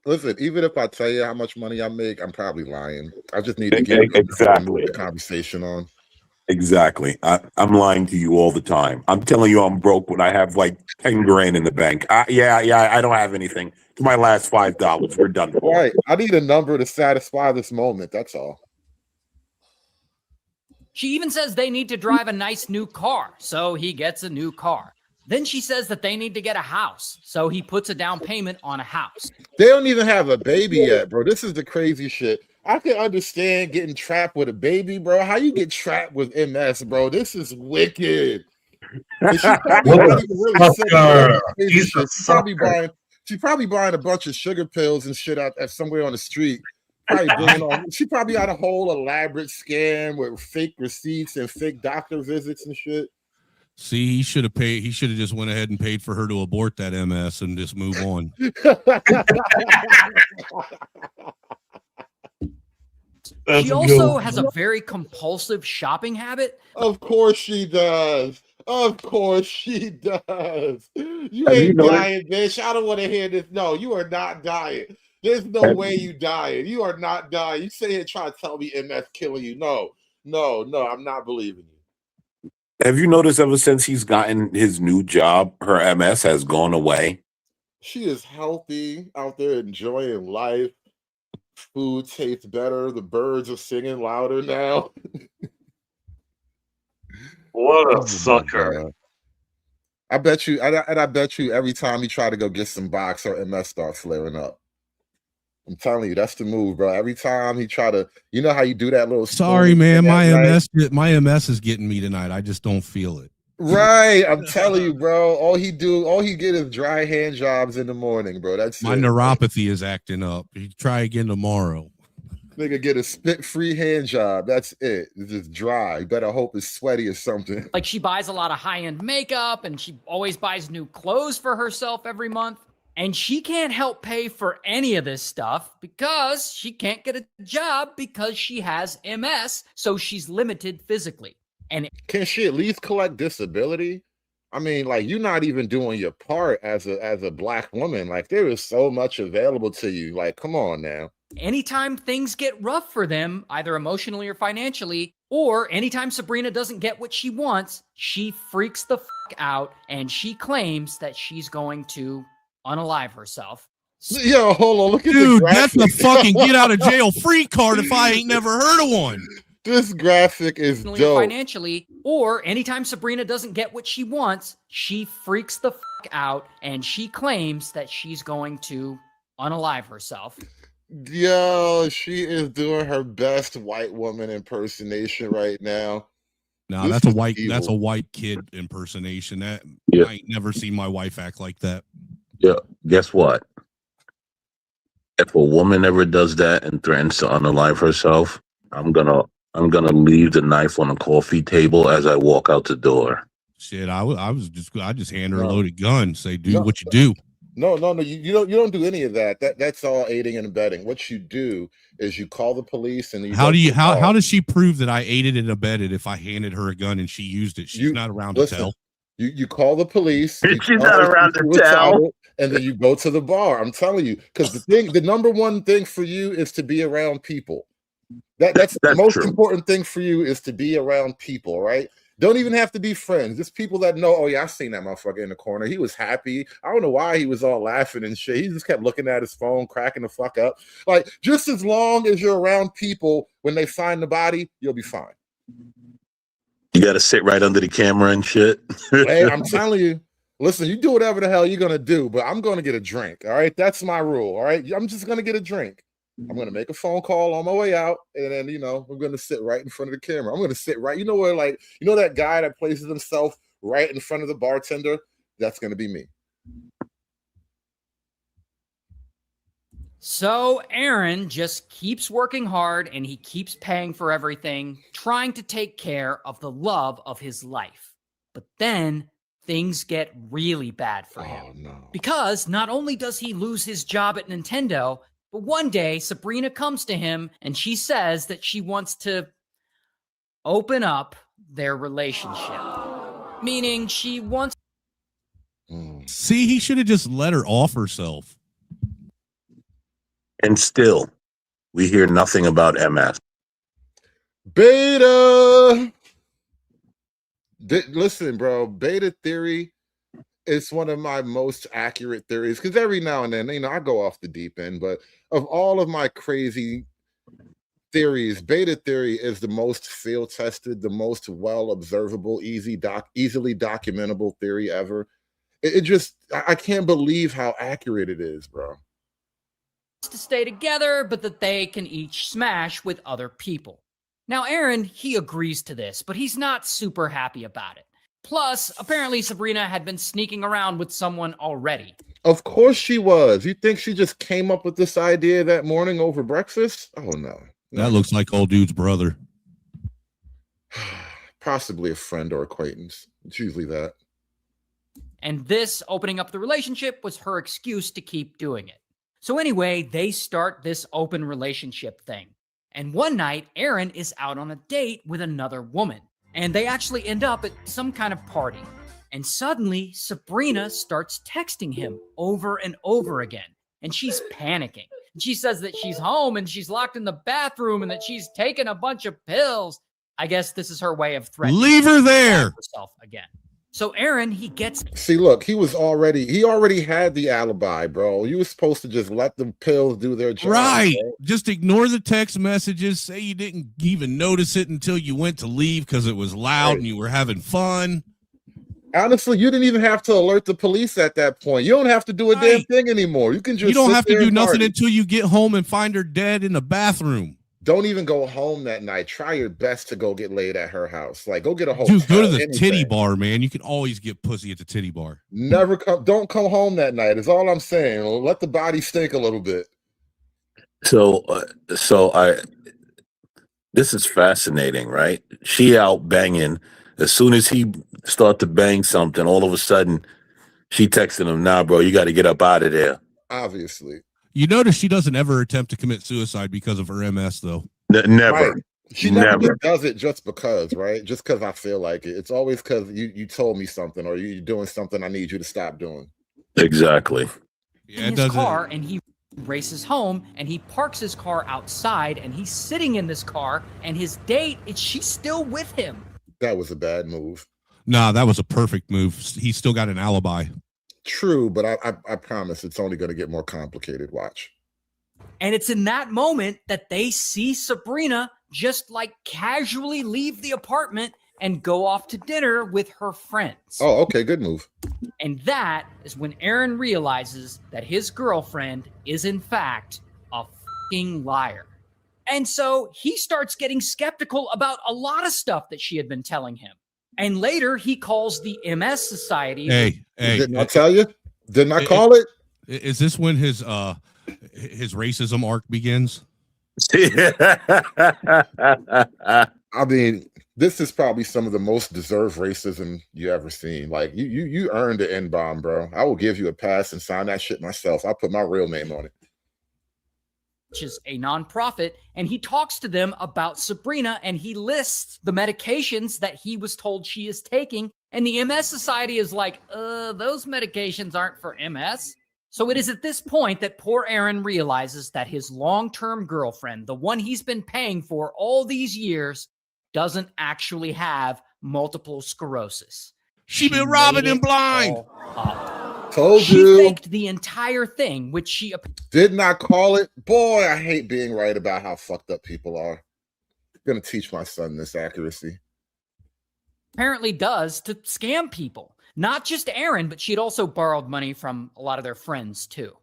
Listen, even if I tell you how much money I make, I'm probably lying. I just need to get exactly the conversation on. Exactly. I'm lying to you all the time. I'm telling you I'm broke when I have like 10 grand in the bank. Yeah, I don't have anything. It's my last $5. We're done. Right. I need a number to satisfy this moment. That's all. She even says they need to drive a nice new car, so he gets a new car. Then she says that they need to get a house, so he puts a down payment on a house. They don't even have a baby yet, bro. This is the crazy shit. I can understand getting trapped with a baby, bro. How you get trapped with MS, bro? This is wicked. And she probably not even really sick. She's probably buying a bunch of sugar pills and shit at somewhere on the street. She probably had a whole elaborate scam with fake receipts and fake doctor visits and shit. See, he should have paid. He should have just went ahead and paid for her to abort that MS and just move on. She also has a very compulsive shopping habit. Of course she does. Of course she does. You ain't dying, bitch. I don't want to hear this. No, you are not dying. There's no way you dying. You are not dying. You sit here trying to tell me MS killing you. No, I'm not believing you. Have you noticed ever since he's gotten his new job, her MS has gone away? She is healthy out there enjoying life. Food tastes better. The birds are singing louder now. What a sucker. I bet you every time you try to go get some box, her MS starts flaring up. I'm telling you, that's the move, bro. Every time he try to, you know how you do that little. Sorry, man, my MS is getting me tonight. I just don't feel it. Right, I'm telling you, bro. All he get is dry hand jobs in the morning, bro. That's my neuropathy is acting up. You try again tomorrow. Nigga get a spit-free hand job. That's it. It's just dry. You better hope it's sweaty or something. Like she buys a lot of high-end makeup and she always buys new clothes for herself every month. And she can't help pay for any of this stuff because she can't get a job because she has MS, so she's limited physically. And can she at least collect disability? I mean, like, you're not even doing your part as a Black woman. Like, there is so much available to you. Like, come on now. Anytime things get rough for them, either emotionally or financially, or anytime Sabrina doesn't get what she wants, she freaks the fuck out and she claims that she's going to unalive herself. Yo, hold on, look at dude, that's a fucking get out of jail free card if I ain't never heard of one. This graphic is dope. Financially, or anytime Sabrina doesn't get what she wants, she freaks the fuck out and she claims that she's going to unalive herself. Yo, she is doing her best white woman impersonation right now. No, that's a white kid impersonation. That I ain't never seen my wife act like that. Yeah, guess what? If a woman ever does that and threatens to unalive herself, I'm gonna leave the knife on a coffee table as I walk out the door. Shit, I just hand her a loaded gun, say do what you do. No, you don't do any of that. That's all aiding and abetting. What you do is you call the police and how does she prove that I aided and abetted if I handed her a gun and she used it? She's not around to tell. You call the police. You She's tell not her she's around the town. suicidal, and then you go to the bar. I'm telling you, because the number one thing for you is to be around people. That's the most true. important thing for you is to be around people, right? Don't even have to be friends. Just people that know, oh yeah, I seen that motherfucker in the corner. He was happy. I don't know why he was all laughing and shit. He just kept looking at his phone, cracking the fuck up. Like, just as long as you're around people when they find the body, you'll be fine. You got to sit right under the camera and shit. Hey, I'm telling you, listen, you do whatever the hell you're going to do, but I'm going to get a drink. All right. That's my rule. All right. I'm just going to get a drink. I'm going to make a phone call on my way out. And then, I'm going to sit right in front of the camera. I'm going to sit right, where that guy that places himself right in front of the bartender? That's going to be me. So Aaron just keeps working hard and he keeps paying for everything, trying to take care of the love of his life. But then things get really bad for him. No. Because not only does he lose his job at Nintendo, but one day Sabrina comes to him and she says that she wants to open up their relationship. Meaning she wants... See, he should have just let her off herself. And still, we hear nothing about MS. Beta. Listen, bro, beta theory is one of my most accurate theories because every now and then, I go off the deep end, but of all of my crazy theories, beta theory is the most field tested, the most well observable, easily documentable theory ever. It just, I can't believe how accurate it is, bro. To stay together, but that they can each smash with other people. Now, Aaron, he agrees to this, but he's not super happy about it. Plus, apparently Sabrina had been sneaking around with someone already. Of course she was. You think she just came up with this idea that morning over breakfast? Oh, no. That looks like old dude's brother. Possibly a friend or acquaintance. It's usually that. And this opening up the relationship was her excuse to keep doing it. So anyway, they start this open relationship thing. And one night, Aaron is out on a date with another woman. And they actually end up at some kind of party. And suddenly, Sabrina starts texting him over and over again. And she's panicking. She says that she's home and she's locked in the bathroom and that she's taken a bunch of pills. I guess this is her way of threatening. Leave her there. Herself again. So Aaron, he gets... See, look, he already had the alibi, bro. You were supposed to just let the pills do their job. Right. Bro. Just ignore the text messages. Say you didn't even notice it until you went to leave because it was loud and you were having fun. Honestly, you didn't even have to alert the police at that point. You don't have to do a damn thing anymore. You can just You don't sit have to there do and nothing party. until you get home and find her dead in the bathroom. Don't even go home that night. Try your best to go get laid at her house. Like, go get a hotel. Dude, go to the anything. titty bar, man. You can always get pussy at the titty bar. Don't come home that night. Is all I'm saying. Let the body stink a little bit. So this is fascinating, right? She out banging. As soon as he start to bang something, all of a sudden, she texting him, "Nah, bro, you got to get up out of there." Obviously. You notice she doesn't ever attempt to commit suicide because of her MS, though. Never. Right. She never just does it just because, right? Just because I feel like it. It's always because you told me something or you're doing something I need you to stop doing. Exactly. In his car, and he races home, and he parks his car outside, and he's sitting in this car, and his date, she's still with him. That was a bad move. Nah, that was a perfect move. He's still got an alibi. True, but I promise it's only going to get more complicated. Watch. And it's in that moment that they see Sabrina just like casually leave the apartment and go off to dinner with her friends. Oh, okay, good move. And that is when Aaron realizes that his girlfriend is in fact a fucking liar. And so he starts getting skeptical about a lot of stuff that she had been telling him. And later he calls the MS Society. Hey, didn't I tell you? Didn't I call it? Is this when his racism arc begins? I mean, this is probably some of the most deserved racism you ever seen. Like you earned the N-bomb, bro. I will give you a pass and sign that shit myself. I'll put my real name on it. Which is a nonprofit, and he talks to them about Sabrina, and he lists the medications that he was told she is taking, And the MS Society is like, those medications aren't for MS. So it is at this point that poor Aaron realizes that his long-term girlfriend, the one he's been paying for all these years, doesn't actually have multiple sclerosis. She been robbing him blind. Told she you. faked the entire thing, which she Did not call it. Boy, I hate being right about how fucked up people are. I'm gonna teach my son this accuracy. apparently does to scam people. Not just Aaron, but she'd also borrowed money from a lot of their friends too.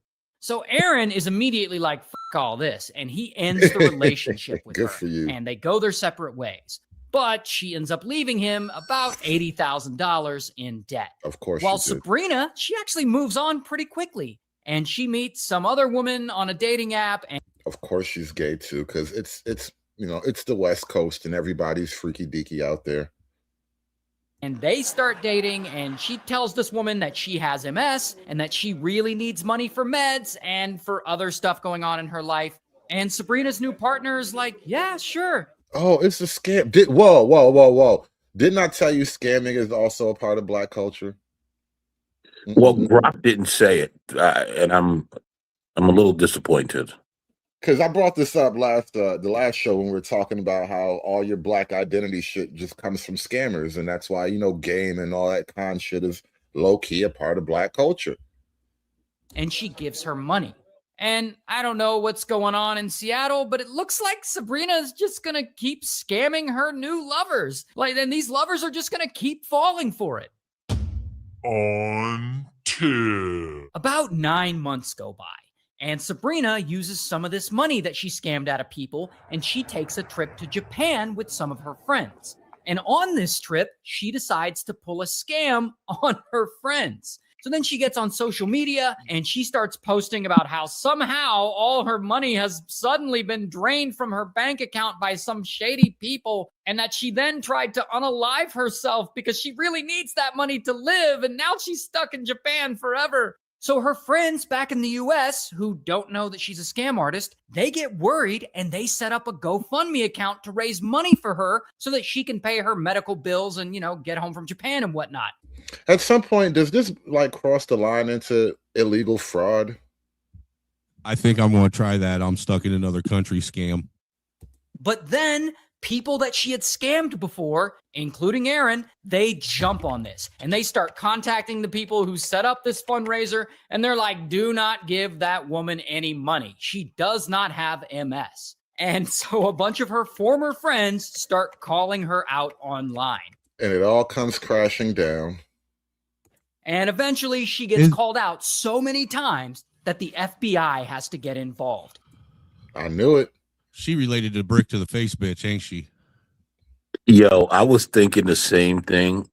So Aaron is immediately like, fuck all this, and he ends the relationship with Good her. for you. And they go their separate ways. But she ends up leaving him about $80,000 in debt. Of course. While she did. Sabrina, she actually moves on pretty quickly. And she meets some other woman on a dating app. And Of course she's gay too, because it's it's the West Coast and everybody's freaky deaky out there. And they start dating, and she tells this woman that she has MS and that she really needs money for meds and for other stuff going on in her life. And Sabrina's new partner is like, yeah, sure. Oh, it's a scam. Whoa. Didn't I tell you scamming is also a part of Black culture? Well, Grok didn't say it, and I'm a little disappointed. Because I brought this up the last show when we were talking about how all your Black identity shit just comes from scammers, and that's why game and all that con shit is low key a part of Black culture. And she gives her money. And I don't know what's going on in Seattle, but it looks like Sabrina's just gonna keep scamming her new lovers. And these lovers are just gonna keep falling for it. Until About 9 months go by, and Sabrina uses some of this money that she scammed out of people, and she takes a trip to Japan with some of her friends. And on this trip, she decides to pull a scam on her friends. So then she gets on social media and she starts posting about how somehow all her money has suddenly been drained from her bank account by some shady people, and that she then tried to unalive herself because she really needs that money to live, and now she's stuck in Japan forever. So her friends back in the US who don't know that she's a scam artist, they get worried and they set up a GoFundMe account to raise money for her so that she can pay her medical bills and, get home from Japan and whatnot. At some point, does this cross the line into illegal fraud? I think I'm going to try that. I'm stuck in another country scam. But then people that she had scammed before, including Aaron, they jump on this and they start contacting the people who set up this fundraiser. And they're like, do not give that woman any money. She does not have MS. And so a bunch of her former friends start calling her out online. And it all comes crashing down. And eventually she gets called out so many times that the FBI has to get involved. I knew it. She related the brick to the face bitch, ain't she? Yo, I was thinking the same thing.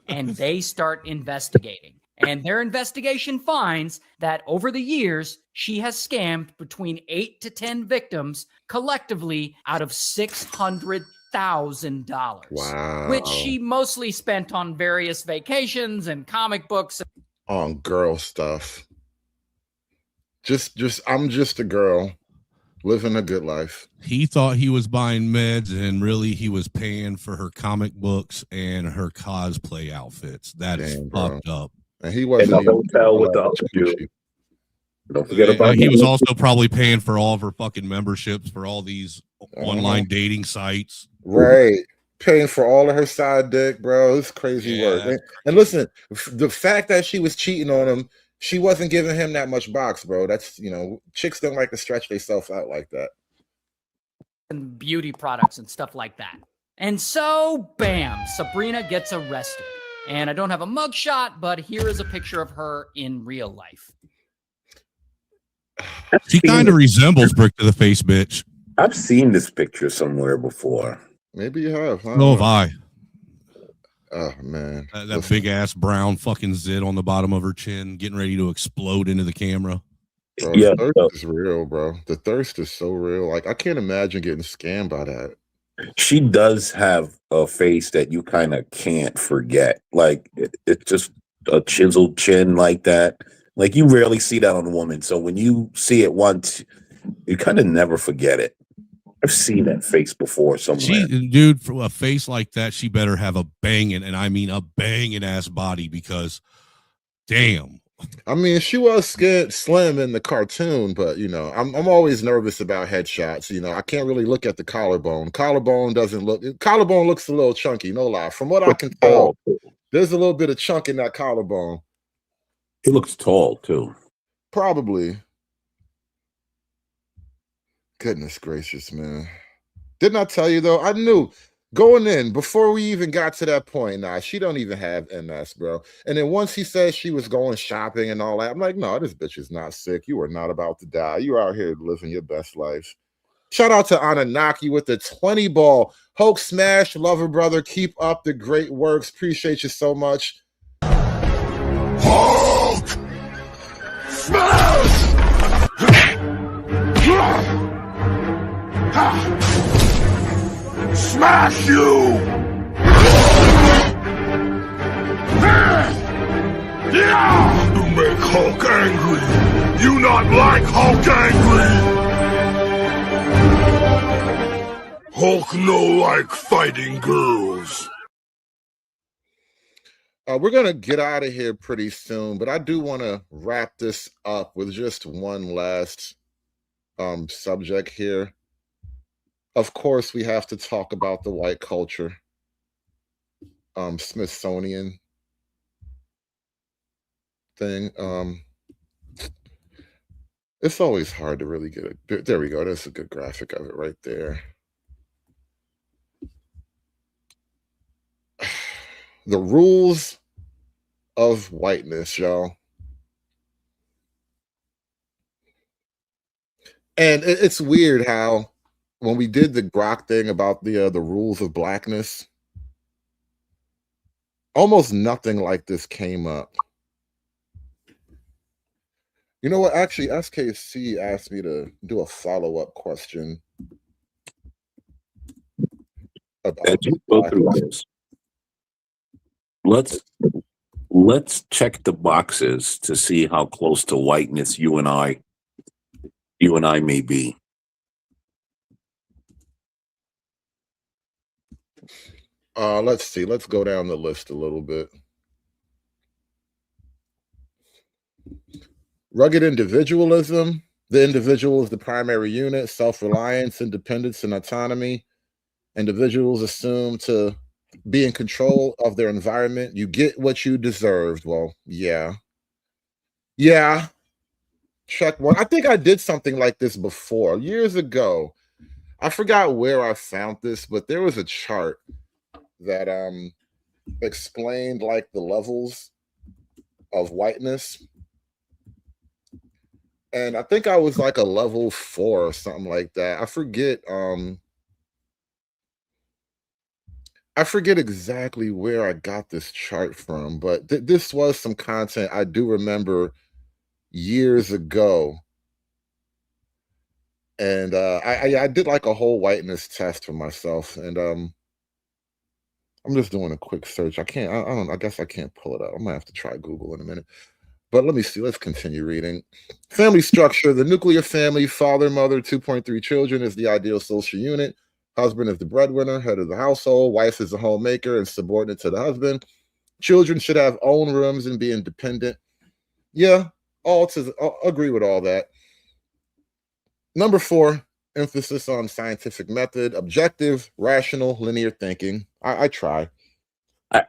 And they start investigating. And their investigation finds that over the years, she has scammed between 8 to 10 victims collectively out of $600,000. Wow. Which she mostly spent on various vacations and comic books. On girl stuff. I'm just a girl living a good life. He thought he was buying meds, and really he was paying for her comic books and her cosplay outfits. That is fucked up. And he wasn't in the hotel with the other dude. Don't forget about he was also probably paying for all of her fucking memberships for all these online dating sites. Right. Paying for all of her side dick, bro. It's crazy work. And listen, the fact that she was cheating on him, she wasn't giving him that much box, bro. That's, chicks don't like to stretch themselves out like that. And beauty products and stuff like that. And so, bam, Sabrina gets arrested. And I don't have a mugshot, but here is a picture of her in real life. She kind of resembles Brick to the face bitch. I've seen this picture somewhere before. Maybe you have. So have I. Oh, man. That big ass brown fucking zit on the bottom of her chin, getting ready to explode into the camera. Bro, the thirst is real, bro. The thirst is so real. I can't imagine getting scammed by that. She does have a face that you kind of can't forget. It's just a chiseled chin like that. You rarely see that on a woman. So when you see it once, you kind of never forget it. I've seen that face before somewhere. Dude, for a face like that, she better have a banging, and I mean a banging ass body, because damn. I mean, she was slim in the cartoon, but you know, I'm always nervous about headshots. You know, I can't really look at the collarbone. Collarbone looks a little chunky, no lie. From what I can tell, there's a little bit of chunk in that collarbone. He looks tall too. Probably. Goodness gracious, man. Didn't I tell you though? I knew going in before we even got to that point. Nah, she don't even have MS, bro. And then once he said she was going shopping and all that, I'm like, no, this bitch is not sick. You are not about to die. You're out here living your best life. Shout out to Anunnaki with the 20 ball. Hulk smash, lover brother. Keep up the great works. Appreciate you so much. Hulk! Smash! Smash you! You make Hulk angry! You not like Hulk angry! Hulk no like fighting girls. We're going to get out of here pretty soon, but I do want to wrap this up with just one last subject here. Of course, we have to talk about the white culture, Smithsonian thing. It's always hard to really get it. There we go. That's a good graphic of it right there. The rules of whiteness, y'all. And it's weird how when we did the Grok thing about the rules of blackness, almost nothing like this came up. You know what? Actually, SKC asked me to do a follow-up question about go through this. Let's check the boxes to see how close to whiteness you and I may be. Let's see. Let's go down the list a little bit. Rugged individualism. The individual is the primary unit. Self-reliance, independence, and autonomy. Individuals assume to be in control of their environment. You get what you deserved. Well, yeah. Yeah. Check one. I think I did something like this before, years ago. I forgot where I found this, but there was a chart that explained like the levels of whiteness. And I think I was like a level 4 or something like that. I forget exactly where I got this chart from, but this was some content I do remember years ago. And I did like a whole whiteness test for myself, and I'm just doing a quick search. I guess I can't pull it up. I might have to try Google in a minute. But let me see. Let's continue reading. Family structure. The nuclear family, father, mother, 2.3 children is the ideal social unit. Husband is the breadwinner, head of the household. Wife is the homemaker and subordinate to the husband. Children should have own rooms and be independent. Yeah, agree with all that. Number 4, emphasis on scientific method, objective, rational, linear thinking. I try.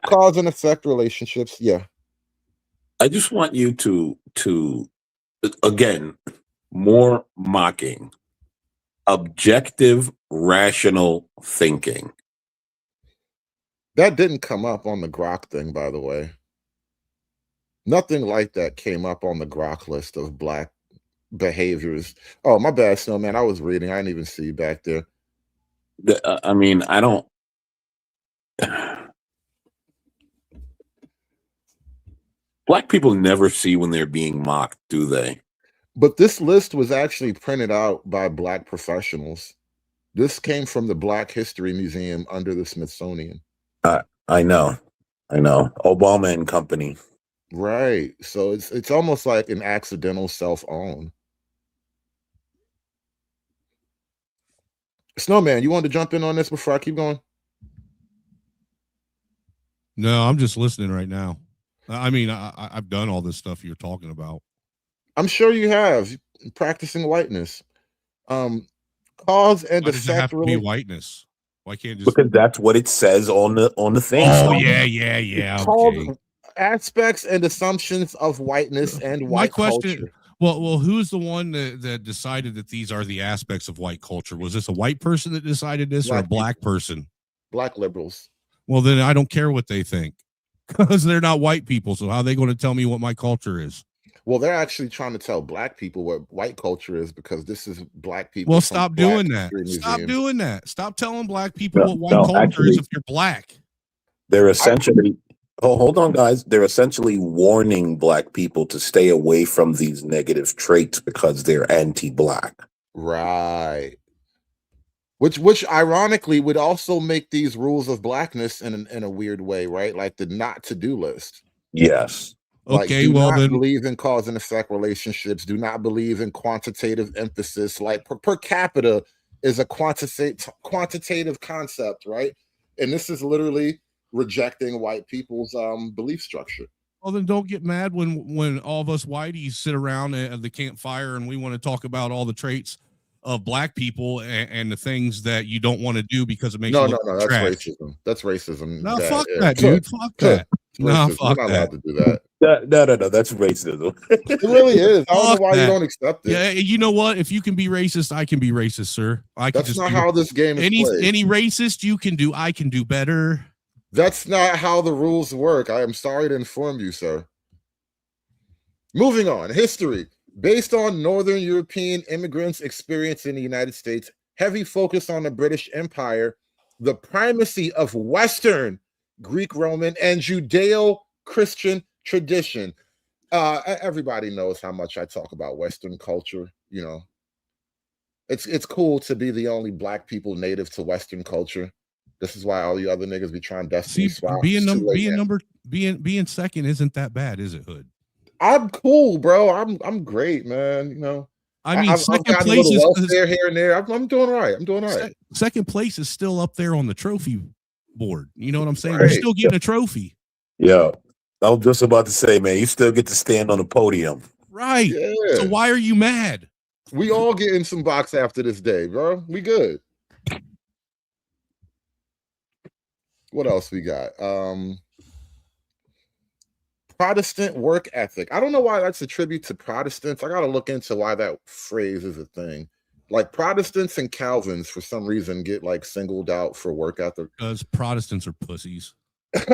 Cause and effect relationships. Yeah. I just want you to again, more mocking, objective, rational thinking. That didn't come up on the Grok thing, by the way. Nothing like that came up on the Grok list of black behaviors. Oh, my bad, Snowman. I was reading. I didn't even see you back there. I mean, I don't. Black people never see when they're being mocked, do they? But this list was actually printed out by black professionals. This came from the Black History Museum under the Smithsonian. I know. Obama and company. Right. So it's almost like an accidental self-own. Snowman, you wanted to jump in on this before I keep going? No, I'm just listening right now. I mean, I've done all this stuff you're talking about. I'm sure you have practicing whiteness. Cause and Why does it have effect to be really. whiteness? Why can't just? Because that's what it says on the thing. Oh So- yeah. It's Okay. called aspects and assumptions of whiteness and My white question. culture. Well, who's the one that decided that these are the aspects of white culture? Was this a white person that decided this, or a black person? Black liberals. Well, then I don't care what they think, because they're not white people. So how are they going to tell me what my culture is? Well, they're actually trying to tell black people what white culture is, because this is black people. Well, from stop Black doing that. History Stop Museum. doing that. Stop telling black people No, what white no, culture actually- is if you're black. They're essentially, hold on, guys. They're essentially warning black people to stay away from these negative traits because they're anti-black. Right. Which ironically would also make these rules of blackness in a weird way, right? Like the not to do list. Yes. Like, Okay, do well not then, believe in cause and effect relationships. Do not believe in quantitative emphasis. Like per capita is a quantitative concept, right? And this is literally rejecting white people's belief structure. well then, don't get mad when all of us whiteys sit around at the campfire and we want to talk about all the traits of black people and the things that you don't want to do because it makes you No, look that's trash. racism. That's racism. No, That- fuck yeah. that, dude. Fuck that. No, Racism. fuck You're not that. allowed to do that. No. That's racism. It really is. I don't know Fuck why you that. don't accept it. Yeah, you know what? If you can be racist, I can be racist, sir. I can That's just not be how this game is played. any racist you can do, I can do better. That's not how the rules work. I am sorry to inform you, sir. Moving on. History. Based on Northern European immigrants' experience in the United States, heavy focus on the British Empire, the primacy of Western, Greek, Roman, and Judeo-Christian tradition. Everybody knows how much I talk about Western culture. You know, it's cool to be the only black people native to Western culture. This is why all you other niggas be trying destiny swaps. Being second isn't that bad, is it, Hood? I'm cool, bro. I'm great, man. You know, I mean, I've second gotten a place little is welfare here and there. I'm doing all right. I'm doing all right. Second place is still up there on the trophy board. You know what I'm saying? Right. You're still getting a trophy. Yeah. I was just about to say, man, you still get to stand on the podium. Right. Yeah. So why are you mad? We all getting some box after this day, bro. We good. What else we got? Protestant work ethic. I don't know why that's a tribute to Protestants. I got to look into why that phrase is a thing. Like Protestants and Calvins, for some reason, get like singled out for work ethic. Because Protestants are pussies.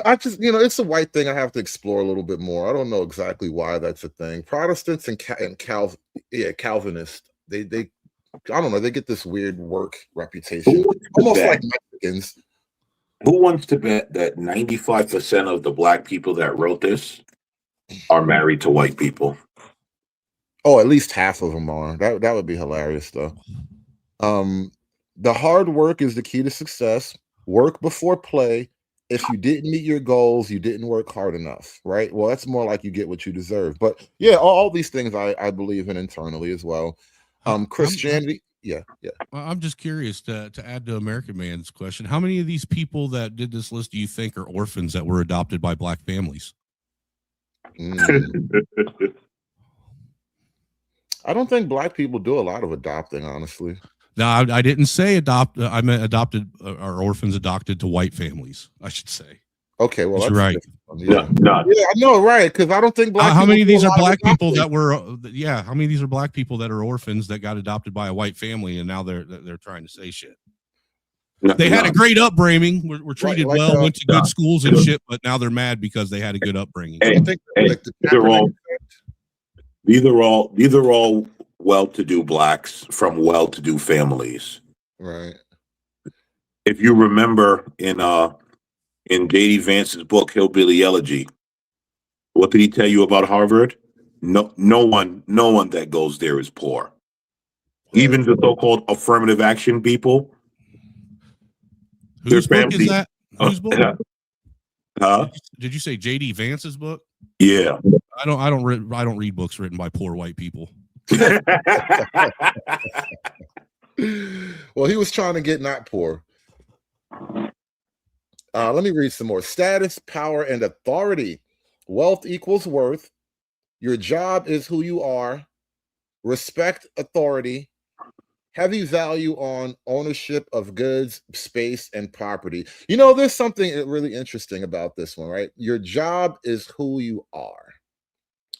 I just, it's a white thing I have to explore a little bit more. I don't know exactly why that's a thing. Protestants and Calvinists, they I don't know, they get this weird work reputation. Almost like Mexicans. Who wants to bet that 95% of the black people that wrote this are married to white people? Oh, at least half of them are. That would be hilarious, though. The hard work is the key to success. Work before play. If you didn't meet your goals, you didn't work hard enough, right? Well, that's more like you get what you deserve. But yeah, all these things I believe in internally as well. Christianity. Yeah. I'm just curious to add to American Man's question. How many of these people that did this list do you think are orphans that were adopted by black families? I don't think black people do a lot of adopting, honestly. No, I didn't say adopt. I meant adopted or orphans adopted to white families, I should say. Okay, well, that's right. Yeah, I know, right? Because I don't think black. How many of these do a are lot black people adopting. that were? Yeah, how many of these are black people that are orphans that got adopted by a white family and now they're trying to say shit? They had a great upbringing. Were treated Like, well, went to good schools and shit, but now they're mad because they had a good upbringing. These are all well-to-do blacks from well-to-do families. Right. If you remember in J.D. Vance's book Hillbilly Elegy, what did he tell you about Harvard? No one that goes there is poor. Even the so-called affirmative action people. Whose book is that? Whose book? Huh? Did you say J.D. Vance's book? Yeah. I don't read books written by poor white people. Well, he was trying to get not poor. Let me read some more. Status, power, and authority. Wealth equals worth. Your job is who you are. Respect authority. Heavy value on ownership of goods, space, and property. You know, there's something really interesting about this one, right? Your job is who you are.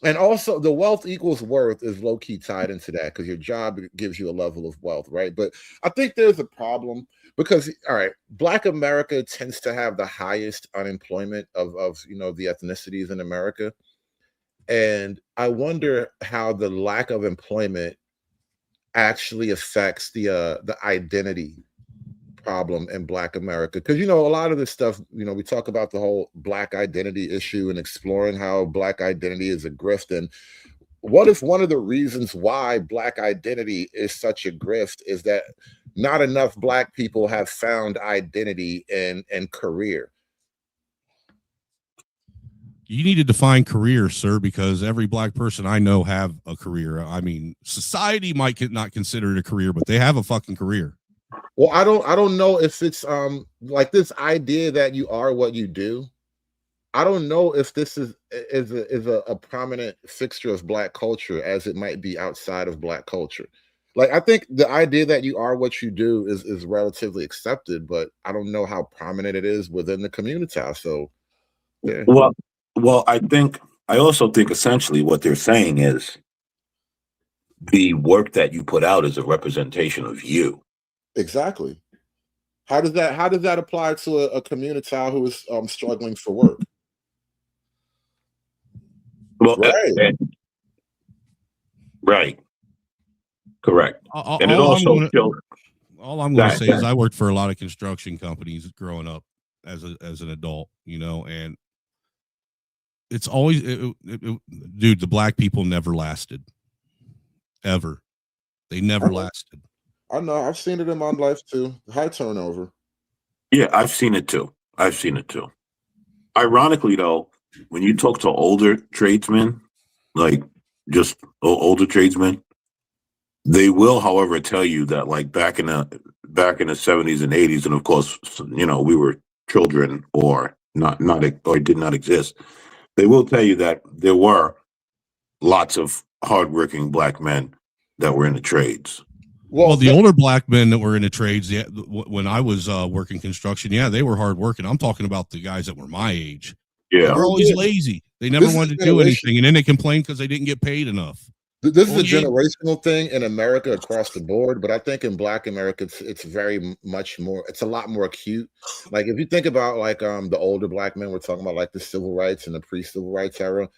And also, the wealth equals worth is low key tied into that because your job gives you a level of wealth, right? But I think there's a problem because, all right, Black America tends to have the highest unemployment of the ethnicities in America. And I wonder how the lack of employment actually affects the identity problem in Black America. Because a lot of this stuff, we talk about the whole Black identity issue and exploring how Black identity is a grift. And what if one of the reasons why Black identity is such a grift is that not enough Black people have found identity and career? You need to define career, sir, because every Black person I know have a career. I mean, society might not consider it a career, but they have a fucking career. Well, I don't know if it's like this idea that you are what you do. I don't know if this is a prominent fixture of Black culture as it might be outside of Black culture. Like, I think the idea that you are what you do is relatively accepted, but I don't know how prominent it is within the community. So, yeah. Well, I also think essentially what they're saying is the work that you put out is a representation of you. Exactly. How does that apply to a community who is struggling for work? Well, right. Right. Correct. And it All also all I'm going to say is I worked for a lot of construction companies growing up as an adult, and it's always, dude, the Black people never lasted. Ever. They never lasted. I know. I've seen it in my life too. High turnover. Yeah, I've seen it too. Ironically, though, when you talk to older tradesmen, like just older tradesmen, they will, however, tell you that like back in the 70s and 80s, and of course, we were children or not or did not exist. They will tell you that there were lots of hardworking Black men that were in the trades. Well, the older Black men that were in the trades, yeah, when I was working construction, yeah, they were hardworking. I'm talking about the guys that were my age. Yeah, they were always lazy. They never wanted to do anything, and then they complained because they didn't get paid enough. This is a generational thing in America across the board, but I think in Black America, it's very much more. It's a lot more acute. Like if you think about like the older Black men, we're talking about like the civil rights and the pre-civil rights era.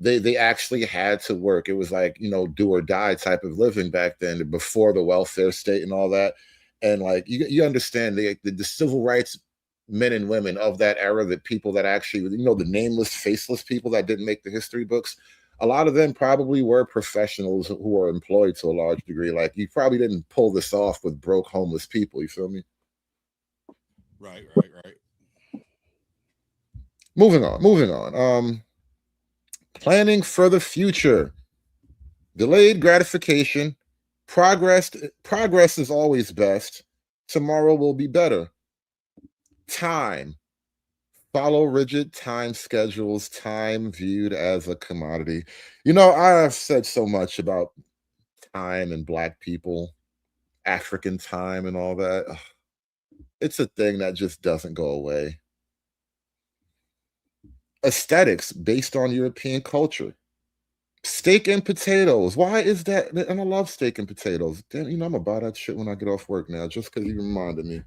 They actually had to work. It was like, do or die type of living back then, before the welfare state and all that. And like you understand the civil rights men and women of that era, the people that actually, the nameless, faceless people that didn't make the history books. A lot of them probably were professionals who were employed to a large degree. Like you probably didn't pull this off with broke, homeless people. You feel me? Right. Moving on. Planning for the future. Delayed gratification. Progress is always best. Tomorrow will be better. Time. Follow rigid time schedules, time viewed as a commodity. I have said so much about time and Black people, African time and all that. Ugh. It's a thing that just doesn't go away. Aesthetics based on European culture. Steak and potatoes. Why is that? And I love steak and potatoes. Damn, I'm gonna buy that shit when I get off work now, just because you reminded me.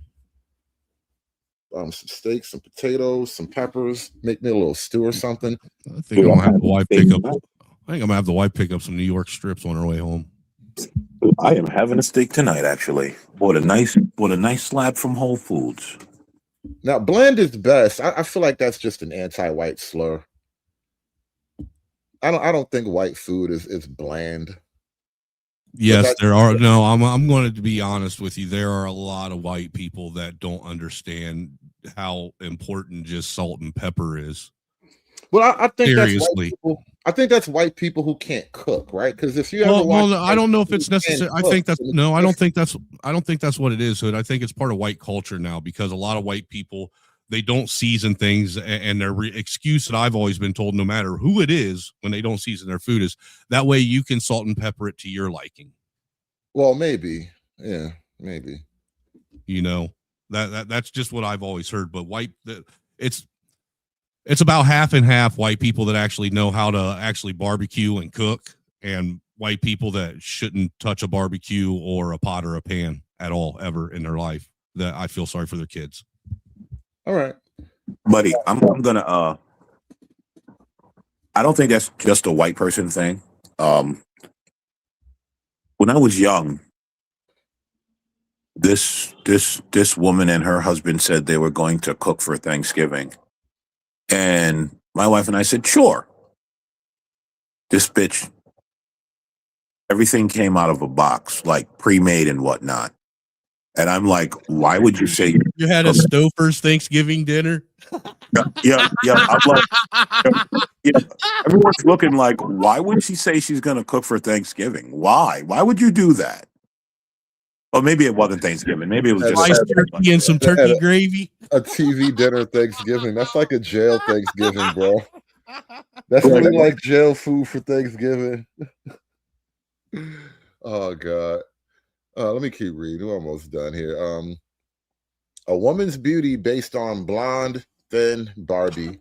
Some steak, some potatoes, some peppers. Make me a little stew or something. I think I'm gonna have the wife pick up. I think I'm gonna have the wife pick up some New York strips on her way home. I am having a steak tonight. Actually, bought a nice slab from Whole Foods. Now, bland is best. I feel like that's just an anti-white slur. I don't think white food is bland. Yes, there are. No, I'm going to be honest with you. There are a lot of white people that don't understand how important just salt and pepper is. Well, I think seriously. I think that's white people who can't cook, right? Because if you ever watch, I don't know if it's necessary. I think that's no. I don't think that's what it is, Hood. I think it's part of white culture now because a lot of white people, they don't season things, and their excuse that I've always been told, no matter who it is, when they don't season their food, is that way you can salt and pepper it to your liking. Well, maybe, yeah, maybe. You know, that's just what I've always heard. But it's about half and half white people that actually know how to actually barbecue and cook, and white people that shouldn't touch a barbecue or a pot or a pan at all ever in their life. That I feel sorry for their kids. All right, buddy, I'm gonna I don't think that's just a white person thing. When I was young, this woman and her husband said they were going to cook for Thanksgiving. And my wife and I said, sure. This bitch, everything came out of a box, like pre-made and whatnot. And I'm like, why would you say you had a Stouffer's Thanksgiving dinner? Yeah. I'm like, yeah. Everyone's looking like, why would she say she's going to cook for Thanksgiving? Why? Why would you do that? Well, maybe it wasn't Thanksgiving. Maybe it was just sliced turkey and some turkey gravy. A TV dinner Thanksgiving. That's like a jail Thanksgiving, bro. That's really like jail food for Thanksgiving. Oh God. Let me keep reading. We're almost done here. A woman's beauty based on blonde, thin Barbie.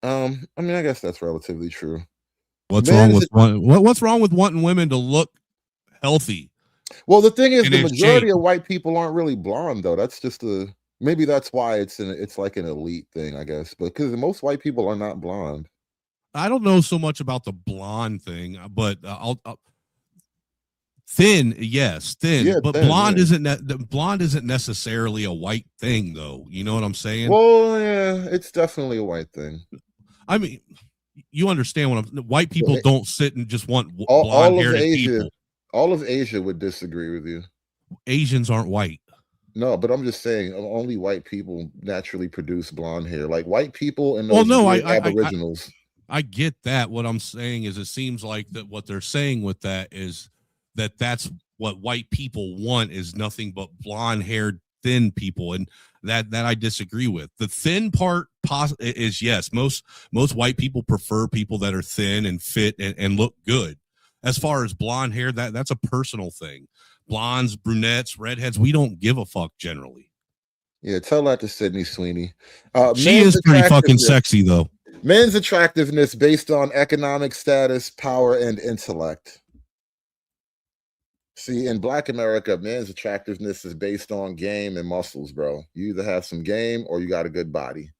I mean, I guess that's relatively true. What's wrong with wanting women to look healthy? Well, the thing is, the majority of white people aren't really blonde, though. That's just maybe that's why it's like an elite thing, I guess. But because most white people are not blonde. I don't know so much about the blonde thing, but I'll thin, yes, thin. Yeah, but thin, blonde isn't necessarily a white thing, though. You know what I'm saying? Well, yeah, it's definitely a white thing. I mean, you understand what white people don't sit and just want blonde-haired people. All of Asia would disagree with you. Asians aren't white. No, but I'm just saying only white people naturally produce blonde hair. Like white people and those Aboriginals. I get that. What I'm saying is it seems like that what they're saying with that is that's what white people want is nothing but blonde-haired thin people, and that I disagree with. The thin part is yes, most white people prefer people that are thin and fit and look good. As far as blonde hair, that's a personal thing. Blondes, brunettes, redheads, we don't give a fuck generally. Yeah, tell that to Sydney Sweeney. She is pretty fucking sexy, though. Men's attractiveness based on economic status, power, and intellect. See, in Black America, men's attractiveness is based on game and muscles, bro. You either have some game or you got a good body.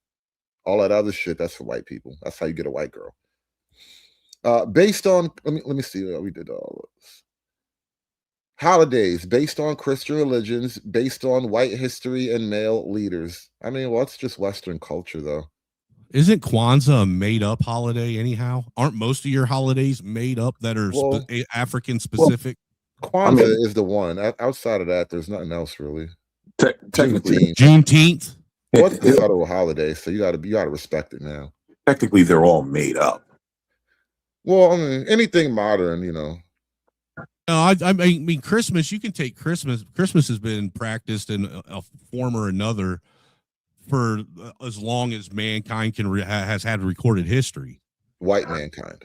All that other shit, that's for white people. That's how you get a white girl. Based on, let me see what we did all of this. Holidays based on Christian religions, based on white history and male leaders. I mean, well, it's just Western culture, though. Isn't Kwanzaa a made-up holiday anyhow? Aren't most of your holidays made up that are African specific? Kwanzaa is the one. Outside of that, there's nothing else really. Technically, Juneteenth. What's the federal holiday? So you gotta respect it now. Technically, they're all made up. Well, I mean, anything modern, you know. No, I mean, Christmas. You can take Christmas. Christmas has been practiced in a form or another for as long as mankind has had recorded history. White mankind.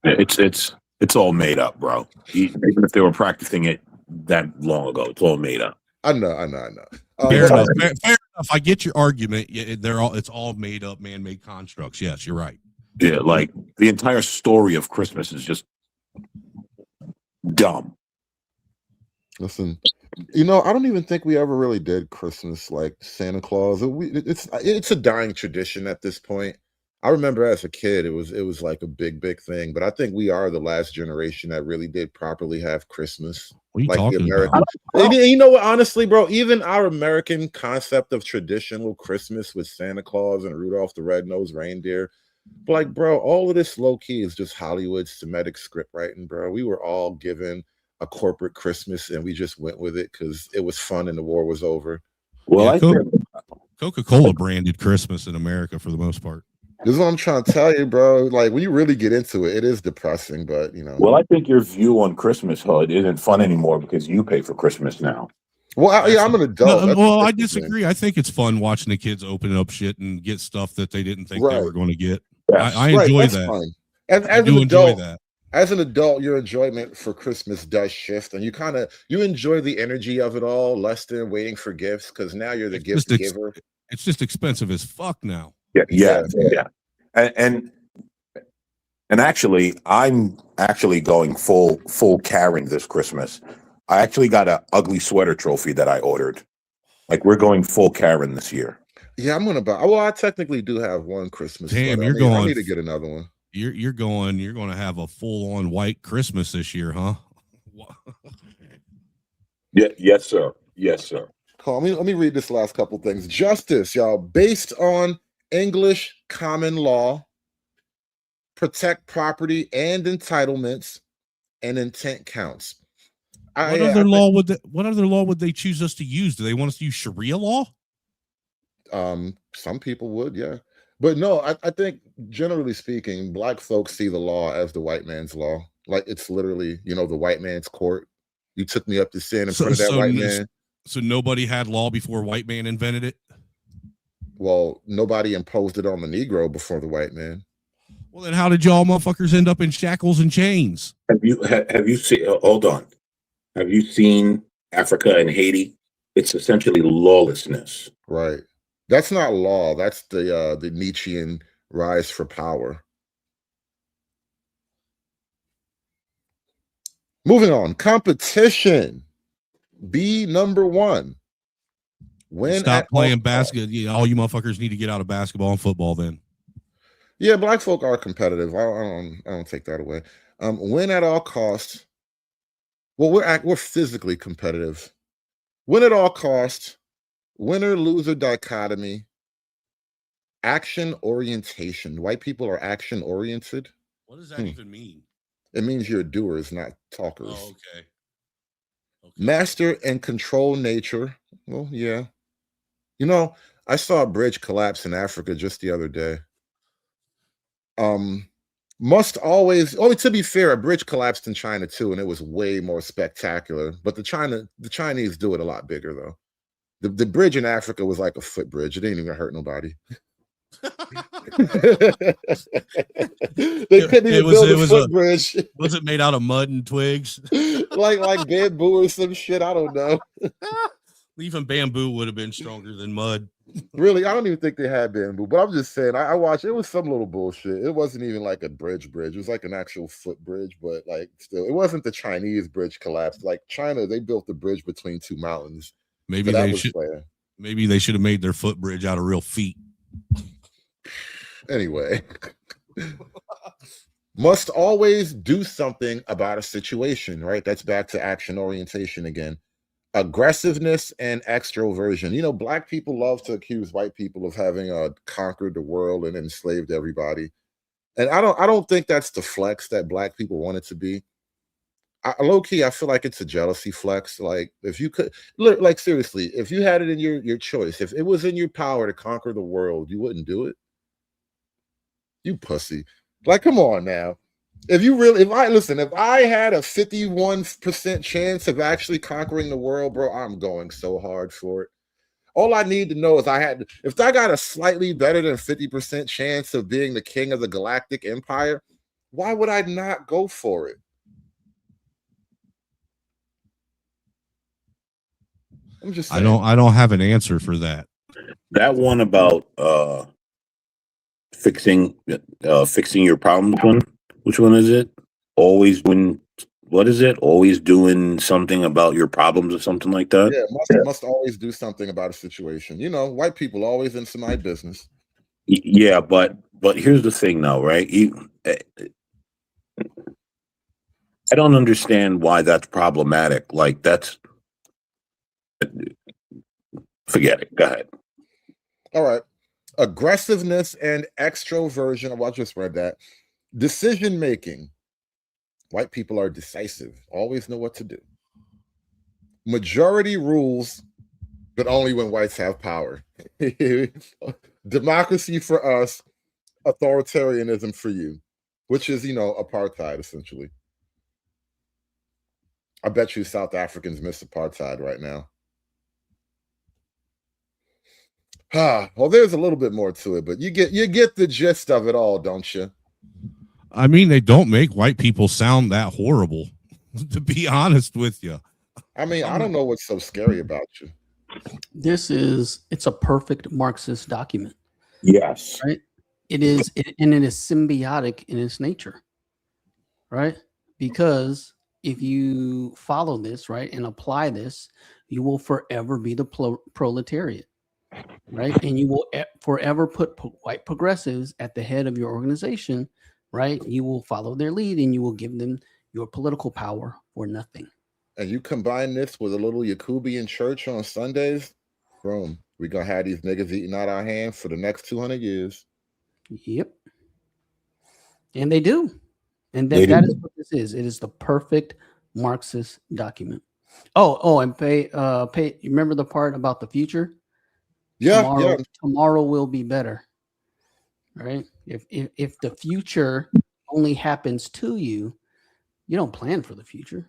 It's all made up, bro. Even if they were practicing it that long ago, it's all made up. I know. Fair enough. I get your argument. It's all made up, man-made constructs. Yes, you're right. Yeah, like the entire story of Christmas is just dumb. Listen, you know, I don't even think we ever really did Christmas like Santa Claus. It's a dying tradition at this point. I remember as a kid, it was like a big thing. But I think we are the last generation that really did properly have Christmas. What are you like talking the American. about? You know what? Honestly, bro, even our American concept of traditional Christmas with Santa Claus and Rudolph the Red-Nosed Reindeer. But like, bro, all of this low key is just Hollywood Semitic script writing, bro. We were all given a corporate Christmas and we just went with it because it was fun and the war was over. Well, Coca-Cola branded Christmas in America for the most part. This is what I'm trying to tell you, bro. Like when you really get into it, it is depressing, but you know. Well, I think your view on Christmas, HUD, isn't fun anymore because you pay for Christmas now. Well, yeah, I'm an adult. No, That's well, I the thing. disagree. I think it's fun watching the kids open up shit and get stuff that they didn't think they Right. were going to get. Yes. I enjoy that's that. fine. And I as do an enjoy adult, that. as an adult, your enjoyment for Christmas does shift, and you enjoy the energy of it all less than waiting for gifts because now you're the gift giver. It's just expensive as fuck now. Yeah. And actually, I'm actually going full Karen this Christmas. I actually got an ugly sweater trophy that I ordered. Like we're going full Karen this year. Yeah, I'm gonna buy. Well, I technically do have one Christmas. Damn, sweater. you're I need to get another one. You're going to have a full on white Christmas this year, huh? Yeah, yes, sir. Yes, sir. Cool. Let me read this last couple things. Justice, y'all, based on English common law, protect property and entitlements, and intent counts. What other law would they choose us to use? Do they want us to use Sharia law? Some people would, yeah. But no, I think generally speaking, black folks see the law as the white man's law. Like it's literally, the white man's court. You took me up to sin in front of that white man. So nobody had law before white man invented it? Well, nobody imposed it on the Negro before the white man. Well, then how did y'all motherfuckers end up in shackles and chains? Have you seen? Hold on. Have you seen Africa and Haiti? It's essentially lawlessness. Right. That's not law. That's the Nietzschean rise for power. Moving on. Competition. Be number one. Stop playing basketball. Yeah, all you motherfuckers need to get out of basketball and football then. Yeah, black folk are competitive. I don't take that away. Win at all costs. Well, we're physically competitive. Win at all costs. Winner loser dichotomy. Action orientation. White people are action oriented. What does that even mean? It means you're doers, not talkers. Oh, okay. Master and control nature. Well, yeah. I saw a bridge collapse in Africa just the other day. Must always, to be fair, a bridge collapsed in China too, and it was way more spectacular. But the Chinese do it a lot bigger though. The bridge in Africa was like a footbridge. It didn't even hurt nobody. They couldn't even build a footbridge. Was it made out of mud and twigs? like bamboo or some shit? I don't know. Even bamboo would have been stronger than mud. Really, I don't even think they had bamboo. But I'm just saying, I watched. It was some little bullshit. It wasn't even like a bridge. It was like an actual footbridge, but like still, it wasn't the Chinese bridge collapsed. Like China, they built the bridge between two mountains. Maybe Maybe they should have made their footbridge out of real feet. Anyway, must always do something about a situation, right? That's back to action orientation again. Aggressiveness and extroversion. Black people love to accuse white people of having conquered the world and enslaved everybody. And I don't think that's the flex that black people want it to be. Low key, I feel like it's a jealousy flex. Like if you could, like seriously, if you had it in your choice, if it was in your power to conquer the world, you wouldn't do it. You pussy. Like, come on now. If I had a 51% chance of actually conquering the world, bro, I'm going so hard for it. All I need to know is if I got a slightly better than 50% chance of being the king of the galactic empire, why would I not go for it? I'm just saying. I don't have an answer for that. That one about fixing your problems one. Which one is it? Always doing something about your problems or something like that? Yeah, must always do something about a situation. White people always into my business. Yeah, but here's the thing now, right? I don't understand why that's problematic. Like forget it. Go ahead. All right. Aggressiveness and extroversion. Well, I just read that. Decision making. White people are decisive, always know what to do. Majority rules, but only when whites have power. Democracy for us, authoritarianism for you, which is, apartheid essentially. I bet you South Africans miss apartheid right now. Well, there's a little bit more to it, but you get the gist of it all, don't you? I mean, they don't make white people sound that horrible, to be honest with you. I mean, I don't know what's so scary about you. It's a perfect Marxist document. Yes. Right? It is, and it is symbiotic in its nature. Right? Because if you follow this, right, and apply this, you will forever be the proletariat. Right? And you will forever put white progressives at the head of your organization, right? You will follow their lead and you will give them your political power for nothing. And you combine this with a little Yakubian church on Sundays, boom, we're going to have these niggas eating out our hands for the next 200 years. Yep. And they do. And that is what this is. It is the perfect Marxist document. And pay. You remember the part about the future? Yeah. Tomorrow will be better. Right? If the future only happens to you, you don't plan for the future.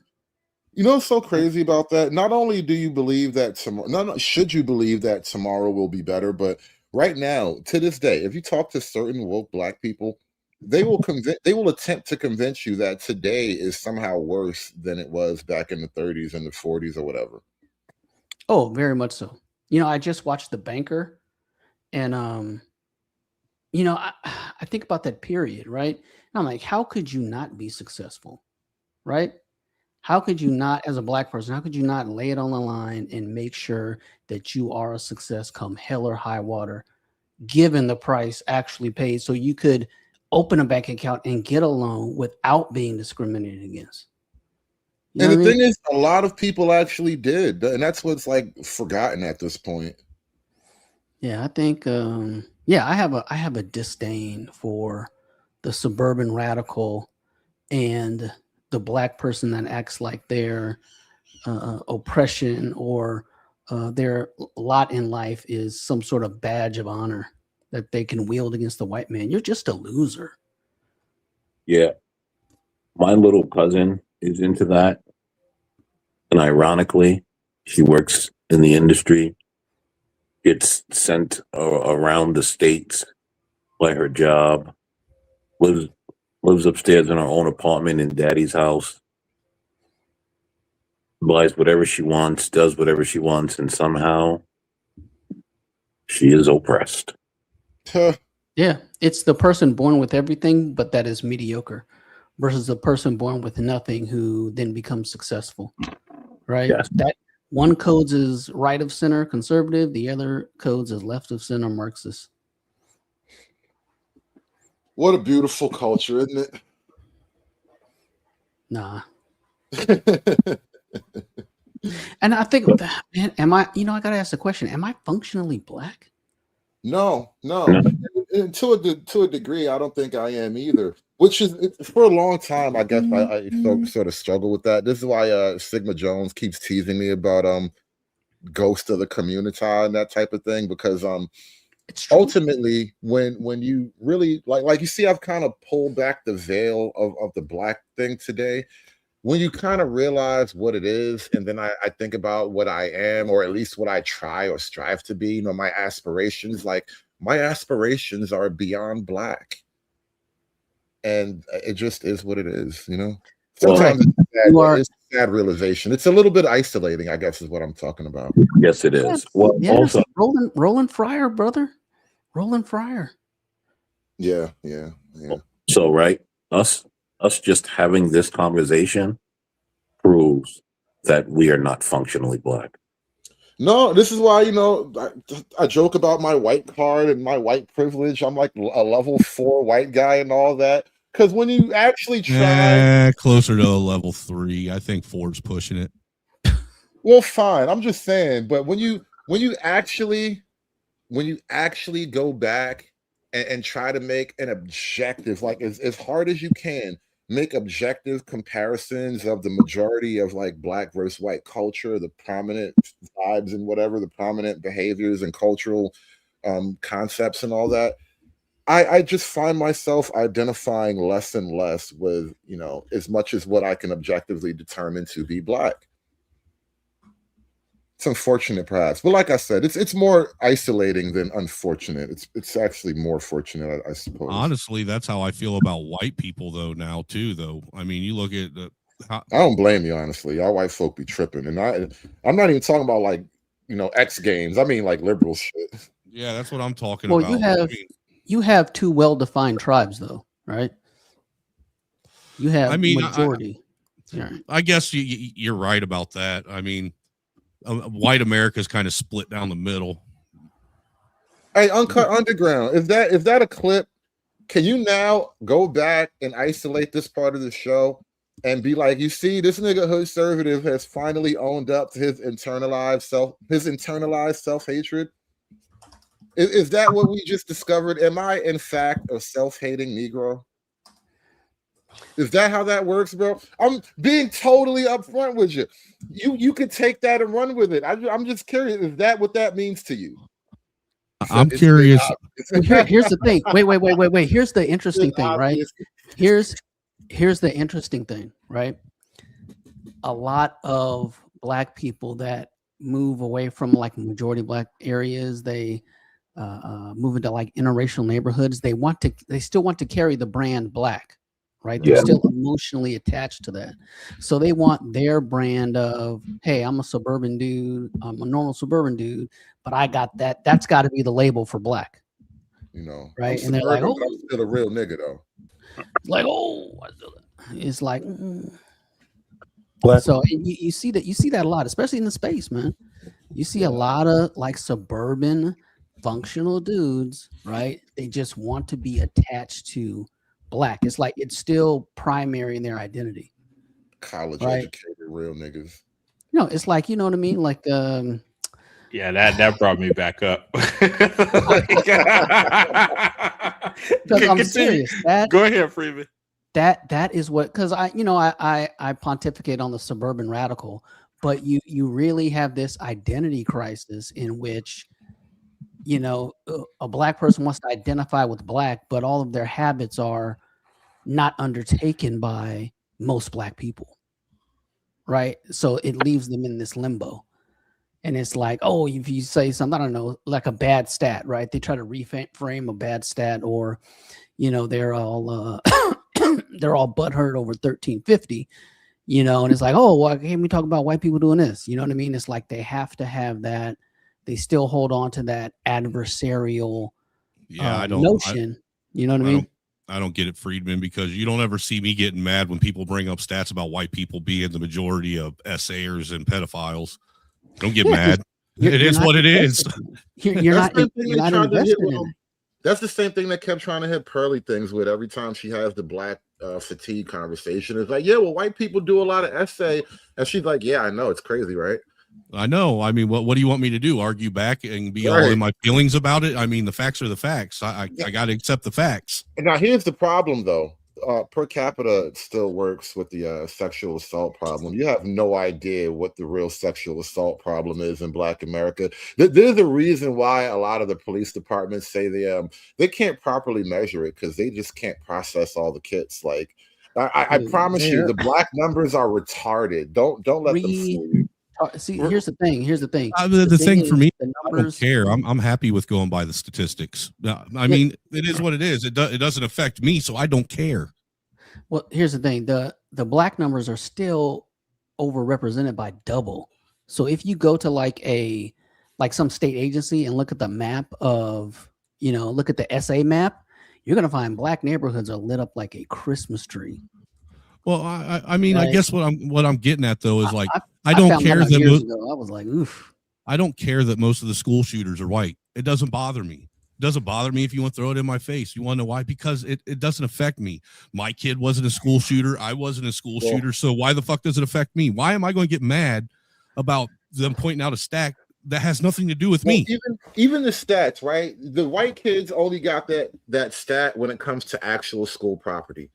You know what's so crazy about that? Not only do you believe that tomorrow, should you believe that tomorrow will be better, but right now, to this day, if you talk to certain woke Black people, they will attempt to convince you that today is somehow worse than it was back in the 30s and the 40s or whatever. Oh, very much so. I just watched The Banker, and I think about that period, right? And I'm like, how could you not be successful, right? How could you not, as a Black person, how could you not lay it on the line and make sure that you are a success come hell or high water, given the price actually paid, so you could open a bank account and get a loan without being discriminated against? And the thing is, a lot of people actually did, and that's what's like forgotten at this point. Yeah, I think I have a disdain for the suburban radical and the Black person that acts like their oppression or their lot in life is some sort of badge of honor that they can wield against the white man. You're just a loser. Yeah. My little cousin is into that. And ironically, she works in the industry, gets sent around the states by her job, lives upstairs in her own apartment in daddy's house, buys whatever she wants, does whatever she wants, and somehow she is oppressed. Yeah, it's the person born with everything, but that is mediocre, versus the person born with nothing who then becomes successful. Right? Yes. That one codes is right of center conservative, the other codes is left of center Marxist. What a beautiful culture, isn't it? Nah. And I think, man, I gotta ask the question: am I functionally Black? No. And to a degree, I don't think I am either. Which is, for a long time, I guess I sort of struggle with that. This is why Sigma Jones keeps teasing me about ghost of the community and that type of thing, because ultimately, when you really like you see, I've kind of pulled back the veil of the Black thing today. When you kind of realize what it is, and then I think about what I am, or at least what I try or strive to be, my aspirations, my aspirations are beyond Black. And it just is what it is, Sometimes it's a sad realization. It's a little bit isolating, I guess, is what I'm talking about. Yes, it is. Yes, also Roland Fryer, brother. Roland Fryer. Yeah. So, right, us just having this conversation proves that we are not functionally Black. No, this is why, I joke about my white card and my white privilege. I'm like a level 4 white guy and all that. Because when you actually try, closer to a level 3, I think 4's pushing it. Well, fine. I'm just saying, but when you actually go back and try to make an objective, like as hard as you can, make objective comparisons of the majority of like Black versus white culture, the prominent vibes and whatever, the prominent behaviors and cultural concepts and all that, I just find myself identifying less and less with, you know, as much as what I can objectively determine to be black. It's unfortunate, perhaps, but like I said, it's more isolating than unfortunate. It's actually more fortunate, I suppose. Honestly, that's how I feel about white people, though. Now, too, though. I mean, you look at I don't blame you, honestly. Y'all white folk be tripping, and I'm not even talking about like, you know, X Games. I mean like liberal shit. Yeah, that's what I'm talking Well, about. you have two well-defined tribes, though, right? You have majority. I guess you're right about that. I mean, white America is kind of split down the middle. Hey, Uncut Underground, is that a clip? Can you now go back and isolate this part of the show and be like, you see, this nigga hood conservative has finally owned up to his internalized self-hatred? Is that what we just discovered? Am I in fact a self-hating Negro? Is that how that works, bro? I'm being totally upfront with you. You could take that and run with it. I'm just curious. Is that what that means to you? I'm curious. Well, here's the thing. Wait. Here's the interesting thing, right? Here's the interesting thing, right? A lot of black people that move away from like majority black areas, they move into like interracial neighborhoods. They still want to carry the brand black, right? They're still emotionally attached to that. So they want their brand of, hey, I'm a suburban dude, I'm a normal suburban dude, but I got that. That's got to be the label for black. You know, right? And they're like, oh, I'm still a real nigga though. Like, oh, it's like, so you see that a lot, especially in the space, man. You see a lot of like suburban functional dudes, right? They just want to be attached to black. It's like it's still primary in their identity. College educated real niggas. No, it's like, you know what I mean? Like yeah, that brought me back up. I'm serious. Go ahead, Freeman. That is what, because I pontificate on the suburban radical, but you really have this identity crisis in which, you know, a black person wants to identify with black, but all of their habits are not undertaken by most black people, right? So it leaves them in this limbo. And it's like, oh, if you say something, I don't know, like a bad stat, right? They try to reframe a bad stat, or, you know, they're all they're all butthurt over 1350, you know, and it's like, oh, why can't we talk about white people doing this? You know what I mean? It's like they have to have that. They still hold on to that adversarial notion. You know what I mean? I don't get it, Friedman, because you don't ever see me getting mad when people bring up stats about white people being the majority of essayers and pedophiles. Don't get mad. It is what it is. You're not invested in it. That's the same thing that kept trying to hit Pearly things with every time she has the black fatigue conversation. It's like, yeah, well, white people do a lot of essay. And she's like, yeah, I know. It's crazy, right? I know. I mean, what do you want me to do? Argue back and be all in my feelings about it? I mean, the facts are the facts. I got to accept the facts. And now here's the problem, though. Per capita still works with the sexual assault problem. You have no idea what the real sexual assault problem is in Black America. There's a reason why a lot of the police departments say they can't properly measure it because they just can't process all the kits. Like I promise you, the black numbers are retarded. Don't let them fool you. See, here's the thing. The thing for me, I don't care. I'm happy with going by the statistics. I mean, it is what it is. It doesn't affect me, so I don't care. Well, here's the thing. The black numbers are still overrepresented by double. So if you go to like some state agency and look at the map of, you know, look at the SA map, you're gonna find black neighborhoods are lit up like a Christmas tree. Well, I mean, I guess what I'm getting at though is like I found don't care that I was like, oof. I don't care that most of the school shooters are white. It doesn't bother me. It doesn't bother me if you want to throw it in my face. You want to know why? Because it doesn't affect me. My kid wasn't a school shooter. I wasn't a school shooter. So why the fuck does it affect me? Why am I going to get mad about them pointing out a stat that has nothing to do with me? Even the stats, right? The white kids only got that stat when it comes to actual school property.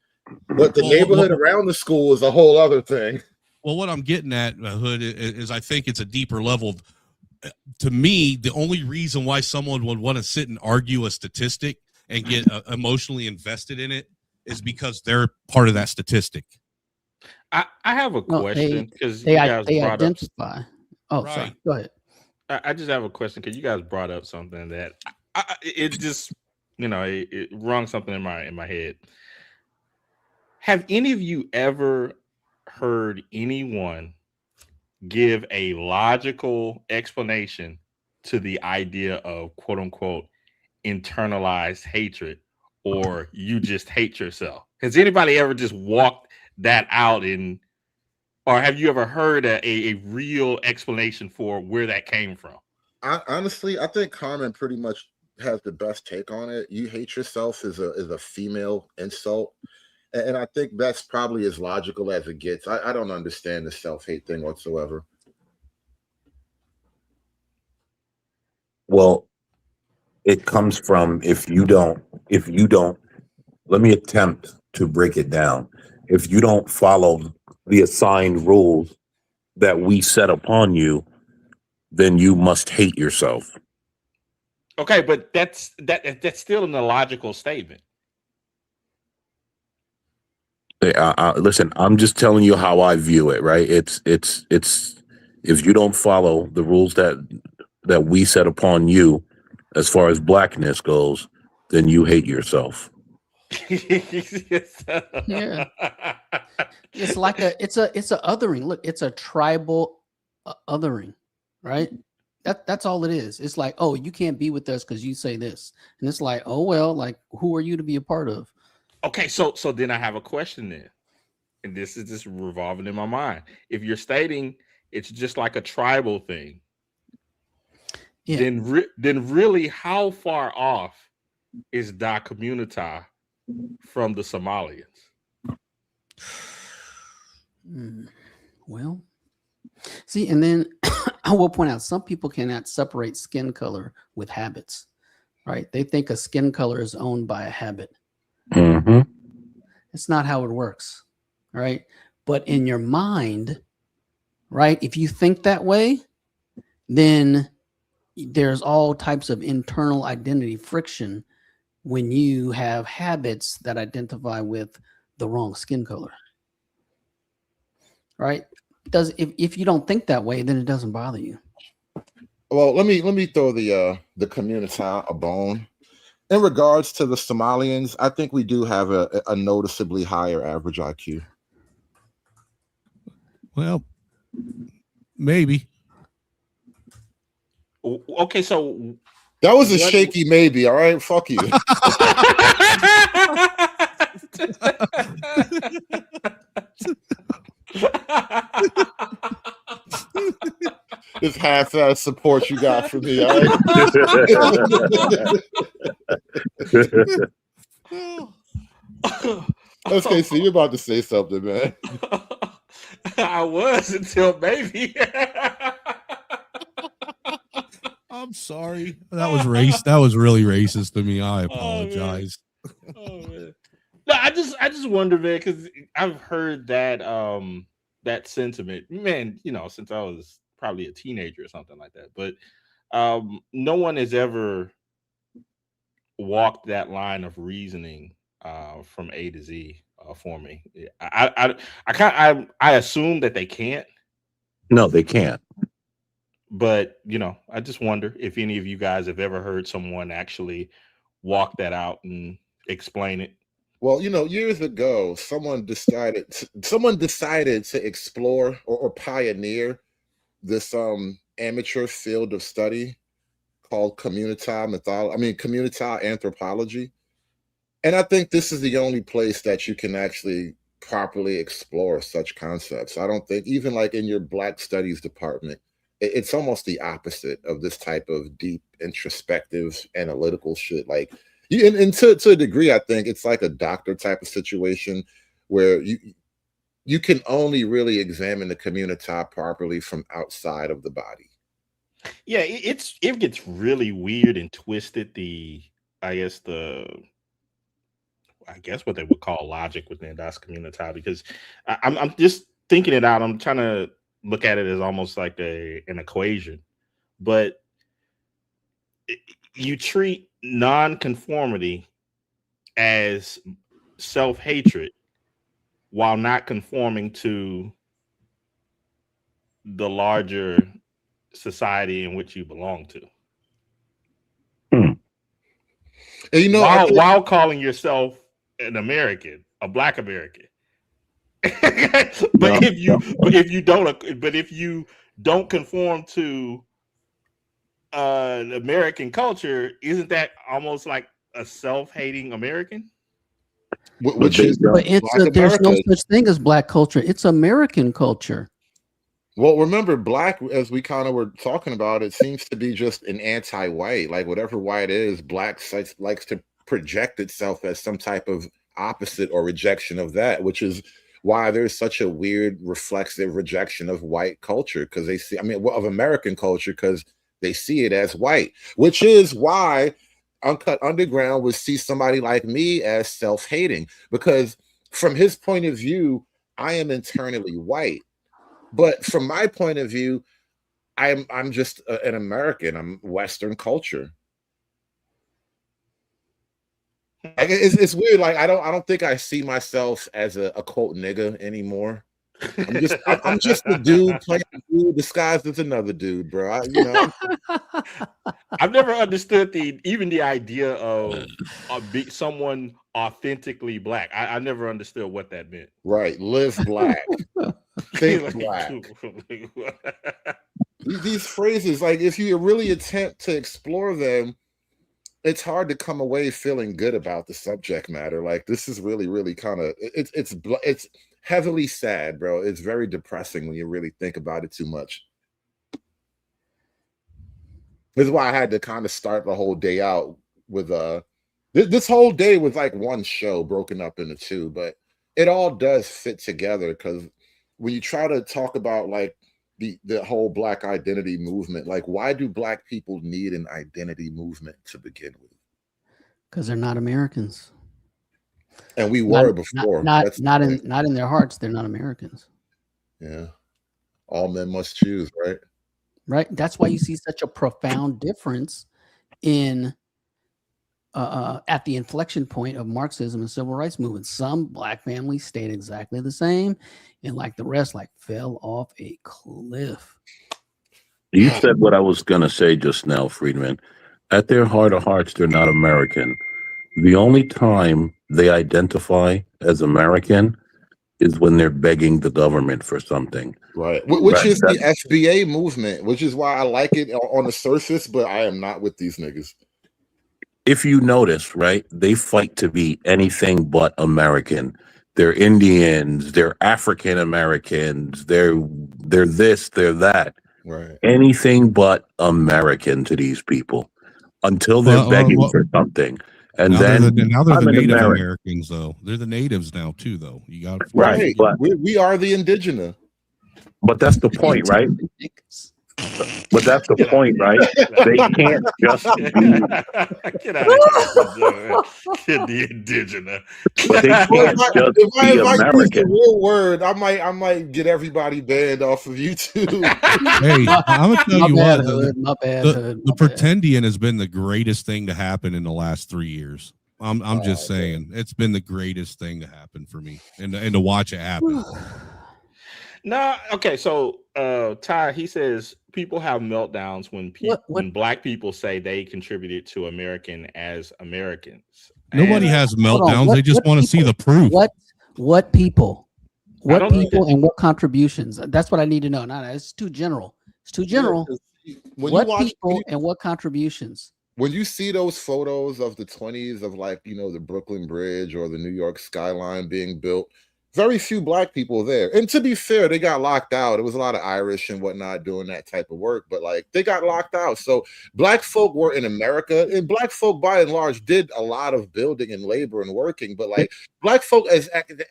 But the neighborhood around the school is a whole other thing. Well, what I'm getting at, Hood, is I think it's a deeper level. To me, the only reason why someone would want to sit and argue a statistic and get emotionally invested in it is because they're part of that statistic. I have a question because they you guys brought up. identify. Oh, Right. sorry. Go ahead. I just have a question because you guys brought up something that it just, it rung something in my head. Have any of you ever heard anyone give a logical explanation to the idea of quote unquote internalized hatred, or you just hate yourself? Has anybody ever just walked that out or have you ever heard a real explanation for where that came from? Honestly, I think Carmen pretty much has the best take on it. You hate yourself is a female insult. And I think that's probably as logical as it gets. I don't understand the self-hate thing whatsoever. Well, it comes from if you don't, let me attempt to break it down. If you don't follow the assigned rules that we set upon you, then you must hate yourself. Okay, but that's still an illogical statement. Listen, I'm just telling you how I view it, right? It's if you don't follow the rules that we set upon you as far as blackness goes, then you hate yourself. Yeah. It's like it's a othering. Look, it's a tribal othering, right? That's all it is. It's like, oh, you can't be with us because you say this. And it's like, oh well, like who are you to be a part of? Okay, so then I have a question then. And this is just revolving in my mind. If you're stating it's just like a tribal thing, then really how far off is Da Communita from the Somalians? Well, see, and then I will point out some people cannot separate skin color with habits, right? They think a skin color is owned by a habit. Mm-hmm. It's not how it works, right? But in your mind, right, if you think that way, then there's all types of internal identity friction when you have habits that identify with the wrong skin color, right? If you don't think that way, then it doesn't bother you. Well, let me throw the community a bone. In regards to the Somalians, I think we do have a noticeably higher average IQ. Well, maybe. Okay, so that was a shaky maybe. All right, fuck you. This half-ass support you got from me, all right? Okay, so you're about to say something, man. I was until maybe. I'm sorry. That was That was really racist to me. I apologize. Oh, man. No, I just wonder, man, because I've heard that that sentiment, man, since I was probably a teenager or something like that. But no one has ever walked that line of reasoning from A to Z for me. I assume that they can't. No, they can't. But I just wonder if any of you guys have ever heard someone actually walk that out and explain it. Well, years ago, someone decided to explore or pioneer this amateur field of study called community anthropology. And I think this is the only place that you can actually properly explore such concepts. I don't think even like in your Black Studies department, it's almost the opposite of this type of deep, introspective, analytical shit. Like, and to a degree, I think it's like a doctor type of situation where you can only really examine the community properly from outside of the body. Yeah, it gets really weird and twisted. I guess what they would call logic within Das Community, because I'm just thinking it out. I'm trying to look at it as almost like an equation, but you treat non-conformity as self-hatred while not conforming to the larger society in which you belong to. And, you know, while calling yourself an American, a Black American. but if you don't conform to American culture, isn't that almost like a self-hating American? Which is but there's no such thing as Black culture. It's American culture. Well, remember, Black, as we kind of were talking about, it seems to be just an anti-white. Like whatever white is, Black likes to project itself as some type of opposite or rejection of that, which is why there's such a weird reflexive rejection of white culture, because they see, of American culture, because they see it as white, which is why Uncut Underground would see somebody like me as self-hating, because from his point of view, I am internally white. But from my point of view, I'm just an American. I'm Western culture. Like, it's weird. Like I don't think I see myself as a quote nigga anymore. I'm just a dude playing a dude disguised as another dude, bro. I've never understood even the idea of someone authentically Black. I never understood what that meant. Right, live Black, think Black. These phrases, like if you really attempt to explore them, it's hard to come away feeling good about the subject matter. Like this is really, really kind of it's heavily sad, bro. It's very depressing when you really think about it too much. This is why I had to kind of start the whole day out with this whole day was like one show broken up into two, but it all does fit together, because when you try to talk about like the whole Black identity movement, like why do Black people need an identity movement to begin with? Because they're not Americans. And we were before. Not in their hearts, they're not Americans. Yeah. All men must choose, right? Right. That's why you see such a profound difference in at the inflection point of Marxism and civil rights movement. Some Black families stayed exactly the same, and like the rest, like fell off a cliff. You said what I was gonna say just now, Friedman. At their heart of hearts, they're not American. The only time they identify as American is when they're begging the government for something. Right. Which is the FBA movement, which is why I like it on the surface, but I am not with these niggas. If you notice, right, they fight to be anything but American. They're Indians, they're African Americans, they're this, they're that. Right. Anything but American to these people until they're begging for something. And now then they're the Native Americans, though. They're the natives now too, though. You got right. But we are the indigenous. But that's the point, right? But that's the point, right? They can't just be. Get out of here, Kid the indigenous. But they can't just be American. The real word, I might get everybody banned off of YouTube. Hey, I'm gonna tell you what. The My pretendian has been the greatest thing to happen in the last 3 years. I'm just saying, it's been the greatest thing to happen for me, and to watch it happen. No, okay. So, Ty, he says people have meltdowns when Black people say they contributed to American as Americans. Nobody has meltdowns. They just want to see the proof. What people? What people and what contributions? That's what I need to know. No, it's too general. It's too general. What people and what contributions? When you see those photos of the 20s of like, the Brooklyn Bridge or the New York skyline being built, very few Black people there. And to be fair, they got locked out. It was a lot of Irish and whatnot doing that type of work, but like they got locked out. So Black folk were in America, and Black folk by and large did a lot of building and labor and working, but like Black folk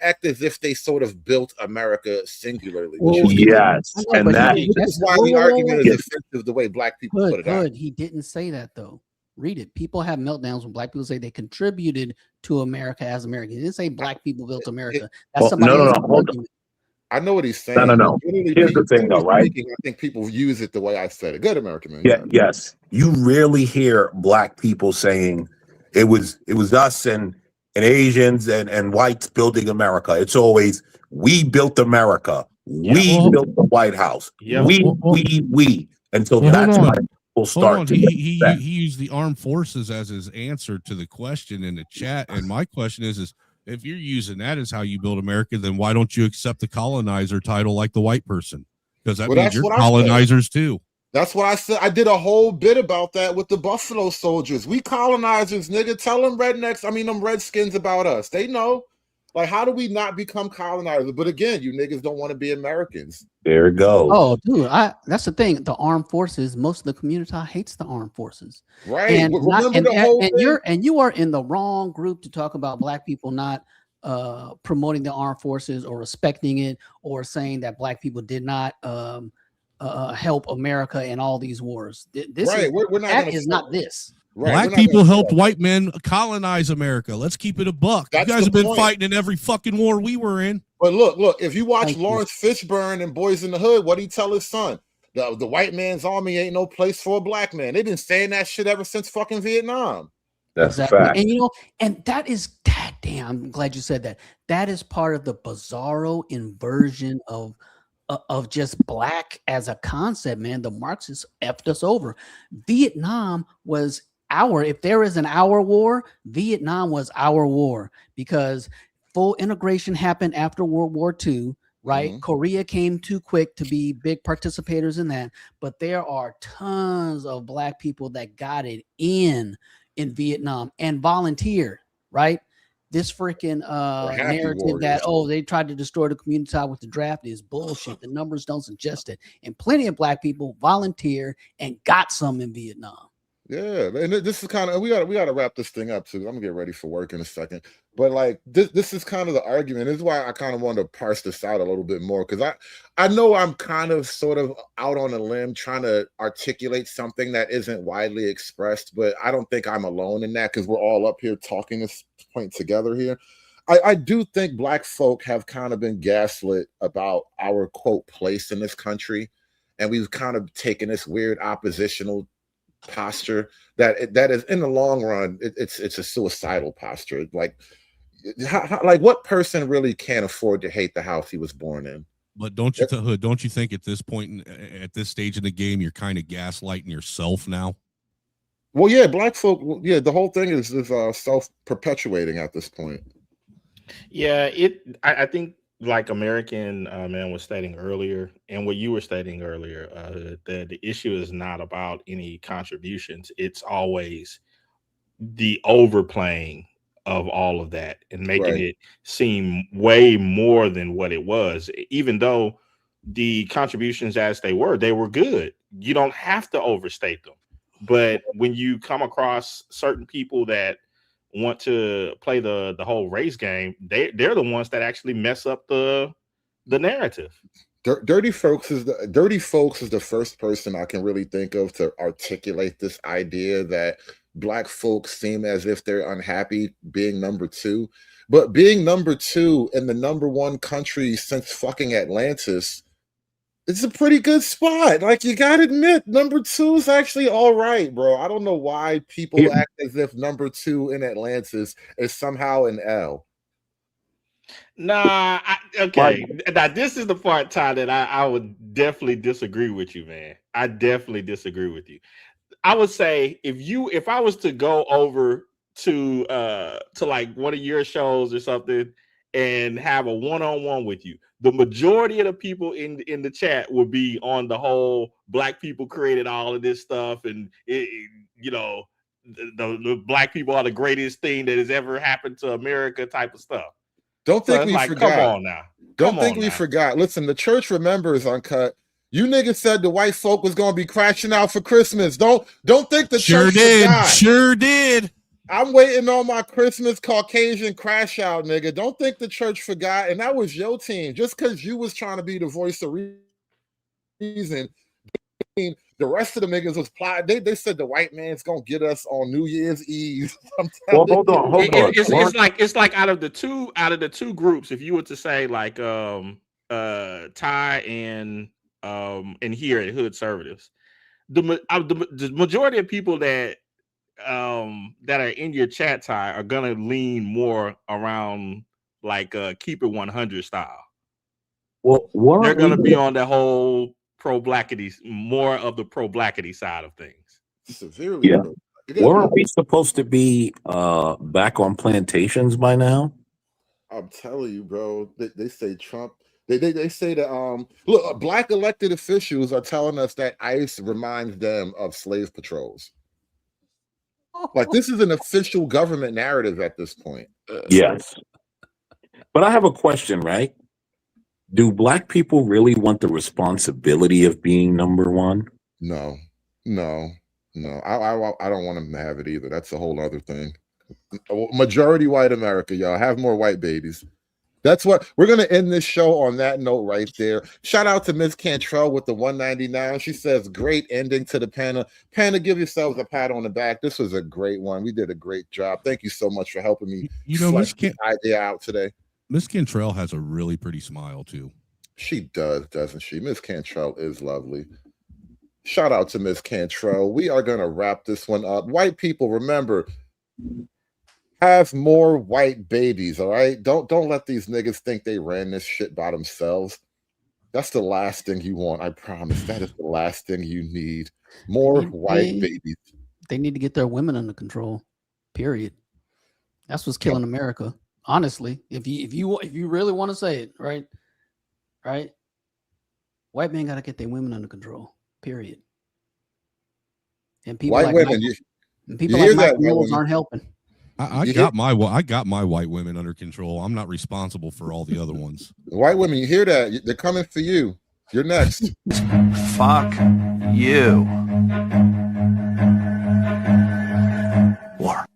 act as if they sort of built America singularly. Yes. And that's why the argument is offensive the way Black people put it out. He didn't say that though. Read it. People have meltdowns when Black people say they contributed to America as Americans. He didn't say Black people built America. That's somebody else's argument. I know what he's saying. No. Here's the thing, though, right? I think people use it the way I said it. Good American man. Yeah. Yes. You rarely hear Black people saying it was us and and Asians and whites building America. It's always we built America. We built the White House. We until Well, that's hold why on. people Hold start on. to He that. used the armed forces as his answer to the question in the chat. And my question is if you're using that as how you build America, then why don't you accept the colonizer title like the white person? Because that means that's you're what I said. colonizers too. That's what I said. I did a whole bit about that with the Buffalo Soldiers. We colonizers, nigga. Tell them them Redskins about us. They know. Like, how do we not become colonizers? But again, you niggas don't want to be Americans. There it goes. Oh, dude, that's the thing. The armed forces, most of the community hates the armed forces. Right. And Remember the whole thing? you are in the wrong group to talk about black people not promoting the armed forces or respecting it or saying that black people did not help America in all these wars. This right. is We're not that gonna is not this. Right. Black people helped white men colonize America. Let's keep it a buck. You guys have been fighting in every fucking war we were in. But look, if you watch Lawrence Fishburne and Boys in the Hood, what'd he tell his son? The white man's army ain't no place for a black man. They've been saying that shit ever since fucking Vietnam. That's exactly. a fact. And and that is damn, I'm glad you said that. That is part of the bizarro inversion of just black as a concept, man. The Marxists effed us over. Vietnam was if there is an our war, Vietnam was our war because full integration happened after World War II, right? Mm-hmm. Korea came too quick to be big participators in that, but there are tons of black people that got it in Vietnam and volunteered, right? This freaking narrative that they tried to destroy the community with the draft is bullshit. The numbers don't suggest it, and plenty of black people volunteered and got some in Vietnam. Yeah, and this is kind of we got to wrap this thing up too. I'm gonna get ready for work in a second, but like this is kind of the argument. This is why I kind of wanted to parse this out a little bit more because I know I'm kind of sort of out on a limb trying to articulate something that isn't widely expressed, but I don't think I'm alone in that because we're all up here talking this point together here. I do think black folk have kind of been gaslit about our quote place in this country, and we've kind of taken this weird oppositional posture that is in the long run it's a suicidal posture. Like what person really can't afford to hate the house he was born in? But don't you think at this point at this stage in the game you're kind of gaslighting yourself now? Well, yeah, black folk, yeah, the whole thing is self-perpetuating at this point. Yeah, I think like American man was stating earlier, and what you were stating earlier, that the issue is not about any contributions. It's always the overplaying of all of that and making it seem way more than what it was, even though the contributions as they were good. You don't have to overstate them. But when you come across certain people that want to play the whole race game, they're the ones that actually mess up the narrative. Dirty Folks is the first person I can really think of to articulate this idea that black folks seem as if they're unhappy being number two, but being number two in the number one country since fucking Atlantis, it's a pretty good spot. Like, you gotta admit, number two is actually all right, bro. I don't know why people act as if number two in Atlantis is somehow an L. Nah, okay. Now this is the part, Ty, that I would definitely disagree with you, man. I definitely disagree with you. I would say if I was to go over to like one of your shows or something and have a one-on-one with you, the majority of the people in the chat would be on the whole black people created all of this stuff, and the black people are the greatest thing that has ever happened to America type of stuff. Don't think we forgot. Come on now. Don't think we forgot. Listen, the church remembers, Uncut. You niggas said the white folk was gonna be crashing out for Christmas. Don't think the church forgot. Sure did. I'm waiting on my Christmas Caucasian crash out, nigga. Don't think the church forgot. And that was your team. Just because you was trying to be the voice of reason, the rest of the niggas was plotting. They said the white man's gonna get us on New Year's Eve. Well, hold on. It's like out of the two groups, if you were to say like Ty and here at Hood Conservatives, the majority of people that that are in your chat, Ty, are gonna lean more around like keep it 100 style. Well, They're gonna be on the whole pro-blackity, more of the pro-blackity side of things. Severely. Yeah. Weren't we supposed to be back on plantations by now? I'm telling you, bro. They say Trump. They say that look, black elected officials are telling us that ICE reminds them of slave patrols. Like this is an official government narrative at this point. Yes. But I have a question, right? Do black people really want the responsibility of being number one? No. I don't want them to have it either. That's a whole other thing. Majority white America, y'all. Have more white babies. That's what we're gonna end this show on that note right there. Shout out to Ms. Cantrell with the 199. She says, great ending to the panel. Panel, give yourselves a pat on the back. This was a great one. We did a great job. Thank you so much for helping me flesh the idea out today. Miss Cantrell has a really pretty smile too. She does, doesn't she? Miss Cantrell is lovely. Shout out to Miss Cantrell. We are gonna wrap this one up. White people, remember, have more white babies, all right? Don't let these niggas think they ran this shit by themselves. That's the last thing you want, I promise. That is the last thing you need. More white babies. They need to get their women under control. Period. That's what's killing America. Honestly, if you really want to say it, right? White men got to get their women under control. Period. And people white like women, people like Mike Mills aren't helping. I got my white women under control. I'm not responsible for all the other ones. White women, you hear that? They're coming for you. You're next. Fuck you. War.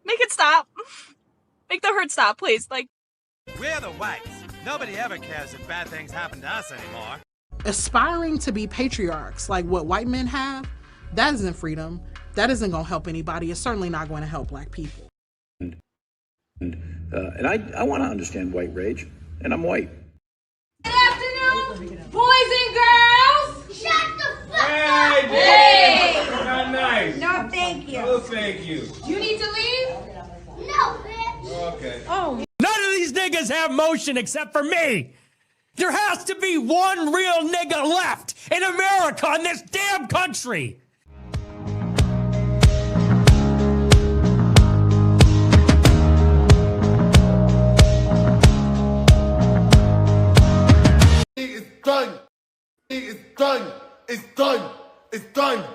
Make it stop. Make the hurt stop, please. Like, we're the whites. Nobody ever cares if bad things happen to us anymore. Aspiring to be patriarchs like what white men have, that isn't freedom. That isn't going to help anybody. It's certainly not going to help black people. And I want to understand white rage, and I'm white. Good afternoon, boys and girls. Shut the fuck up. Hey, not nice. No, thank you. No, thank you. You need to leave? No, bitch. Okay. Oh. None of these niggas have motion except for me. There has to be one real nigga left in America, in this damn country. It's done. It's done. It's done. It's done.